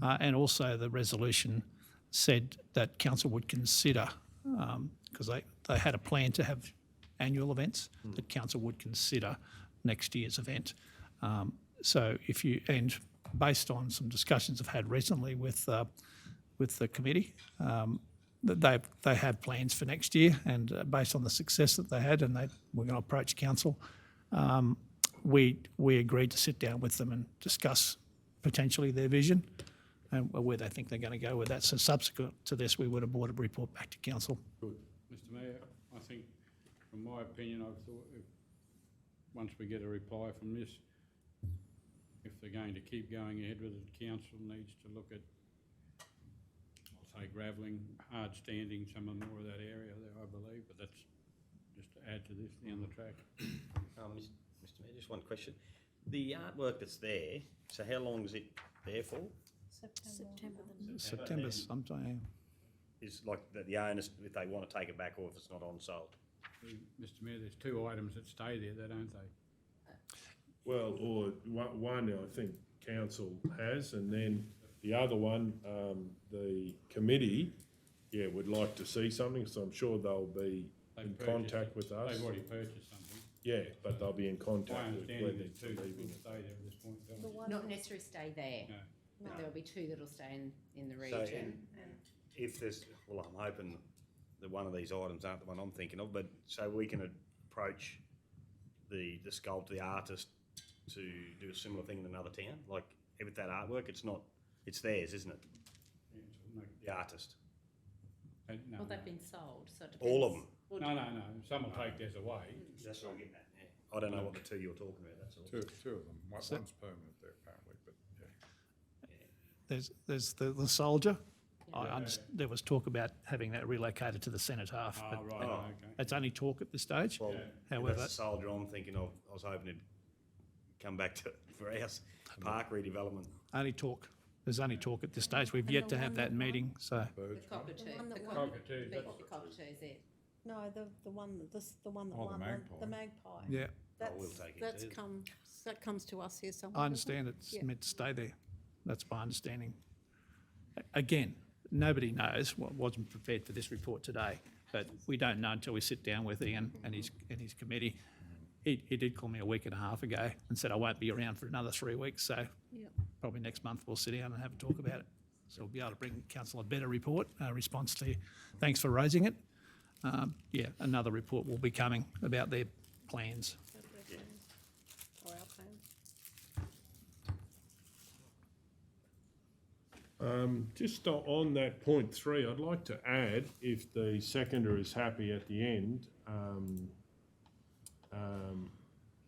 And also the resolution said that council would consider, because they had a plan to have annual events, that council would consider next year's event. So if you, and based on some discussions I've had recently with the committee, they had plans for next year, and based on the success that they had, and we're going to approach council, we agreed to sit down with them and discuss potentially their vision and where they think they're going to go with that. So subsequent to this, we would have brought a report back to council. Good. Mr Mayor, I think, from my opinion, I've thought once we get a reply from this, if they're going to keep going ahead with it, council needs to look at, I'll say gravelling, hard standing, some of more of that area there, I believe, but that's just to add to this down the track. Mr Mayor, just one question. The artwork that's there, so how long is it there for? September sometime. Is like the owners, if they want to take it back or if it's not on sold? Mr Mayor, there's 2 items that stay there, don't they? Well, or one I think council has, and then the other one, the committee, would like to see something, so I'm sure they'll be in contact with us. They've already purchased something. Yeah, but they'll be in My contact with understanding whether is 2 that will stay there at this point. don't they? Not necessarily stay there, No. but there'll be 2 that'll stay in the So, region. if there's, well, I'm hoping that one of these items aren't the one I'm thinking of, but so we can approach the sculptor, the artist, to do a similar thing in another town, like with that artwork, it's theirs, isn't it? The artist. No, Well, no. they've been sold, so it depends. All of them? No. Some will take theirs away. That's what I'm getting at, yeah. I don't know what the 2 you're talking about, that's all. Two of them. One's permanent there apparently, but yeah. There's the soldier. There was talk about having that relocated to the Senate half, but Right, okay. it's only talk at this stage. Well, However, that's the soldier I'm thinking of. I was hoping it'd come back for our park redevelopment. only talk. There's only talk at this stage. We've yet to have that meeting, so. The cockatoo, the Cockatoo, that's- cockatoo's it. No, the one that the won, magpie. the magpie. Yeah, We'll take it too. That comes to us here somewhere. I understand it's Yeah. meant to stay there. That's my understanding. Again, nobody knows, wasn't prepared for this report today, but we don't know until we sit down with Ian and his committee. He did call me a week and a half ago and said I won't be around for another 3 weeks, so probably next month we'll sit down and have a talk about it. So we'll be able to bring council a better report, response to you. Thanks for raising it. Another report will be coming about their plans. Or our plans. Just on that point 3, I'd like to add, if the seconder is happy at the end,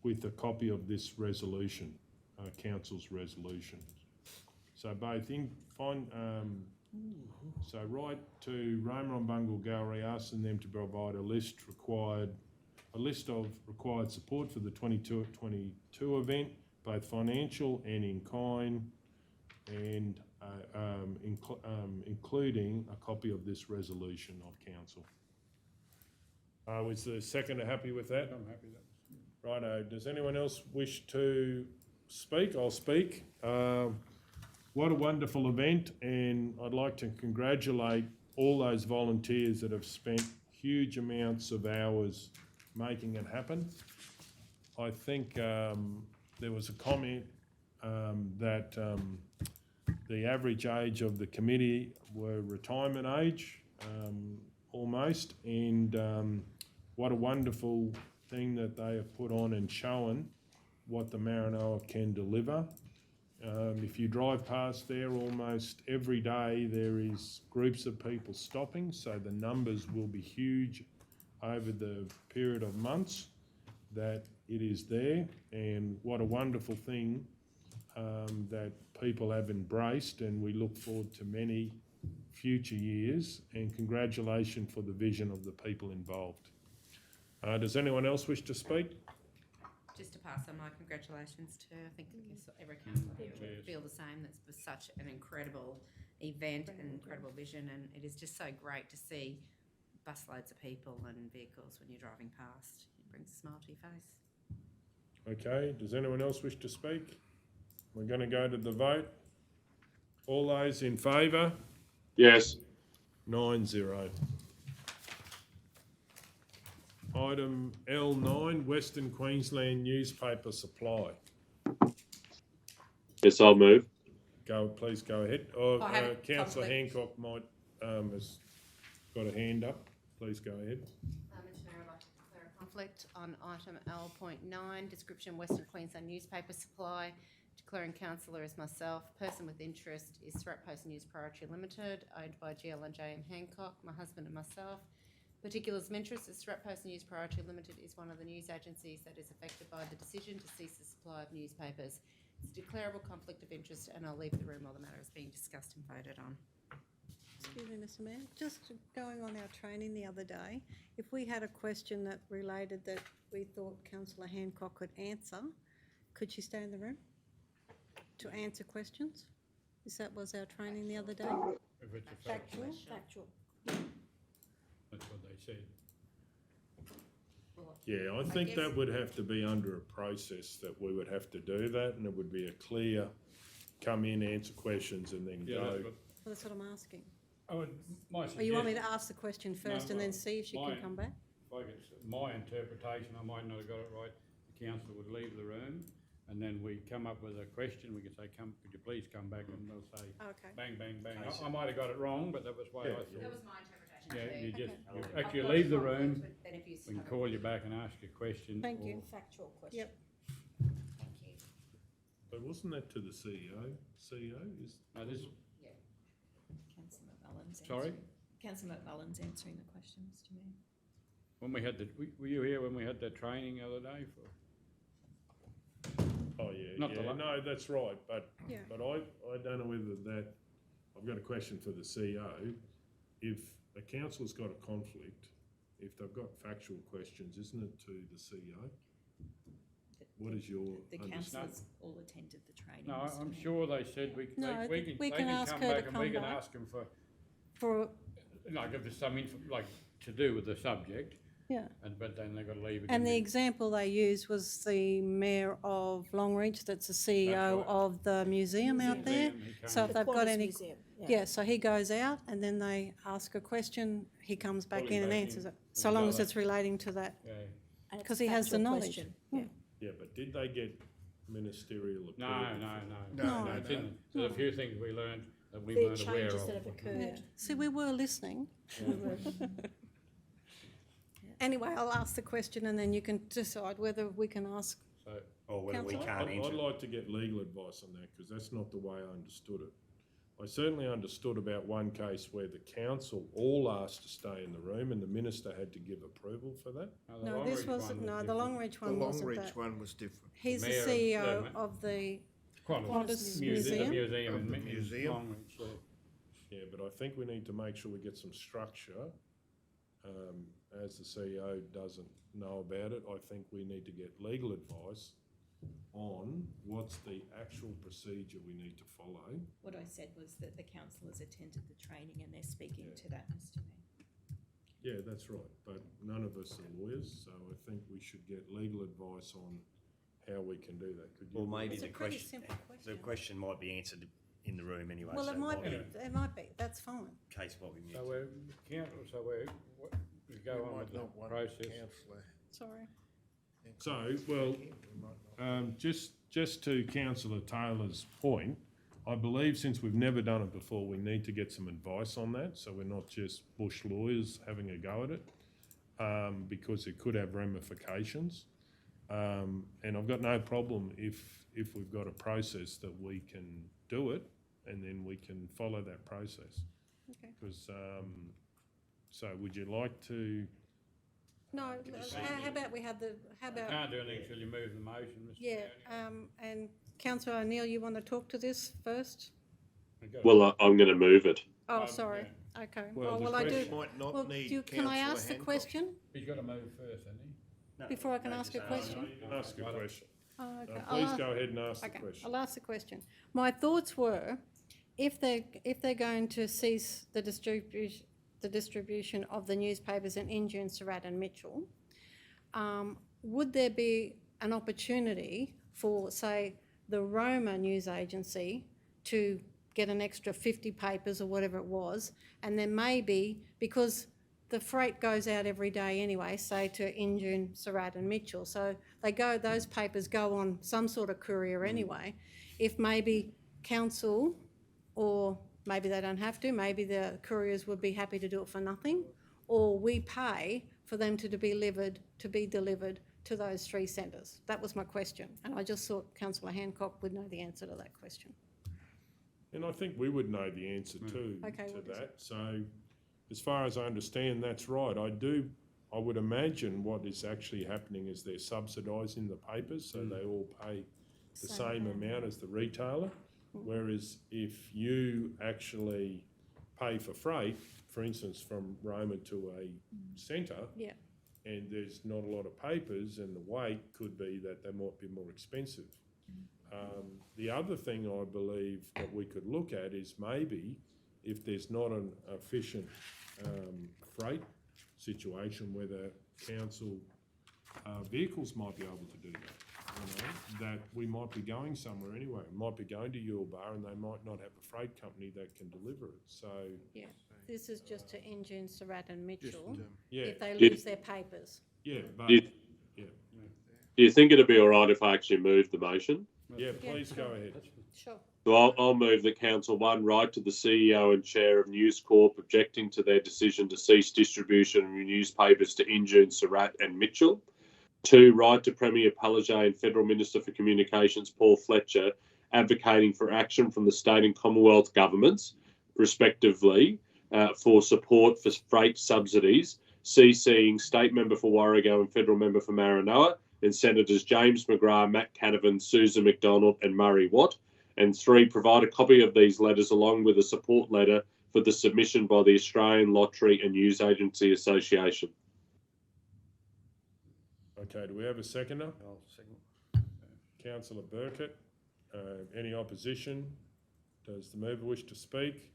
with a copy of this resolution, council's resolution. So both so write to Roma and Bungle Gallery asking them to provide a list of required support for the 22 event, both financial and in kind, and including a copy of this resolution of council. Was the seconder happy with that? I'm happy with that. Righto. Does anyone else wish to speak? I'll speak. What a wonderful event, and I'd like to congratulate all those volunteers that have spent huge amounts of hours making it happen. I think there was a comment that the average age of the committee were retirement age, almost, and what a wonderful thing that they have put on and shown what the Maranoa can deliver. If you drive past there almost every day, there is groups of people stopping, so the numbers will be huge over the period of months that it is there, and what a wonderful thing that people have embraced, and we look forward to many future years, and congratulations for the vision of the people involved. Does anyone else wish to speak? Just to pass on my congratulations to, I think every councillor here would feel the same. That's was such an incredible event and incredible vision, and it is just so great to see busloads of people and vehicles when you're driving past. It brings a smile to your face. Okay, does anyone else wish to speak? We're going to go to the vote. All those in favour? Yes. 9-0. Item L9, Western Queensland newspaper supply. Yes, I'll move. Please go ahead. Councillor Hancock might has got a hand up. Please go ahead. Mr Mayor, I'd like to declare a conflict on item L.9, description Western Queensland newspaper supply. Declaring councillor as myself. Person with interest is Surat Post News Proprietary Limited, owned by GL and JM Hancock, my husband and myself. Particulars of interest is Surat Post News Proprietary Limited is one of the news agencies that is affected by the decision to cease the supply of newspapers. It's a declarable conflict of interest, and I'll leave the room while the matter is being discussed and voted on. Excuse me, Mr Mayor, just going on our training the other day, if we had a question that related that we thought councillor Hancock could answer, could she stay in the room to answer questions? That was our training the other day? If it's a factual. Factual. That's what they said. Yeah, I think that would have to be under a process that we would have to do that, and it would be a clear come in, answer questions, and then go. Well, that's what I'm asking. My Or you want me to ask the question first and then see if she can come back? If I get my interpretation, I might not have got it right. The councillor would leave the room, and then we come up with a question. We could say, could you please come back? And they'll say, bang, bang, bang. I might have got it wrong, but that was why I thought. That was my interpretation. Yeah, you actually leave the room. We can call you back and ask you a question. Thank you. Factual question. Yep. Thank you. But wasn't that to the CEO? CEO is. No, this. Councillor McMullen's Sorry? Councillor McMullen's answering the questions to me. When we had were you here when we had that training the other day for? Oh yeah, Not no, that's right. But I don't know whether that. I've got a question for the CEO. If a councillor's got a conflict, if they've got factual questions, isn't it to the CEO? What is your The councillors all attended the training. No, I'm sure they said we can ask come her back to and we come can back. ask them For like if there's some to do with the subject. Yeah. But then they've got to leave again. And the example they used was the mayor of Longreach, that's the CEO of the museum out there. So if they've got any, so he goes out and then they ask a question, he comes back in and answers it, so long as it's relating to that. Because he has the knowledge. Yeah, but did they get ministerial approval? No. There's a few things we learned that we weren't aware of. That have occurred. See, we were listening. Anyway, I'll ask the question and then you can decide whether we can ask. Or whether we can't answer. I'd like to get legal advice on that, because that's not the way I understood it. I certainly understood about one case where the council all asked to stay in the room and the minister had to give approval for that. No, this wasn't, no, the Longreach The one wasn't Longreach that. one was different. He's the Mayor of- CEO the of the Qantas Qantas Museum. Museum. Of the museum. Longreach, yeah. Yeah, but I think we need to make sure we get some structure. As the CEO doesn't know about it, I think we need to get legal advice on what's the actual procedure we need to follow. What I said was that the councillors attended the training and they're speaking to that, Mr Mayor. Yeah, that's right, but none of us are lawyers, so I think we should get legal advice on how we can do that. Could you? Well, maybe It's a the pretty question, simple the question. question might be answered in the room anyway. Well, so it might be, be that's fine. case what we missed. So we go on with the process. Sorry. So, well, just to councillor Taylor's point, I believe since we've never done it before, we need to get some advice on that, so we're not just bush lawyers having a go at it, because it could have ramifications. And I've got no problem if we've got a process that we can do it, and then we can follow that process. Okay. Because, so would you like to? No, how about we have how about? Can't do anything until you move the motion, Mr. Yeah, Mayor. and Councillor O'Neill, you want to talk to this first? Well, I'm going to move it. Oh, sorry, okay. Well, Well, the I do, question might not well, need can I councillor ask the Hancock. question He's got to move first, hasn't he? No, before I can no, ask a just question? Ask a question. Oh, okay. Please go ahead and ask the Okay, question. I'll ask the question. My thoughts were, if they're going to cease the distribution of the newspapers in Injune, Surat and Mitchell, would there be an opportunity for, say, the Roma news agency to get an extra 50 papers or whatever it was, and then maybe, because the freight goes out every day anyway, say to Injune, Surat and Mitchell, so those papers go on some sort of courier anyway. If maybe council, or maybe they don't have to, maybe the couriers would be happy to do it for nothing, or we pay for them to be delivered to those 3 centres. That was my question, and I just thought Councillor Hancock would know the answer to that question. And I think we would know the answer too Okay, to what is that. So, as far as I understand, that's right. I would imagine what is actually happening is they're subsidising the papers, so they all pay the same amount as the retailer. Whereas if you actually pay for freight, for instance, from Roma to a centre, Yeah. and there's not a lot of papers, and the weight could be that they might be more expensive. The other thing I believe that we could look at is maybe if there's not an efficient freight situation, whether council vehicles might be able to do that. You know, that we might be going somewhere anyway. We might be going to Yuleba and they might not have a freight company that can deliver it. So Yeah, this is just to Injune, Surat and Mitchell, yeah, if they lose their papers. yeah, but Do you think it'd be all right if I actually move the motion? yeah, please go ahead. Sure. So I'll move that Council 1 write to the CEO and Chair of News Corp objecting to their decision to cease distribution of newspapers to Injune, Surat and Mitchell. 2, write to Premier Palaszczuk and Federal Minister for Communications Paul Fletcher advocating for action from the state and Commonwealth governments, respectively, for support for freight subsidies, CCing State Member for Warrego and Federal Member for Maranoa, and Senators James McGrath, Matt Canavan, Susan McDonald and Murray Watt. And 3, provide a copy of these letters along with a support letter for the submission by the Australian Lottery and News Agency Association. Okay, do we have a seconder? I'll second. Councillor Burkett, any opposition? Does the mover wish to speak?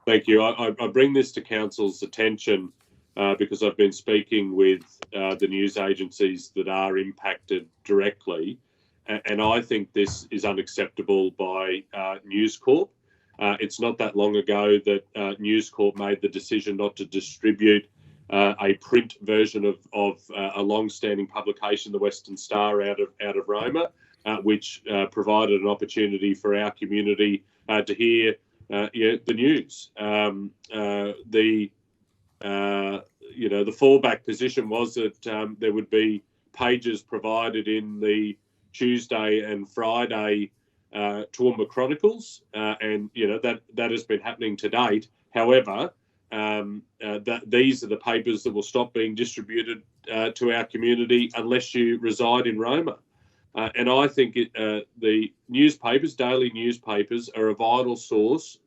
Thank you. I bring this to Council's attention because I've been speaking with the news agencies that are impacted directly, and I think this is unacceptable by News Corp. It's not that long ago that News Corp made the decision not to distribute a print version of a long-standing publication, the Western Star, out of Roma, which provided an opportunity for our community to hear the news. The fallback position was that there would be pages provided in the Tuesday and Friday Toowoomba Chronicles, and that has been happening to date. However, these are the papers that will stop being distributed to our community unless you reside in Roma. And I think the newspapers, daily newspapers, are a vital source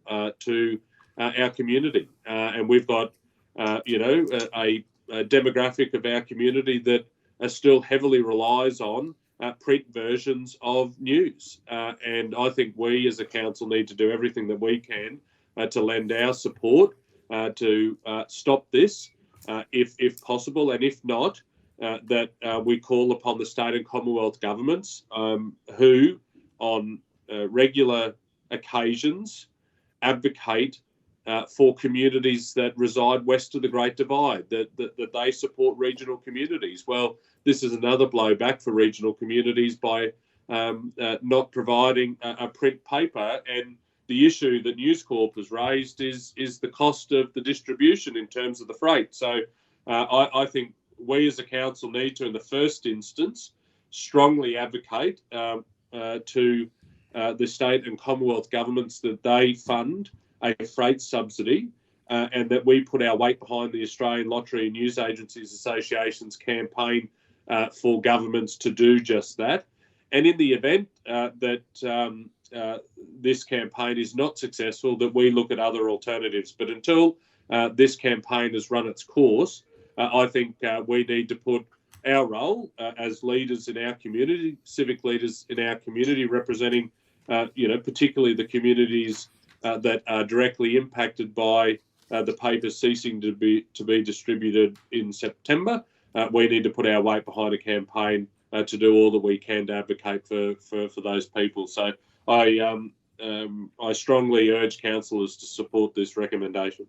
to our community. And we've got, a demographic of our community that still heavily relies on print versions of news. And I think we as a council need to do everything that we can to lend our support to stop this, if possible, and if not, that we call upon the state and Commonwealth governments who, on regular occasions, advocate for communities that reside west of the Great Divide, that they support regional communities. Well, this is another blowback for regional communities by not providing a print paper. And the issue that News Corp has raised is the cost of the distribution in terms of the freight. So I think we as a council need to, in the first instance, strongly advocate to the state and Commonwealth governments that they fund a freight subsidy and that we put our weight behind the Australian Lottery and News Agencies Association's campaign for governments to do just that. And in the event that this campaign is not successful, that we look at other alternatives. But until this campaign has run its course, I think we need to put our role as leaders in our community, civic leaders in our community, representing, particularly the communities that are directly impacted by the papers ceasing to be distributed in September. We need to put our weight behind a campaign to do all that we can to advocate for those people. So I strongly urge councillors to support this recommendation.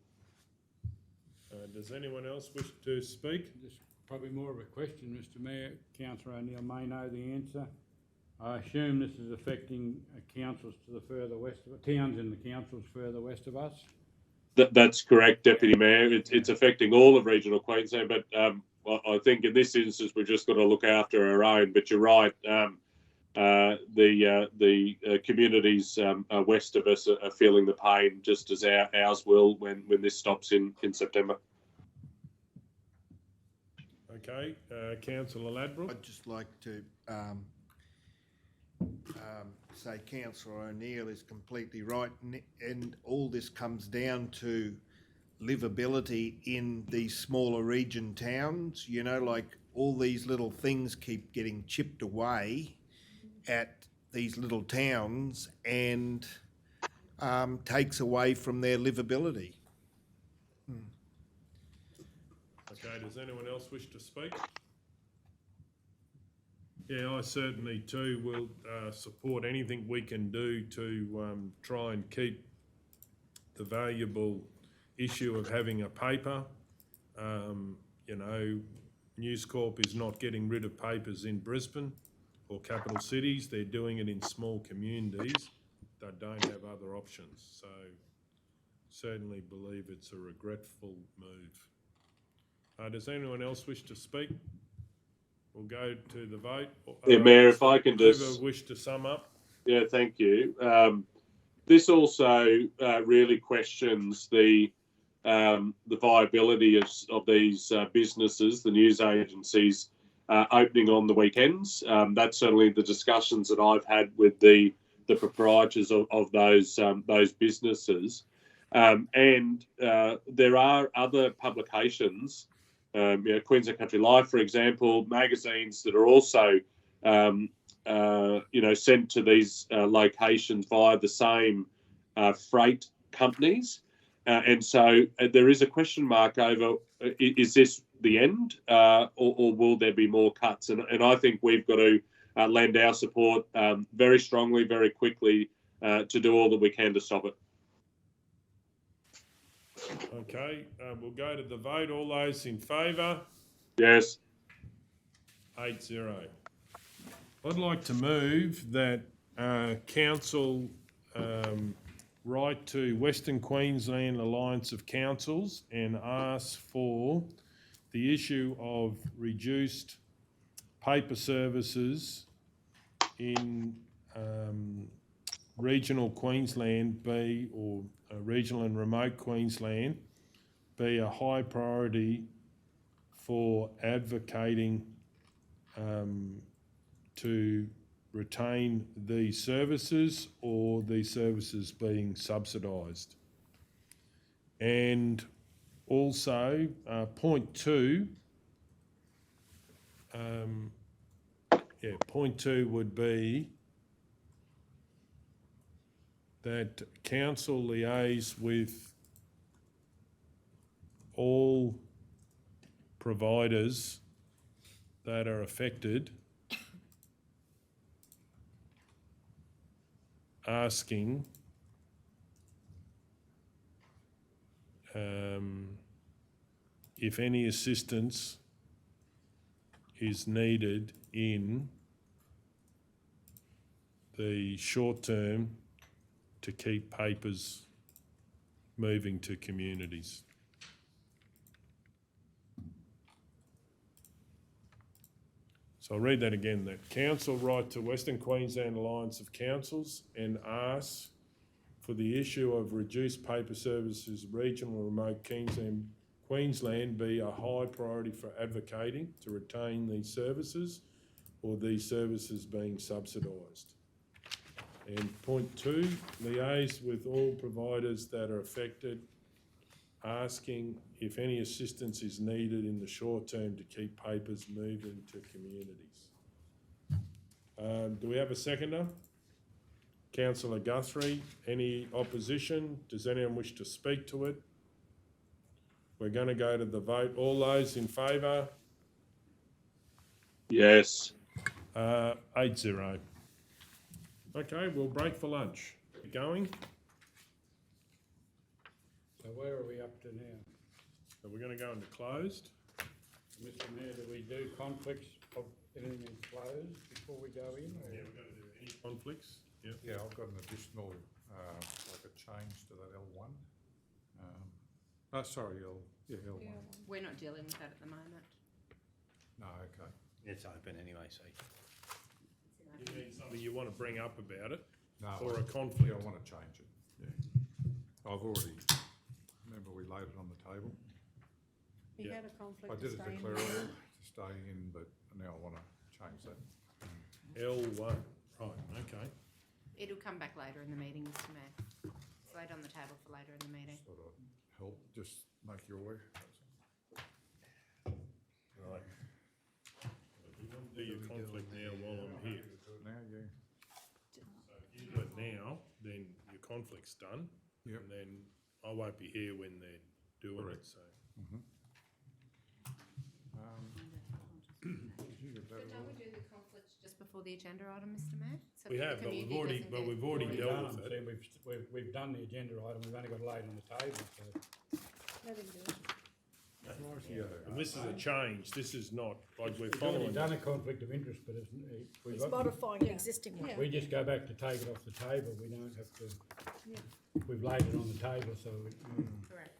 Does anyone else wish to speak? This is probably more of a question, Mr Mayor. Councillor O'Neill may know the answer. I assume this is affecting councils to the further west of towns in the councils further west of us? That's correct, Deputy Mayor. It's affecting all of regional Queensland, but I think in this instance we've just got to look after our own. But you're right. The communities west of us are feeling the pain, just as ours will when this stops in September. Okay, Councillor Ladbroke. I'd just like to say Councillor O'Neill is completely right, and all this comes down to livability in these smaller region towns. Like all these little things keep getting chipped away at these little towns and takes away from their livability. Okay, does anyone else wish to speak? Yeah, I certainly too will support anything we can do to try and keep the valuable issue of having a paper. News Corp is not getting rid of papers in Brisbane or capital cities. They're doing it in small communities that don't have other options. So certainly believe it's a regretful move. Does anyone else wish to speak? We'll go to the vote. Yeah, Mayor, if I can just... Whoever wish to sum up. Yeah, thank you. This also really questions the viability of these businesses, the news agencies, opening on the weekends. That's certainly the discussions that I've had with the proprietors of those businesses. And there are other publications, Queensland Country Life, for example, magazines that are also, sent to these locations via the same freight companies. And so there is a question mark over, is this the end or will there be more cuts? And I think we've got to lend our support very strongly, very quickly to do all that we can to stop it. Okay, we'll go to the vote. All those in favour? Yes. 8-0. I'd like to move that Council write to Western Queensland Alliance of Councils and ask for the issue of reduced paper services in regional Queensland be, or regional and remote Queensland, be a high priority for advocating to retain these services or these services being subsidised. And also, point two, point two would be that council liaise with all providers that are affected, asking if any assistance is needed in the short term to keep papers moving to communities. So I'll read that again, that council write to Western Queensland Alliance of Councils and ask for the issue of reduced paper services regional and remote Queensland be a high priority for advocating to retain these services or these services being subsidised. And point two, liaise with all providers that are affected, asking if any assistance is needed in the short term to keep papers moving to communities. Do we have a seconder? Councillor Guthrie, any opposition? Does anyone wish to speak to it? We're going to go to the vote. All those in favour? Yes. 8-0. Okay, we'll break for lunch. Going? So where are we up to now? So we're going to go into closed. Mr Mayor, do we do conflicts of anything in closed before we go in? Or? Yeah, we're going to do any conflicts. Yep. Yeah, I've got an additional, like a change to that L1. L1. We're not dealing with that at the moment. No, okay. It's open anyway, so. You need something you want to bring up about it? No. Or a conflict? Yeah, I want to change it. Yeah. I've already, remember we laid it on the table. He had a conflict I to did it stay in. declarative to stay in, but now I want to change that. L1, right, okay. It'll come back later in the meeting, Mr Mayor. It's laid on the table for later in the meeting. Sort of help, just make you aware. Right. You want to do your conflict now while I'm here. Do it now, yeah. So if you do it now, then your conflict's done. Yep. And then I won't be here when they're doing it, so. But don't we do the conflicts just before the agenda item, Mr Mayor? So We the have, but community we've doesn't already get- dealt with it. See, we've done the agenda item, we've only got it laid on the table, so. Let him do it. And this is a change, this is not, like we're We've already following. done a conflict of interest, but we've It's got, modifying an existing one. Yeah. we just go back to take it off the table, we don't have to, we've laid it on the table, so. Correct.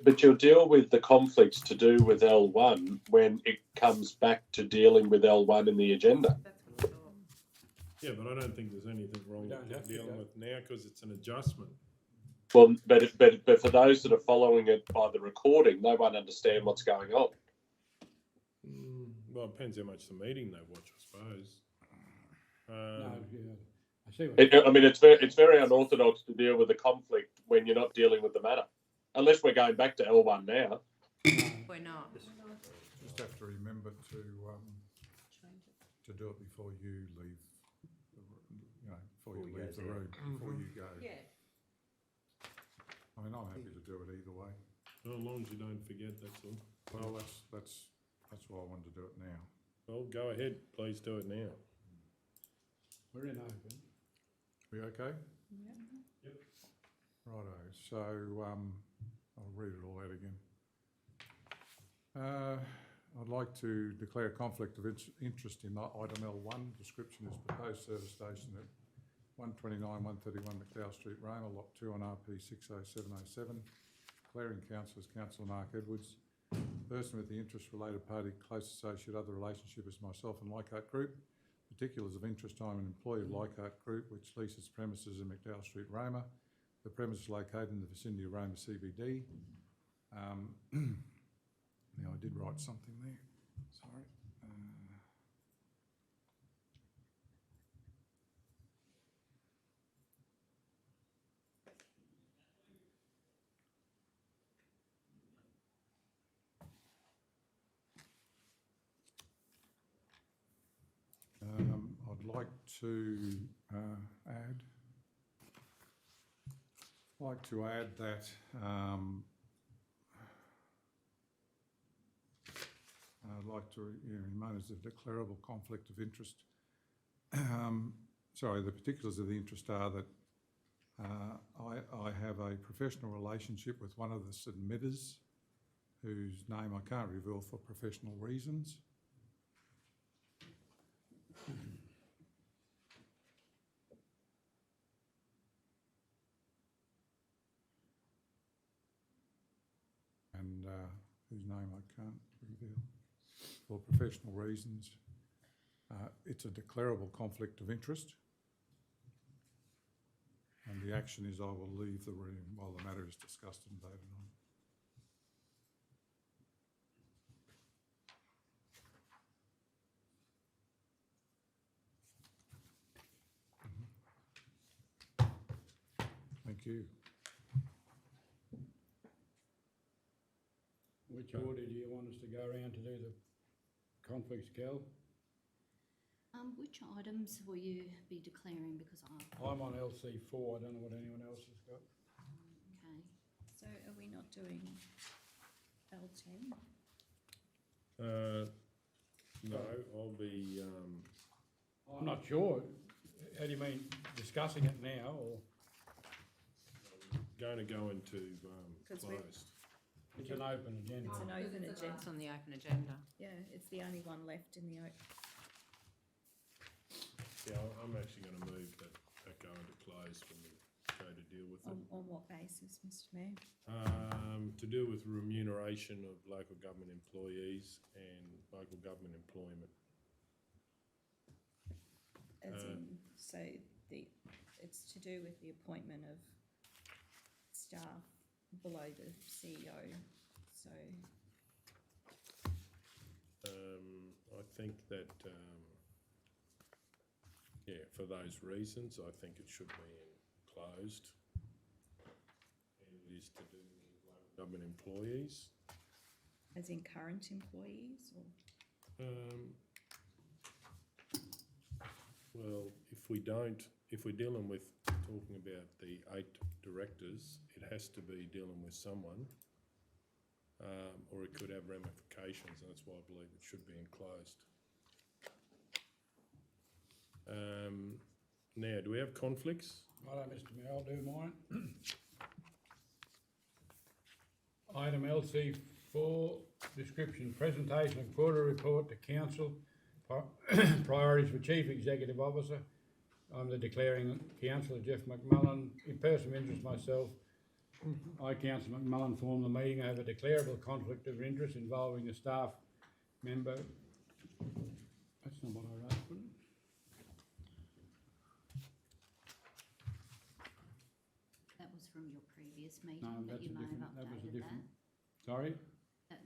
But you'll deal with the conflicts to do with L1 when it comes back to dealing with L1 in the agenda. That's what I thought. Yeah, but I don't think there's anything wrong don't have with to dealing go. with now, because it's an adjustment. Well, but for those that are following it by the recording, they won't understand what's going on. Well, it depends how much the meeting they watch, I suppose. No, yeah, I see what. I mean, it's very unorthodox to deal with a conflict when you're not dealing with the matter, unless we're going back to L1 now. We're not. Just have to remember to do it before you leave, before you leave the room, before you go. Yeah. I mean, I'm happy to do it either way. As long as you don't forget, that's all. Well, that's why I wanted to do it now. Well, go ahead, please do it now. We're in open. We okay? Yep. Righto, so I'll read it all out again. I'd like to declare a conflict of interest in item L1. Description is proposed service station at 129, 131 McLeod Street, Roma, lot 2 on RP 60707. Declaring councillors, Councillor Mark Edwards, person with the interest, related party, close associate, other relationship is myself and Leichhardt Group. Particulars of interest, I'm an employee of Leichhardt Group, which leases premises in McDowell Street, Roma. The premise is located in the vicinity of Roma CBD. Now, I did write something there, sorry. I'd like to add that I'd like to remain as a declarable conflict of interest. Sorry, the particulars of the interest are that I have a professional relationship with one of the submitters, whose name I can't reveal for professional reasons. And whose name I can't reveal for professional reasons. It's a declarable conflict of interest, and the action is I will leave the room while the matter is discussed and voted on. Thank you. Which order do you want us to go around to do the conflicts, Cal? Which items will you be declaring, because I'm on LC4, I don't know what anyone else has got. okay. So are we not doing L10? No, I'll be, I'm not sure. How do you mean, discussing it now, or? going to go into, 'Cause we- closed. It's an open agenda. It's an open agenda. It's on the open agenda. Yeah, it's the only one left in the Yeah, I'm actually going to move that go into close when we go to deal with it. on what basis, Mr Mayor? To do with remuneration of local government employees and local government employment. As in, so it's to do with the appointment of staff below the CEO, so. I think that, for those reasons, I think it should be enclosed. And it is to do with local government employees. As in current employees, or? Well, if we're dealing with talking about the 8 directors, it has to be dealing with someone, or it could have ramifications, and that's why I believe it should be enclosed. Now, do we have conflicts? Righto, Mr Mayor, I'll do mine. Item LC4, description, presentation of quarterly report to council, priorities for Chief Executive Officer. I'm the declaring councillor, Jeff McMullen. In person of interest myself, I, Councillor McMullen, form the meeting. I have a declarable conflict of interest involving a staff member. That's not what I wrote, wasn't it? that was from your previous meeting, No, but that's you a may have different, that was a updated different. that. Sorry?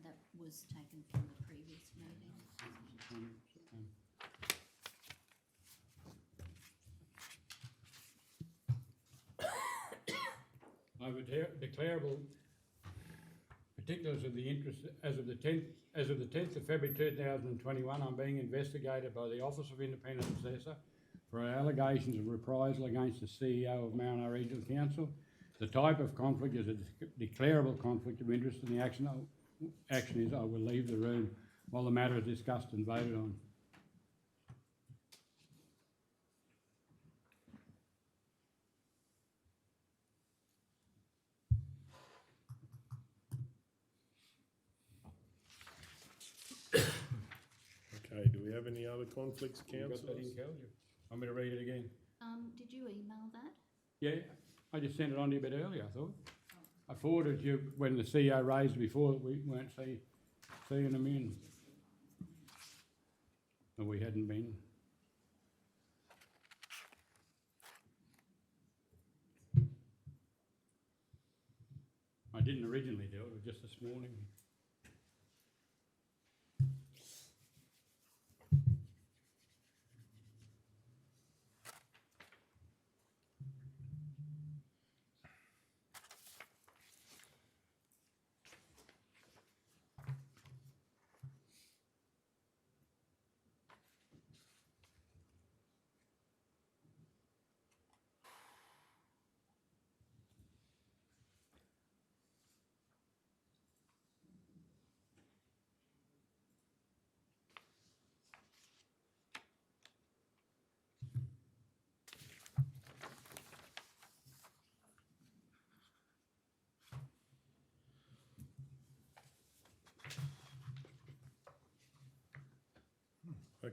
That was taken from the previous meeting. I have a declarable particulars of the interest as of the 10th of February 2021. I'm being investigated by the Office of Independent Assessor for allegations of reprisal against the CEO of Maranoa Regional Council. The type of conflict is a declarable conflict of interest, and the action is I will leave the room while the matter is discussed and voted on. Okay, do we have any other conflicts, You got that councillors? in, Cal? Want me to read it again? Did you email that? Yeah, I just sent it on to you a bit earlier, I thought. I forwarded you when the CEO raised before that we weren't seeing them in. No, we hadn't been. I didn't originally do it was just this morning.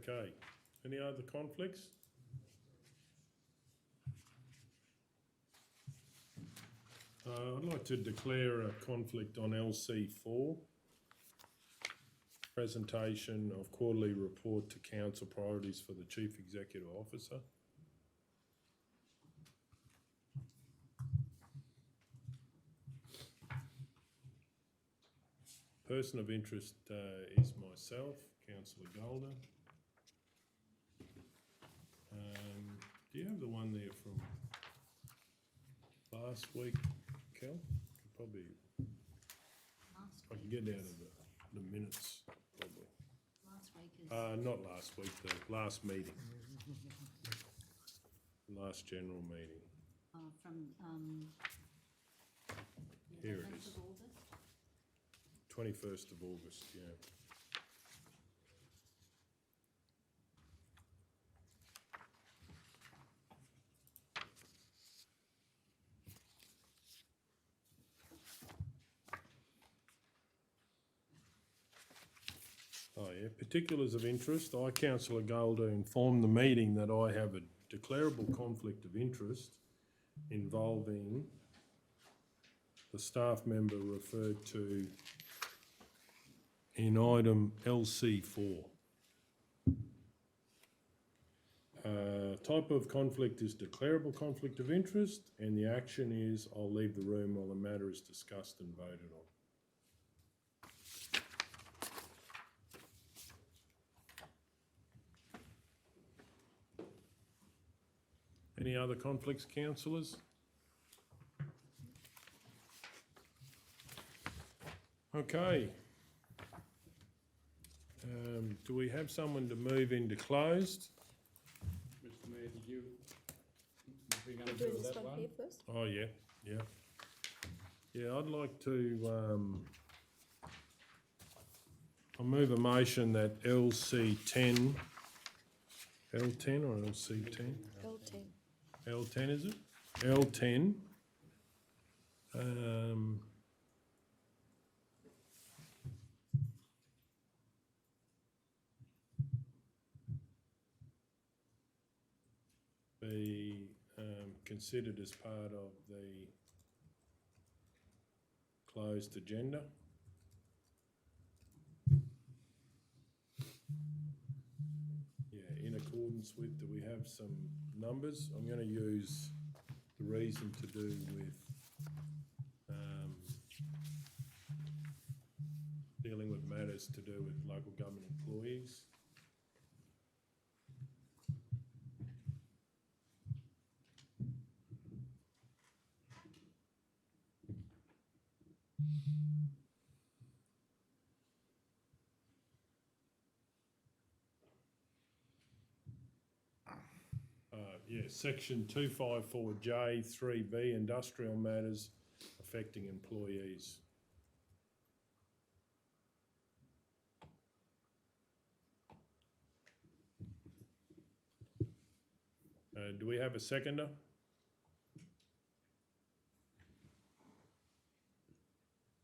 Okay, any other conflicts? I'd like to declare a conflict on LC4. Presentation of quarterly report to council priorities for the Chief Executive Officer. Person of interest is myself, Councillor Golder. Do you have the one there from last week, Kel? Could probably, I can get out of the minutes, probably. Last week is... Not last week, the last meeting. Last general meeting. from Here it is. 11th of August. 21st of August, yeah. Oh yeah, particulars of interest. I, Councillor Golder, inform the meeting that I have a declarable conflict of interest involving the staff member referred to in item LC4. Type of conflict is declarable conflict of interest, and the action is I'll leave the room while the matter is discussed and voted on. Any other conflicts, councillors? Okay. Do we have someone to move into closed? Mr Mayor, did you... We're going We're to doing do this that one one? here first? Oh, yeah, yeah. Yeah, I'd like to, I'll move a motion that LC10, L10 or LC10? L10. L10 is it? L10. Be considered as part of the closed agenda. Yeah, in accordance with, do we have some numbers? I'm going to use the reason to do with dealing with matters to do with local government employees. Yeah, section 254J 3B, industrial matters affecting employees. Do we have a seconder?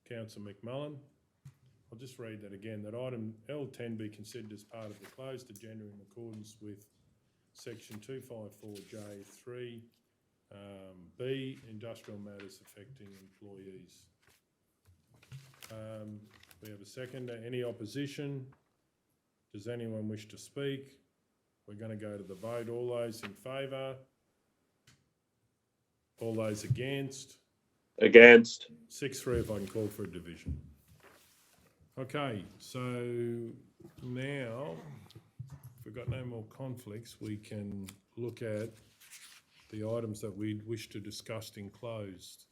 Councillor McMullen. I'll just read that again, that item L10 be considered as part of the closed agenda in accordance with section 254J3 B, industrial matters affecting employees. We have a seconder. Any opposition? Does anyone wish to speak? We're going to go to the vote. All those in favour? All those against? Against. 6-3 if I can call for a division. Okay, so now, if we've got no more conflicts, we can look at the items that we wish to discuss in closed.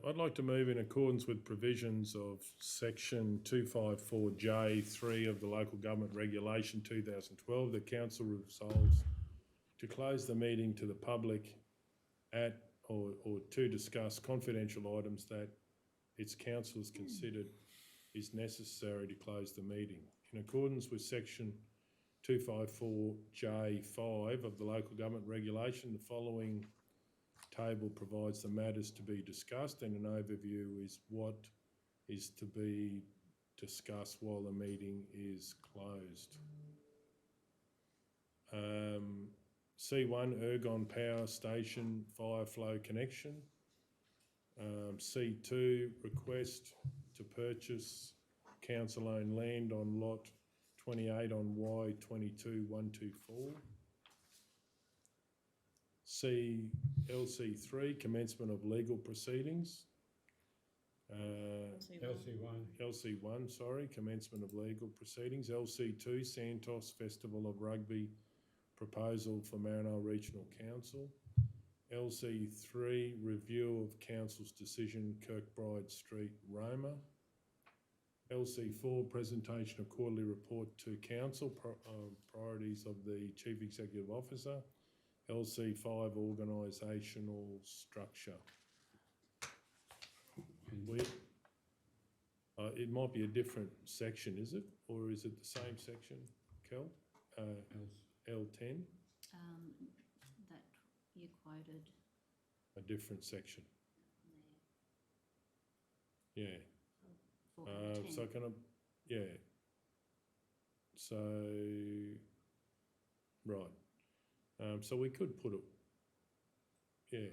I'd like to move in accordance with provisions of section 254J3 of the Local Government Regulation 2012. The council resolves to close the meeting to the public at or to discuss confidential items that its councillors considered is necessary to close the meeting. In accordance with section 254J5 of the Local Government Regulation, the following table provides the matters to be discussed, and an overview is what is to be discussed while the meeting is closed. C1, Ergon Power Station Fire Flow Connection. C2, request to purchase council-owned land on lot 28 on Y22124. LC3, commencement of legal proceedings. LC1, sorry, commencement of legal proceedings. LC2, Santos Festival of Rugby proposal for Maranoa Regional Council. LC3, review of council's decision, Kirkbride Street, Roma. LC4, presentation of quarterly report to council, priorities of the Chief Executive Officer. LC5, organisational structure. It might be a different section, is it? Or is it the same section, Kel? L10? That you quoted. A different section. Yeah. So can I, yeah. So, right. So we could put it, yeah.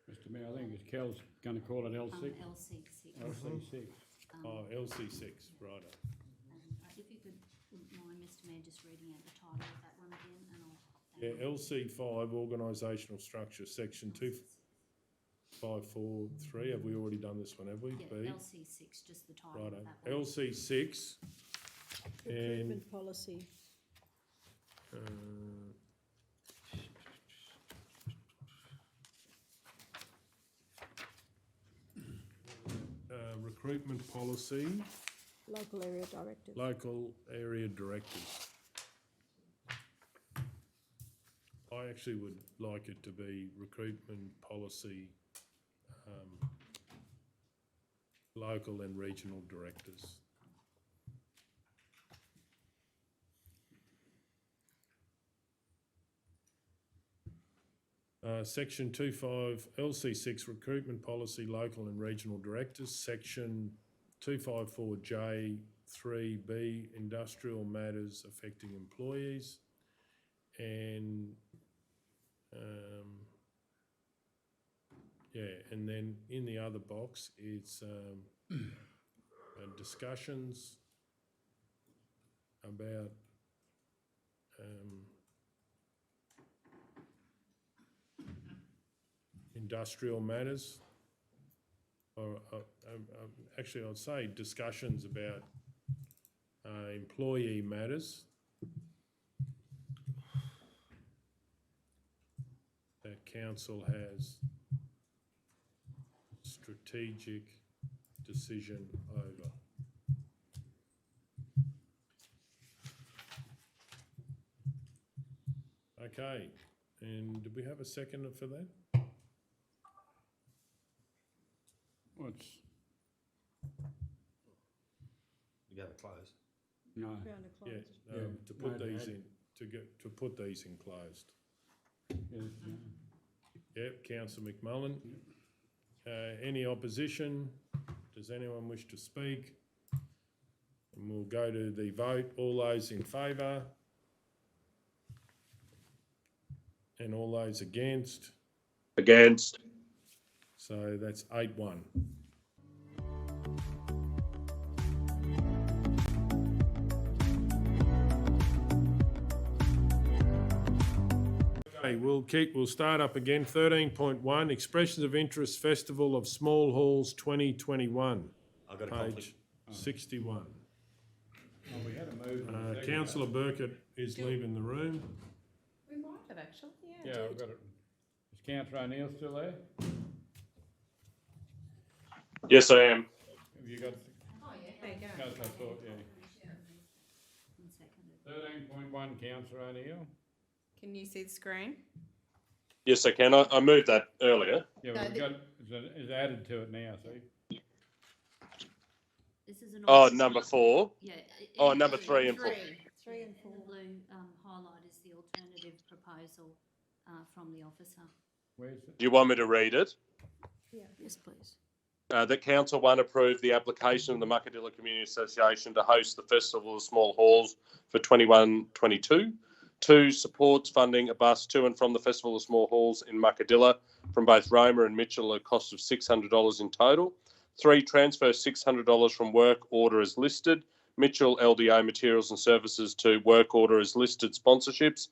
Mr Mayor, I think it's Kel's going to call it L6. LC6. LC6. LC6, righto. If you could mind, Mr Mayor, just reading out the title of that one again, and I'll... Yeah, LC5, organisational structure, section 2543. Have we already done this one, have we? Yeah, B? LC6, just the title Righto. of that one. LC6. Recruitment policy. Recruitment policy. Local area directors. Local area directors. I actually would like it to be recruitment policy, local and regional directors. Section 25, LC6, recruitment policy, local and regional directors. Section 254J3B, industrial matters affecting employees. And yeah, and then in the other box, it's discussions about industrial matters, or actually I'd say discussions about employee matters that council has strategic decision over. Okay, and do we have a seconder for that? What's... You go to close. No. Yeah, to put these in, to put these in closed. Yep, Councillor McMullen. Any opposition? Does anyone wish to speak? And we'll go to the vote. All those in favour? And all those against? Against. So that's 8-1. Okay, we'll start up again. 13.1, Expressions of Interest Festival of Small Halls 2021. I've got a conflict. Page 61. Oh, we had a move. in a second. Councillor Burkett is leaving the room. We might have actually, Yeah, I've got it. Is Councillor O'Neill still there? Yes, I am. Have you got? Oh, yeah, there you go. That's what I thought, yeah. 13.1, Councillor O'Neill. Can you see the screen? Yes, I can. I moved that earlier. Yeah, No, we've the- got, it's added to it now, see? This is an. Oh, number 4. Yeah. Oh, number 3 and 4. Three and The four. blue highlight is the alternative proposal from the officer. Where's it? Do you want me to read it? Yes, please. That Council 1 approved the application of the Muckadilla Community Association to host the Festival of Small Halls for 21-22. 2, supports funding a bus to and from the Festival of Small Halls in Muckadilla from both Roma and Mitchell at a cost of $600 in total. 3, transfers $600 from work order as listed, Mitchell LDO materials and services to work order as listed sponsorships.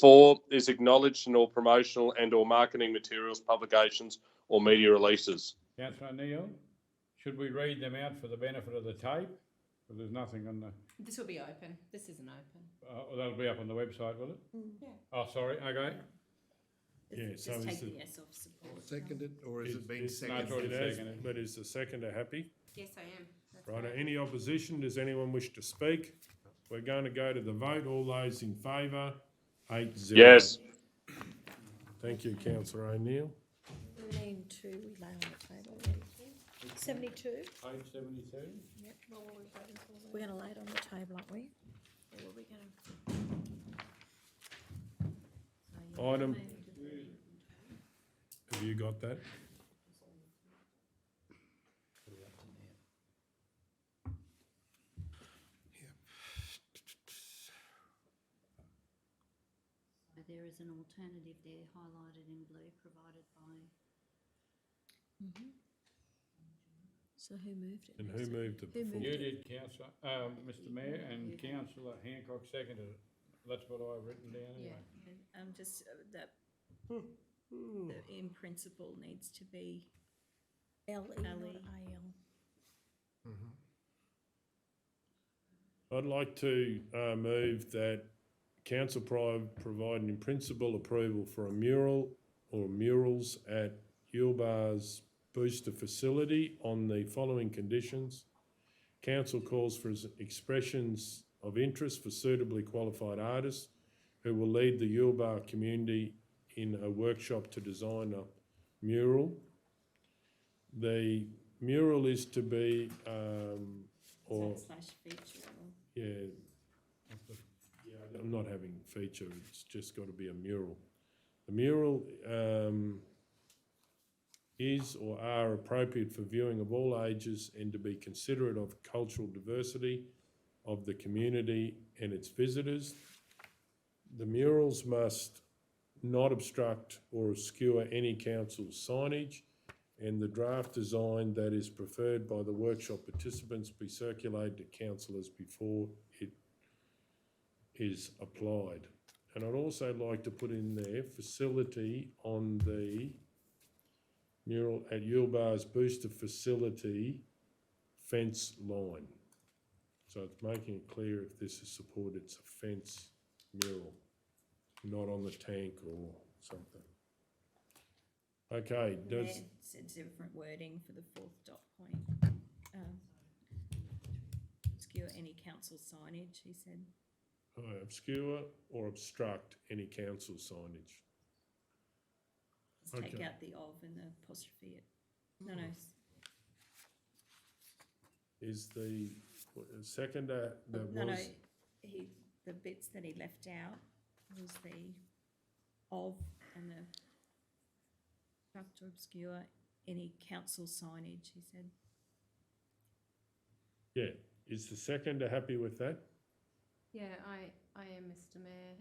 4, is acknowledged in all promotional and or marketing materials, publications or media releases. Councillor O'Neill, should we read them out for the benefit of the tape? Because there's nothing on the, This will be open. This isn't open. that'll be up on the website, will it? Yeah. Oh, sorry, okay. Yeah, so Just is take the, the S off support. Seconded, or has it been No, it's seconded? already it has, seconded. but is the seconder happy? Yes, I am. That's Right, right. any opposition? Does anyone wish to speak? We're going to go to the vote. All those in favour? 8-0. Yes. Thank you, Councillor O'Neill. 13.2 we lay on the table already. 72, Page 72? we're going to lay it on the table, aren't we? Or were we going to? Item. Have you got that? So there is an alternative there highlighted in blue provided by. So who moved it? And who moved it Who before? moved You it? did, Councillor, Mr Mayor, and Councillor Hancock seconded it. That's what I've written down anyway. Just that, the in principle needs to be LE, not LE. AL. I'd like to move that council provide in principle approval for a mural or murals at Yuleba's booster facility on the following conditions. Council calls for expressions of interest for suitably qualified artists who will lead the Yuleba community in a workshop to design a mural. The mural is to be, or, Is that slash feature or? yeah, I'm not having feature, it's just got to be a mural. The mural is or are appropriate for viewing of all ages and to be considerate of cultural diversity of the community and its visitors. The murals must not obstruct or obscure any council signage, and the draft design that is preferred by the workshop participants be circulated to councillors before it is applied. And I'd also like to put in there facility on the mural at Yuleba's booster facility fence line. So it's making it clear if this is supported, it's a fence mural, not on the tank or something. Okay, does, It's different wording for the fourth dot point. Obscure any council signage, he said. obscure or obstruct any council signage. Just take Okay. out the of and the apostrophe it. No, Is the seconder that no, was, the bits that he left out was the of and the obstruct or obscure any council signage, he said. yeah, is the seconder happy with that? Yeah, I am, Mr Mayor.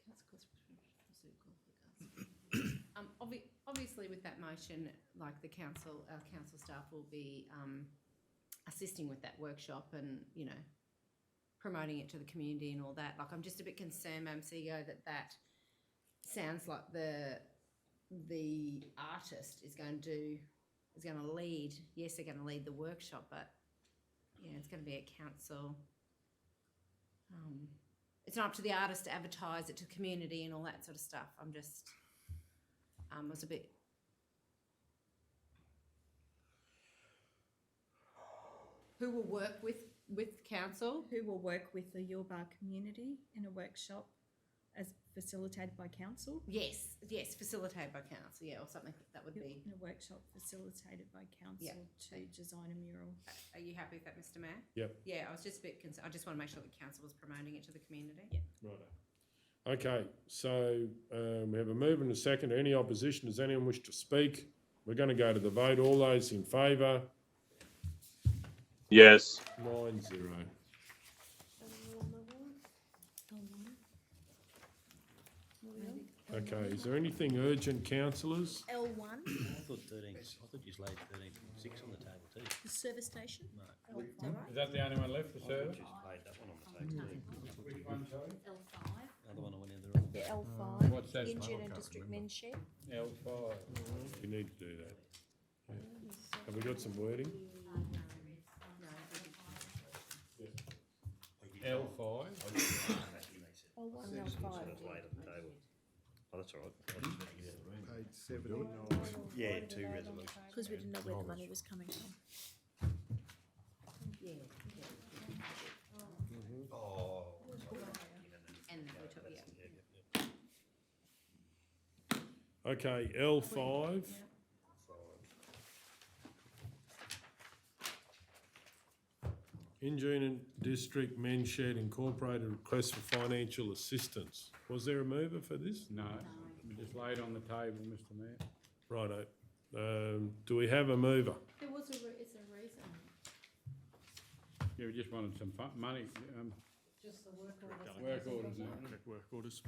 Councillor obviously with that motion, like our council staff will be assisting with that workshop and, you know, promoting it to the community and all that. Like, I'm just a bit concerned, Madam CEO, that sounds like the artist is going to lead. Yes, they're going to lead the workshop, but yeah, it's going to be a council. It's not up to the artist to advertise it to the community and all that sort of stuff. I'm just, was a bit. Who will work with council? Who will work with the Yuleba community in a workshop as facilitated by council? Yes, facilitated by council, yeah, or something that would be. In a workshop facilitated by council to design a mural. Are you happy with that, Mr Mayor? Yep. Yeah, I was just a bit concerned. I just want to make sure that council was promoting it to the community. Yeah. Right. Okay, so we have a move and a second. Any opposition? Does anyone wish to speak? We're going to go to the vote. All those in favour? Yes. 9-0. Okay, is there anything urgent, councillors? L1, I thought you laid 13.6 on the table too. the service station. No. Is that the only one left, the server? Just laid that one on the table too. Which one, sorry? L5. Another one I went in the room. The L5. What's that? Engine and district men's shed. L5. We need to do that. Yeah. Have we got some wording? L5. L1, L5. That's laid on the table. Oh, that's all right. I just went in the room. Page 79. Yeah, 2 resolutions. Because we didn't know where the money was coming from. Yeah. Oh. And we took, Okay, L5. Ingenian District Men's Shed Incorporated request for financial assistance. Was there a mover for this? No, we just laid on the table, Mr Mayor. Righto. Do we have a mover? There was it's a reason. Yeah, we just wanted some money, Just the work orders. work orders now. Work orders.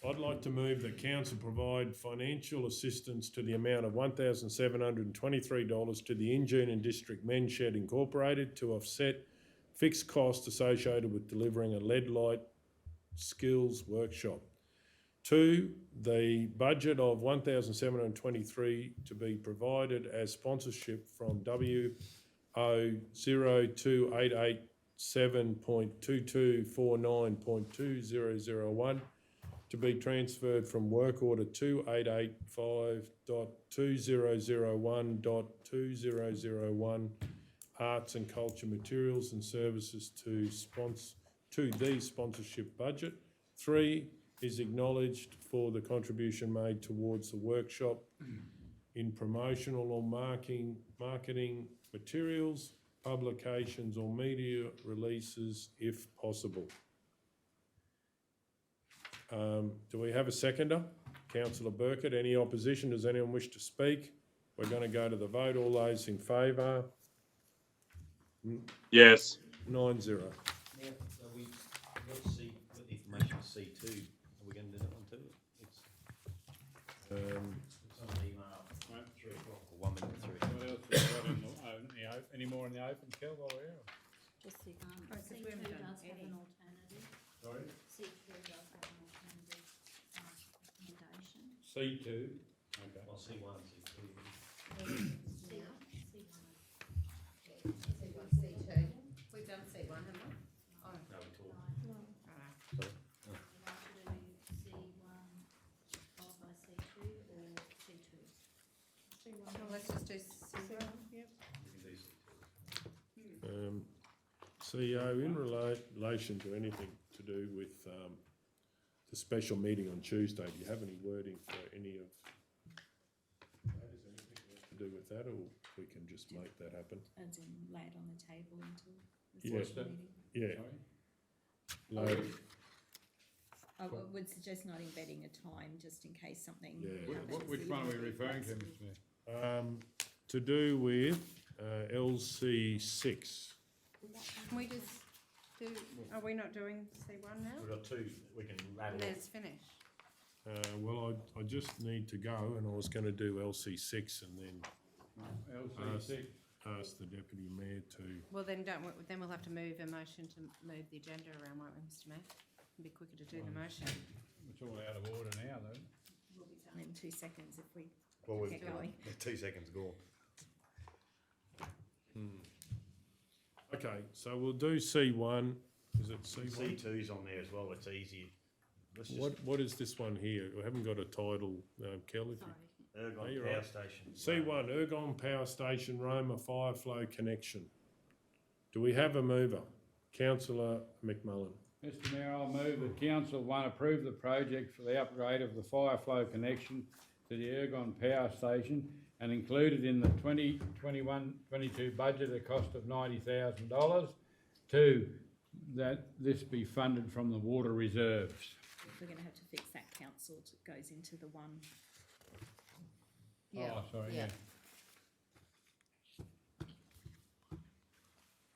I'd like to move that council provide financial assistance to the amount of $1,723 to the Ingenian District Men's Shed Incorporated to offset fixed costs associated with delivering a lead light skills workshop. 2, the budget of $1,723 to be provided as sponsorship from WO02887.2249.2001 to be transferred from work order 2885.2001.2001 arts and culture materials and services to the sponsorship budget. 3 is acknowledged for the contribution made towards the workshop in promotional or marketing materials, publications or media releases if possible. Do we have a seconder? Councillor Burkett, any opposition? Does anyone wish to speak? We're going to go to the vote. All those in favour? Yes. 9-0. Now, we got the information for C2. Are we going to do that one too? It's on the email. 3 o'clock or 1 minute 3. What else have we got in any more in the open, Kel, while we're here? Just the, because we C2 haven't done does have any. an alternative. Sorry? C2 does have an alternative recommendation. C2. Okay. Well, C1, C2. C2. We've done C1, haven't we? Oh. No, we talked. Right. Well, let's just do C1. CEO, in relation to anything to do with the special meeting on Tuesday, do you have any wording for any of that? Is anything to do with that, or we can just make that happen? As in lay it on the table until the Yeah. special meeting. Yeah. Sorry? I would suggest not embedding a time, just in case something Yeah. happens. Which one are we referring to, Mr Mayor? To do with LC6. Can we just do, are we not doing C1 now? We've got 2. We can rattle And then off. it's finished. Well, I just need to go, and I was going to do LC6 and then LC6. ask the deputy mayor to. Well, then then we'll have to move a motion to move the agenda around, won't we, Mr Mayor? It'd be quicker to do the motion. It's all out of order now, though. Will be done in 2 seconds if we Well, get going. 2 seconds gone. Okay, so we'll do C1. Is it C1? C2's on there as well, it's easy. Let's just, What is this one here? We haven't got a title, Kel. If you, Ergon you're Power right. Station. C1, Ergon Power Station, Roma Fire Flow Connection. Do we have a mover? Councillor McMullen. Mr Mayor, I'll move that Council 1 approve the project for the upgrade of the fire flow connection to the Ergon Power Station and included in the 2021-22 budget a cost of $90,000. 2, that this be funded from the water reserves. We're going to have to fix that, council. It goes into the one. Yeah. Oh, sorry, yeah.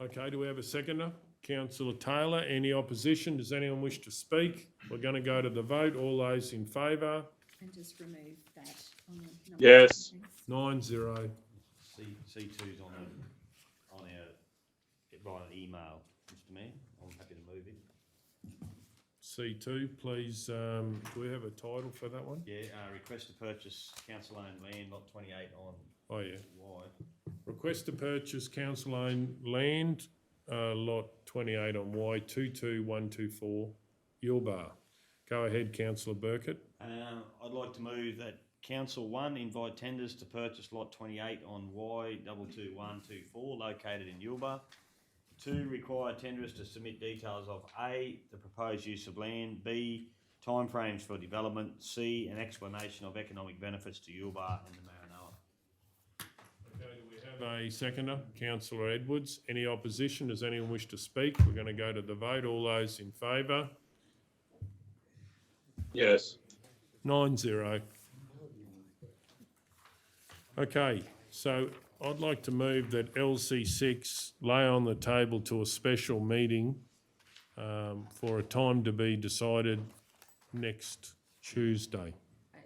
Okay, do we have a seconder? Councillor Taylor, any opposition? Does anyone wish to speak? We're going to go to the vote. All those in favour? And just remove that on the number. Yes. 9-0. C2's on our, by an email, Mr Mayor. I'm happy to move it. C2, please, do we have a title for that one? Yeah, request to purchase council-owned land, lot 28 on Oh, yeah. Y. Request to purchase council-owned land, lot 28 on Y 22124, Yuleba. Go ahead, councillor Burkett. I'd like to move that Council 1 invite tenders to purchase lot 28 on Y 22124 located in Yuleba. 2, require tenderers to submit details of A, the proposed use of land, B, timeframes for development, C, an explanation of economic benefits to Yuleba and the Maranoa. Okay, do we have a seconder? Councillor Edwards. Any opposition? Does anyone wish to speak? We're going to go to the vote. All those in favour? Yes. 9-0. Okay, so I'd like to move that LC6 lay on the table to a special meeting for a time to be decided next Tuesday.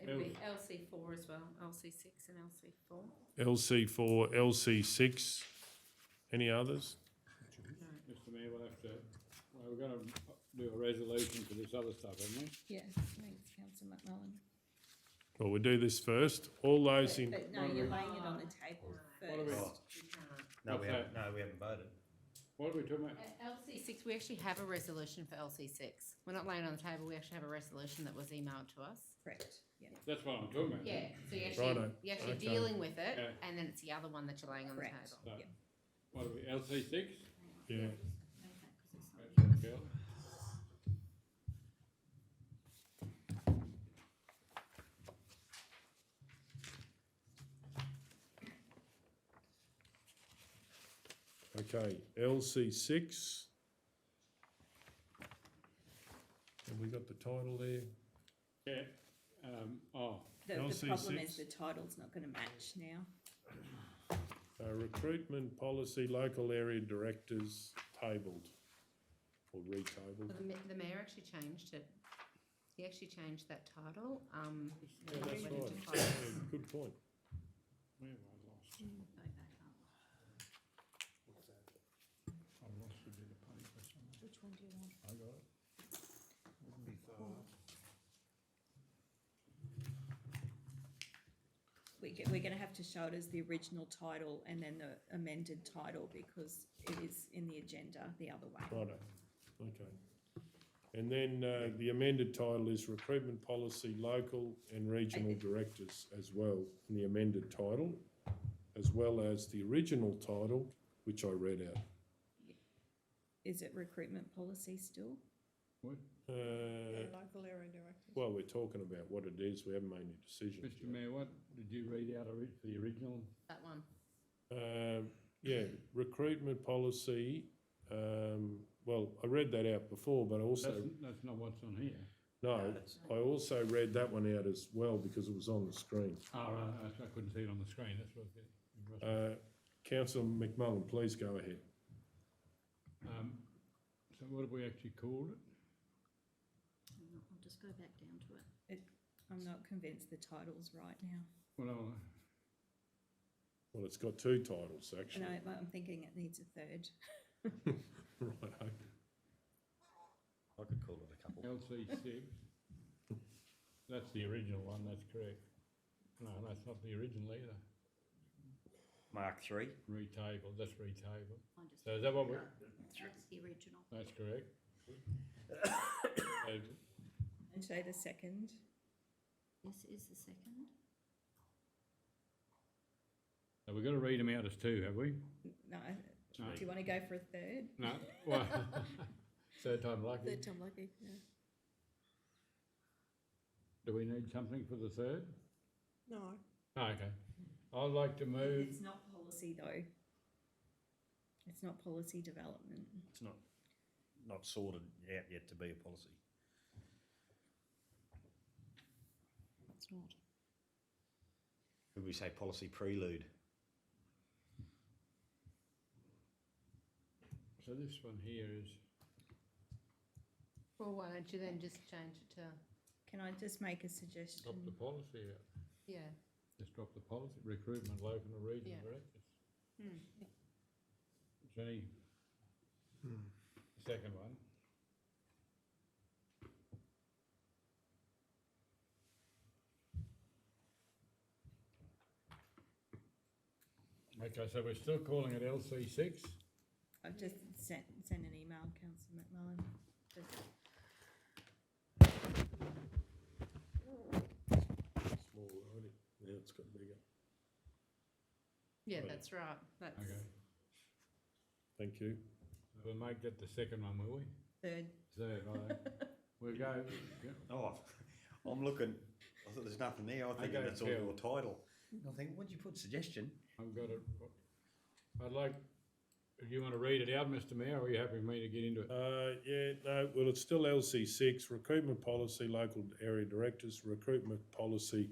It'd be LC4 as well, LC6 and LC4. LC4, LC6. Any others? Mr Mayor, we'll have to, well, we're going to do a resolution for this other stuff, haven't we? Yes, thanks, councillor McMullen. Well, we'll do this first. All those in... But no, you're laying it on the table first. No, we haven't voted. What are we talking about? LC6, we actually have a resolution for LC6. We're not laying it on the table, we actually have a resolution that was emailed to us. Correct, yeah. That's what I'm talking about. Yeah, so Righto. you're actually Okay. dealing with it, Yeah. and then it's the other one that you're laying on the Correct. table. So, Yeah. what are we, LC6? Yeah. Bill? Okay, LC6. Have we got the title there? Yeah. The LC6. problem is the title's not going to match now. Recruitment policy, local area directors tabled or retabled. So the mayor actually changed it. He actually changed that title. Yeah, that's went into right. title. Yeah, good point. Where have I lost? I lost a bit of paper somewhere. Which one do you want? I got it. We're going to have to show it as the original title and then the amended title because it is in the agenda the other way. Righto, okay. And then the amended title is recruitment policy, local and regional directors as well in the amended title, as well as the original title, which I read out. Is it recruitment policy still? What? Local area directors. Well, we're talking about what it is. We haven't made any decisions Mr yet. Mayor, what did you read out of the original? That one. Yeah, recruitment policy. Well, I read that out before, but I also That's not what's on here. no, I also read that one out as well because it was on the screen. Oh, right, I couldn't see it on the screen, that's what it was. Councillor McMullen, please go ahead. So what have we actually called it? I'll just go back down to it. I'm not convinced the title's right now. Well, Well, it's got two titles, actually. And I'm thinking it needs a third. Righto. I could call it a couple. LC6, that's the original one, that's correct. No, that's not the original either. Mark 3. Retable, that's retable. I just- So is that what we're, That's the original. that's correct? So, And show the second. This is the second. so we've got to read them out as two, have we? No. No. Do you want to go for a third? No, well, third time lucky. Third time lucky, yeah. Do we need something for the third? No. Oh, okay. I'd like to move, It's not policy though. It's not policy development. It's not sorted out yet to be a policy. It's not. Could we say policy prelude? so this one here is, Well, why don't you then just change it to, Can I just make a suggestion? drop the policy out. yeah, Just drop the policy, recruitment, local and regional Yeah. directors. hmm, Is there any, second one? Okay, so we're still calling it LC6? I've just sent an email, Councillor McMullen. Small, already. Yeah, it's got bigger. yeah, Right. that's right, that's, Okay, Thank you. we'll make that the second one, will we? Third. Third, right. We'll go, yeah. Oh, I'm looking, I thought there's nothing there. I think Okay, that's all Phil. your title. I think, what'd you put, suggestion? I've got it. I'd like, if you want to read it out, Mr Mayor, or are you happy with me to get into it? Yeah, no, well, it's still LC6, recruitment policy, local area directors, recruitment policy,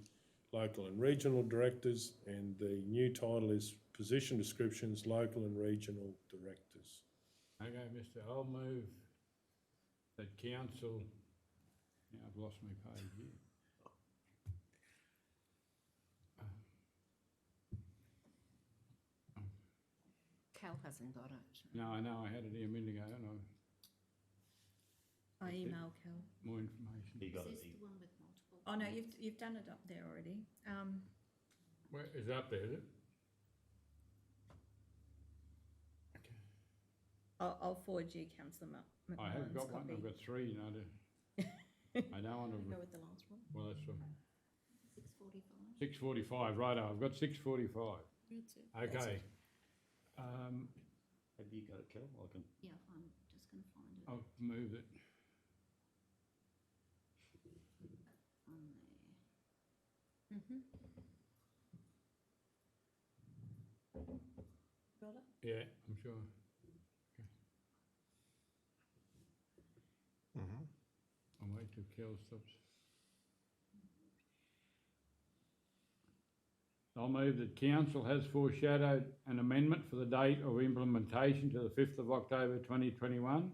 local and regional directors, and the new title is position descriptions, local and regional directors. Okay, I'll move that council, now I've lost my page here. Cal hasn't got it. No, I know, I had it here a minute ago, and I email Cal. more information. You got Is it. this the one with multiple? Oh no, you've done it up there already. Where, is it up there, is it? I'll forward you Councillor McMullen's I have got one, copy. I've got three, you know, I don't want to, Go with the last one. well, that's 6:45. 6:45, righto, I've got 6:45. That's it. Okay. Have you got it, Kel? I can. Yeah, I'm just going to find it I'll move it. on there. mm-hmm. Got it? Yeah, I'm sure. I'll wait till Kel stops. I'll move that council has foreshadowed an amendment for the date of implementation to the 5th of October 2021.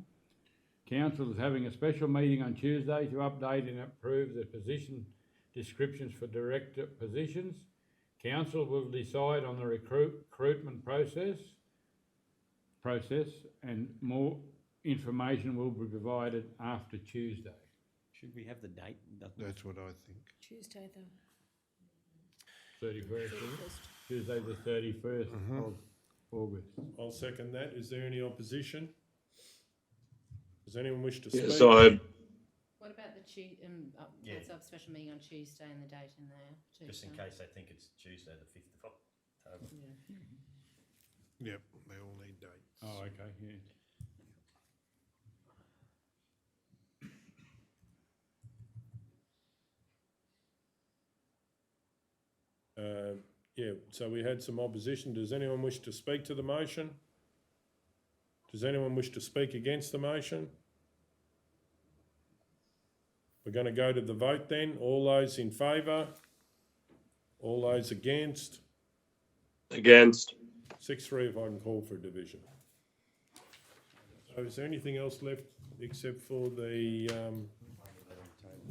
Council is having a special meeting on Tuesday to update and approve the position descriptions for director positions. Council will decide on the recruitment process and more information will be provided after Tuesday. Should we have the date? That's what I think. Tuesday the 31st, is it? 31st. Tuesday the 31st of August. I'll second that. Is there any opposition? Does anyone wish to speak? Yes, I, What about the Yeah. council have a special meeting on Tuesday and the date in there? Just in case they think it's Tuesday, the 5th of October. Yep, they all need dates. Oh, okay, yeah. Yeah, so we had some opposition. Does anyone wish to speak to the motion? Does anyone wish to speak against the motion? We're going to go to the vote then. All those in favour? All those against? against. 6-3 if I can call for a division. So is there anything else left except for the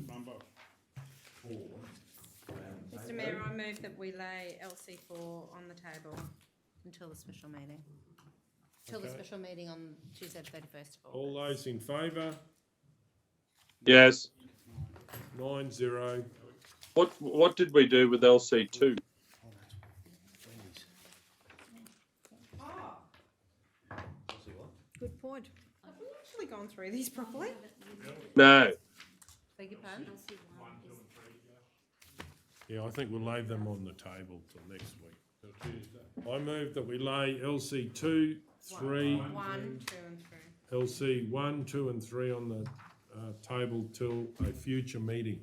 Number Mr Mayor, I move that we lay LC4 on the table until the special meeting. Till the Okay. special meeting on Tuesday, 31st of August. All those in favour? Yes. 9-0. What did we do with LC2? Good point. Have we actually gone through these properly? No. Beg your pardon? Yeah, I think we'll lay them on the table till next week. I move that we lay LC 2, 3, 1, 2 and 3. LC 1, 2 and 3 on the table till a future meeting.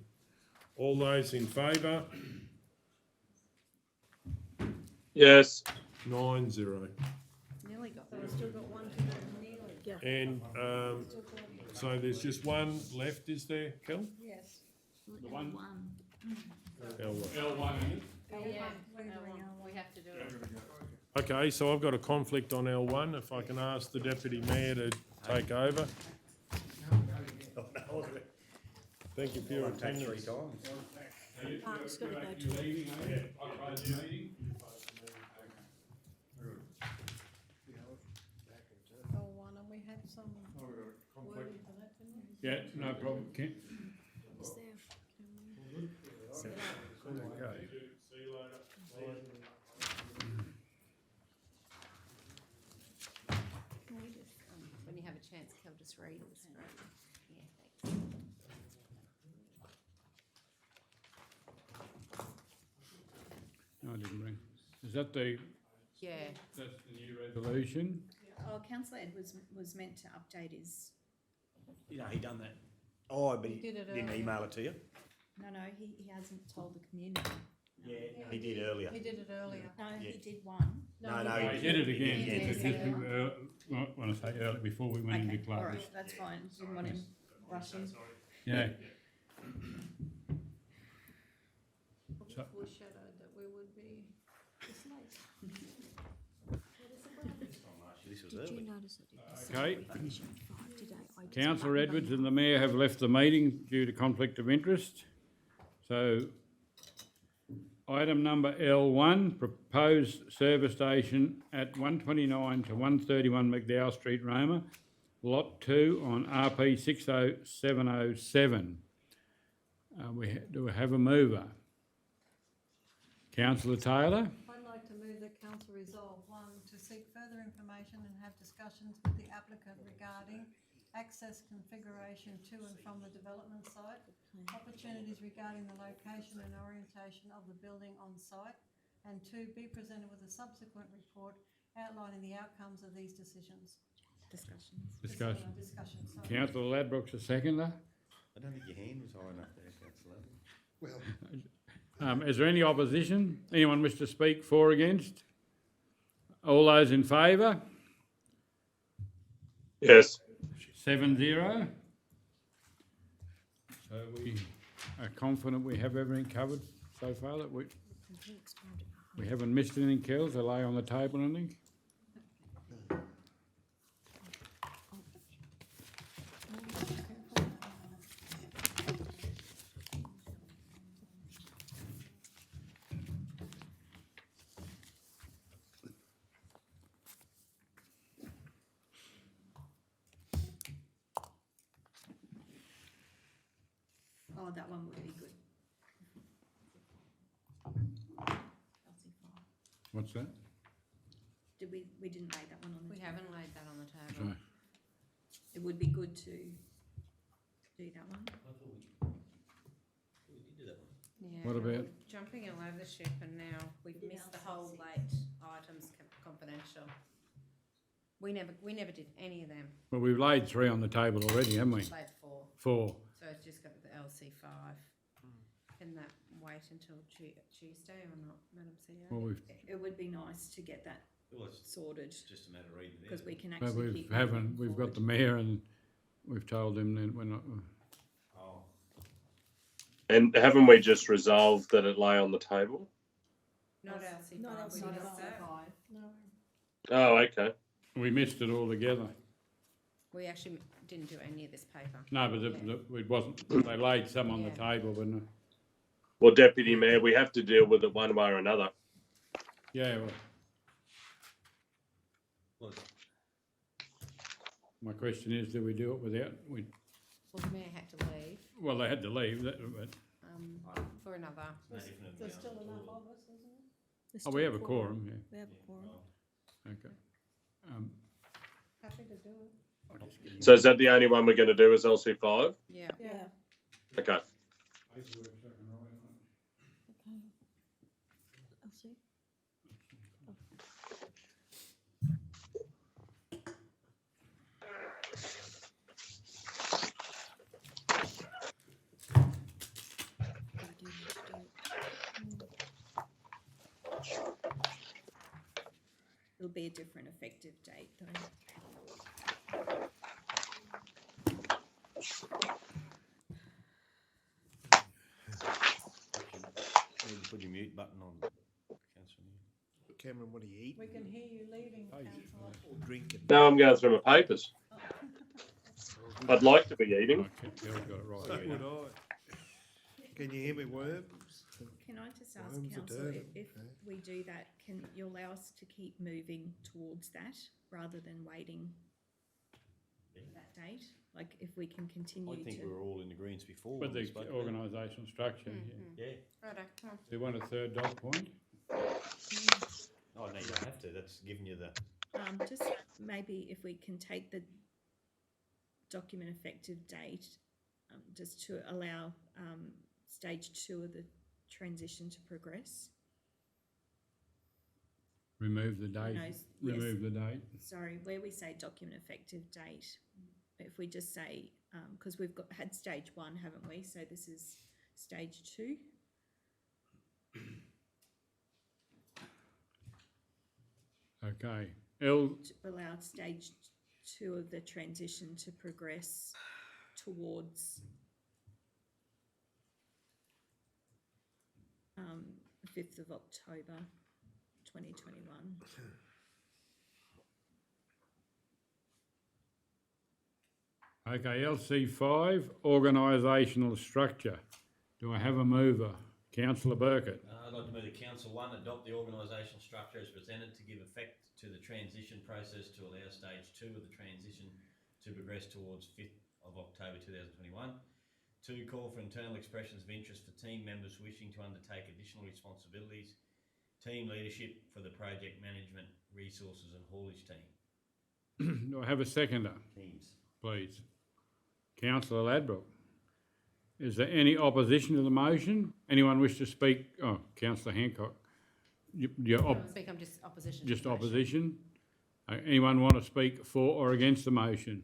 All those in favour? Yes. 9-0. Nearly got there. We've still got 1 to go. Nearly. And so there's just one left, is there, Kel? Yes. The one. L1. L1, Yeah, we have to do it. Okay, so I've got a conflict on L1. If I can ask the Deputy Mayor to take over. Thank you for your attendance. Mark's got to go to. L1, and we had some wording for that, didn't we? Yeah, no problem. Is there? Can we just, when you have a chance, Kel, just read this. Yeah, thanks. No, I didn't bring. Is that the, Yeah. that's the new resolution? Oh, councillor Edwards was meant to update his, You know, he done that. Oh, but he He did it didn't earlier. email it to you? no, he hasn't told the community. Yeah, he did earlier. He did it earlier. No, Yeah. he did one. No, He did it again. He did Just when I say early, before we went into Okay, all close. right, that's fine. Didn't want him rushing. Yeah. Probably foreshadowed that we would be this late. This was Did early. you notice that it was Okay. finishing at 5 today? I just Councillor buttoned Edwards them. and the Mayor have left the meeting due to conflict of interest. So, item number L1, proposed service station at 129 to 131 McDowell Street, Roma, Lot 2 on RP 60707. Do we have a mover? Councillor Taylor? I'd like to move that council resolve, 1, to seek further information and have discussions with the applicant regarding access configuration to and from the development site, opportunities regarding the location and orientation of the building on site, and 2, be presented with a subsequent report outlining the outcomes of these decisions. Discussion. Discussion, sorry. Councillor Ladbrokes, a seconder. I don't think your hand was high enough there, councillor. Well, Is there any opposition? Anyone wish to speak for or against? All those in favour? Yes. 7-0. So we are confident we have everything covered so far, that we haven't missed anything, Kells, they lay on the table, I think. Oh, that one would be good. What's that? Did we didn't lay that one on the We table. haven't laid that on the table. Sorry. It would be good to do that one. Yeah, What no, about- we're jumping all over the ship, and now we've missed the whole late items confidential. We never did any of them. Well, we've laid 3 on the table already, haven't we? Laid 4. 4. So it's just got the LC5. Can that wait until Tuesday or not, Madam CEO? Well, It would be nice to get that Well, it's sorted, just a matter of reading it. because we can but actually we keep. haven't, moving we've got the forward. mayor and we've told them that we're not, Oh, And haven't we just resolved that it lay on the table? Not LC5. Not we LC5. missed that. No. Oh, okay. we missed it altogether. We actually didn't do any of this paper. No, but it wasn't, they laid some on the Yeah. table, but no. Well, Deputy Mayor, we have to deal with it one way or another. Yeah, well, Well, my question is, do we do it without, Well, the mayor had to leave, well, they had to leave, but, for another. no different than There's the still other enough board. of us, isn't it? There's oh, still we have a quorum, yeah, We have a quorum. okay. Happy to do it. I'll just get So is that the only one we're going to do is LC5? Yeah. Yeah. Okay. paperwork so I can write on it. Okay. I'll see. It'll be a different effective date though. Need to put your mute button on, Councillor New. Cameron, what are you eating? We can hear you leaving, Oh, councillor. Or drinking? Now I'm going through my papers. I'd like to be eating. Okay, Bill's got it So right. would I. Can you hear me, worms? Can I just ask Worms are council, dirty, if okay. we do that, can you allow us to keep moving towards that rather than waiting that date? Like if we can continue I to. think we were all in agreement before. With when we the spoke about it. organisational structure, yeah. Yeah. Righto, come on. Do you want a third dot point? Oh, no, you don't have to. That's giving you the. Just maybe if we can take the document effective date, just to allow, stage 2 of the transition to progress. Remove the date, No, yes. remove the date. Sorry, where we say document effective date, if we just say, because we've had stage 1, haven't we? So this is stage 2. Okay, L, To allow stage 2 of the transition to progress towards 5th of October 2021. okay, LC5, organisational structure. Do I have a mover? Councillor Burkett. I'd like to move that Council 1 adopt the organisational structure as presented to give effect to the transition process to allow stage 2 of the transition to progress towards 5th of October 2021. 2, call for internal expressions of interest for team members wishing to undertake additional responsibilities, team leadership for the project management, resources and haulage team. Do I have a seconder, Teams. please? Councillor Ladbroke. Is there any opposition to the motion? Anyone wish to speak? Oh, Councillor Hancock. You're I don't speak, I'm just opposition. to just the motion. opposition? Anyone want to speak for or against the motion?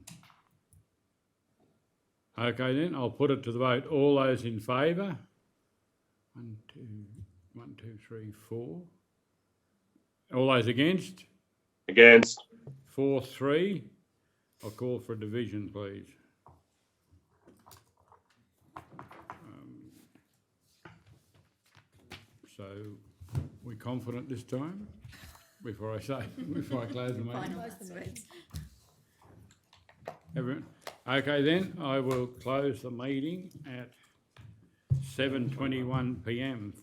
Okay then, I'll put it to the vote. All those in favour? 1, 2, 3, 4. All those against? Against. 4, 3. I'll call for a division, please. So, we confident this time? Before I say, before I close the meeting? Final announcements. Everyone? Okay then, I will close the meeting at 7:21 PM.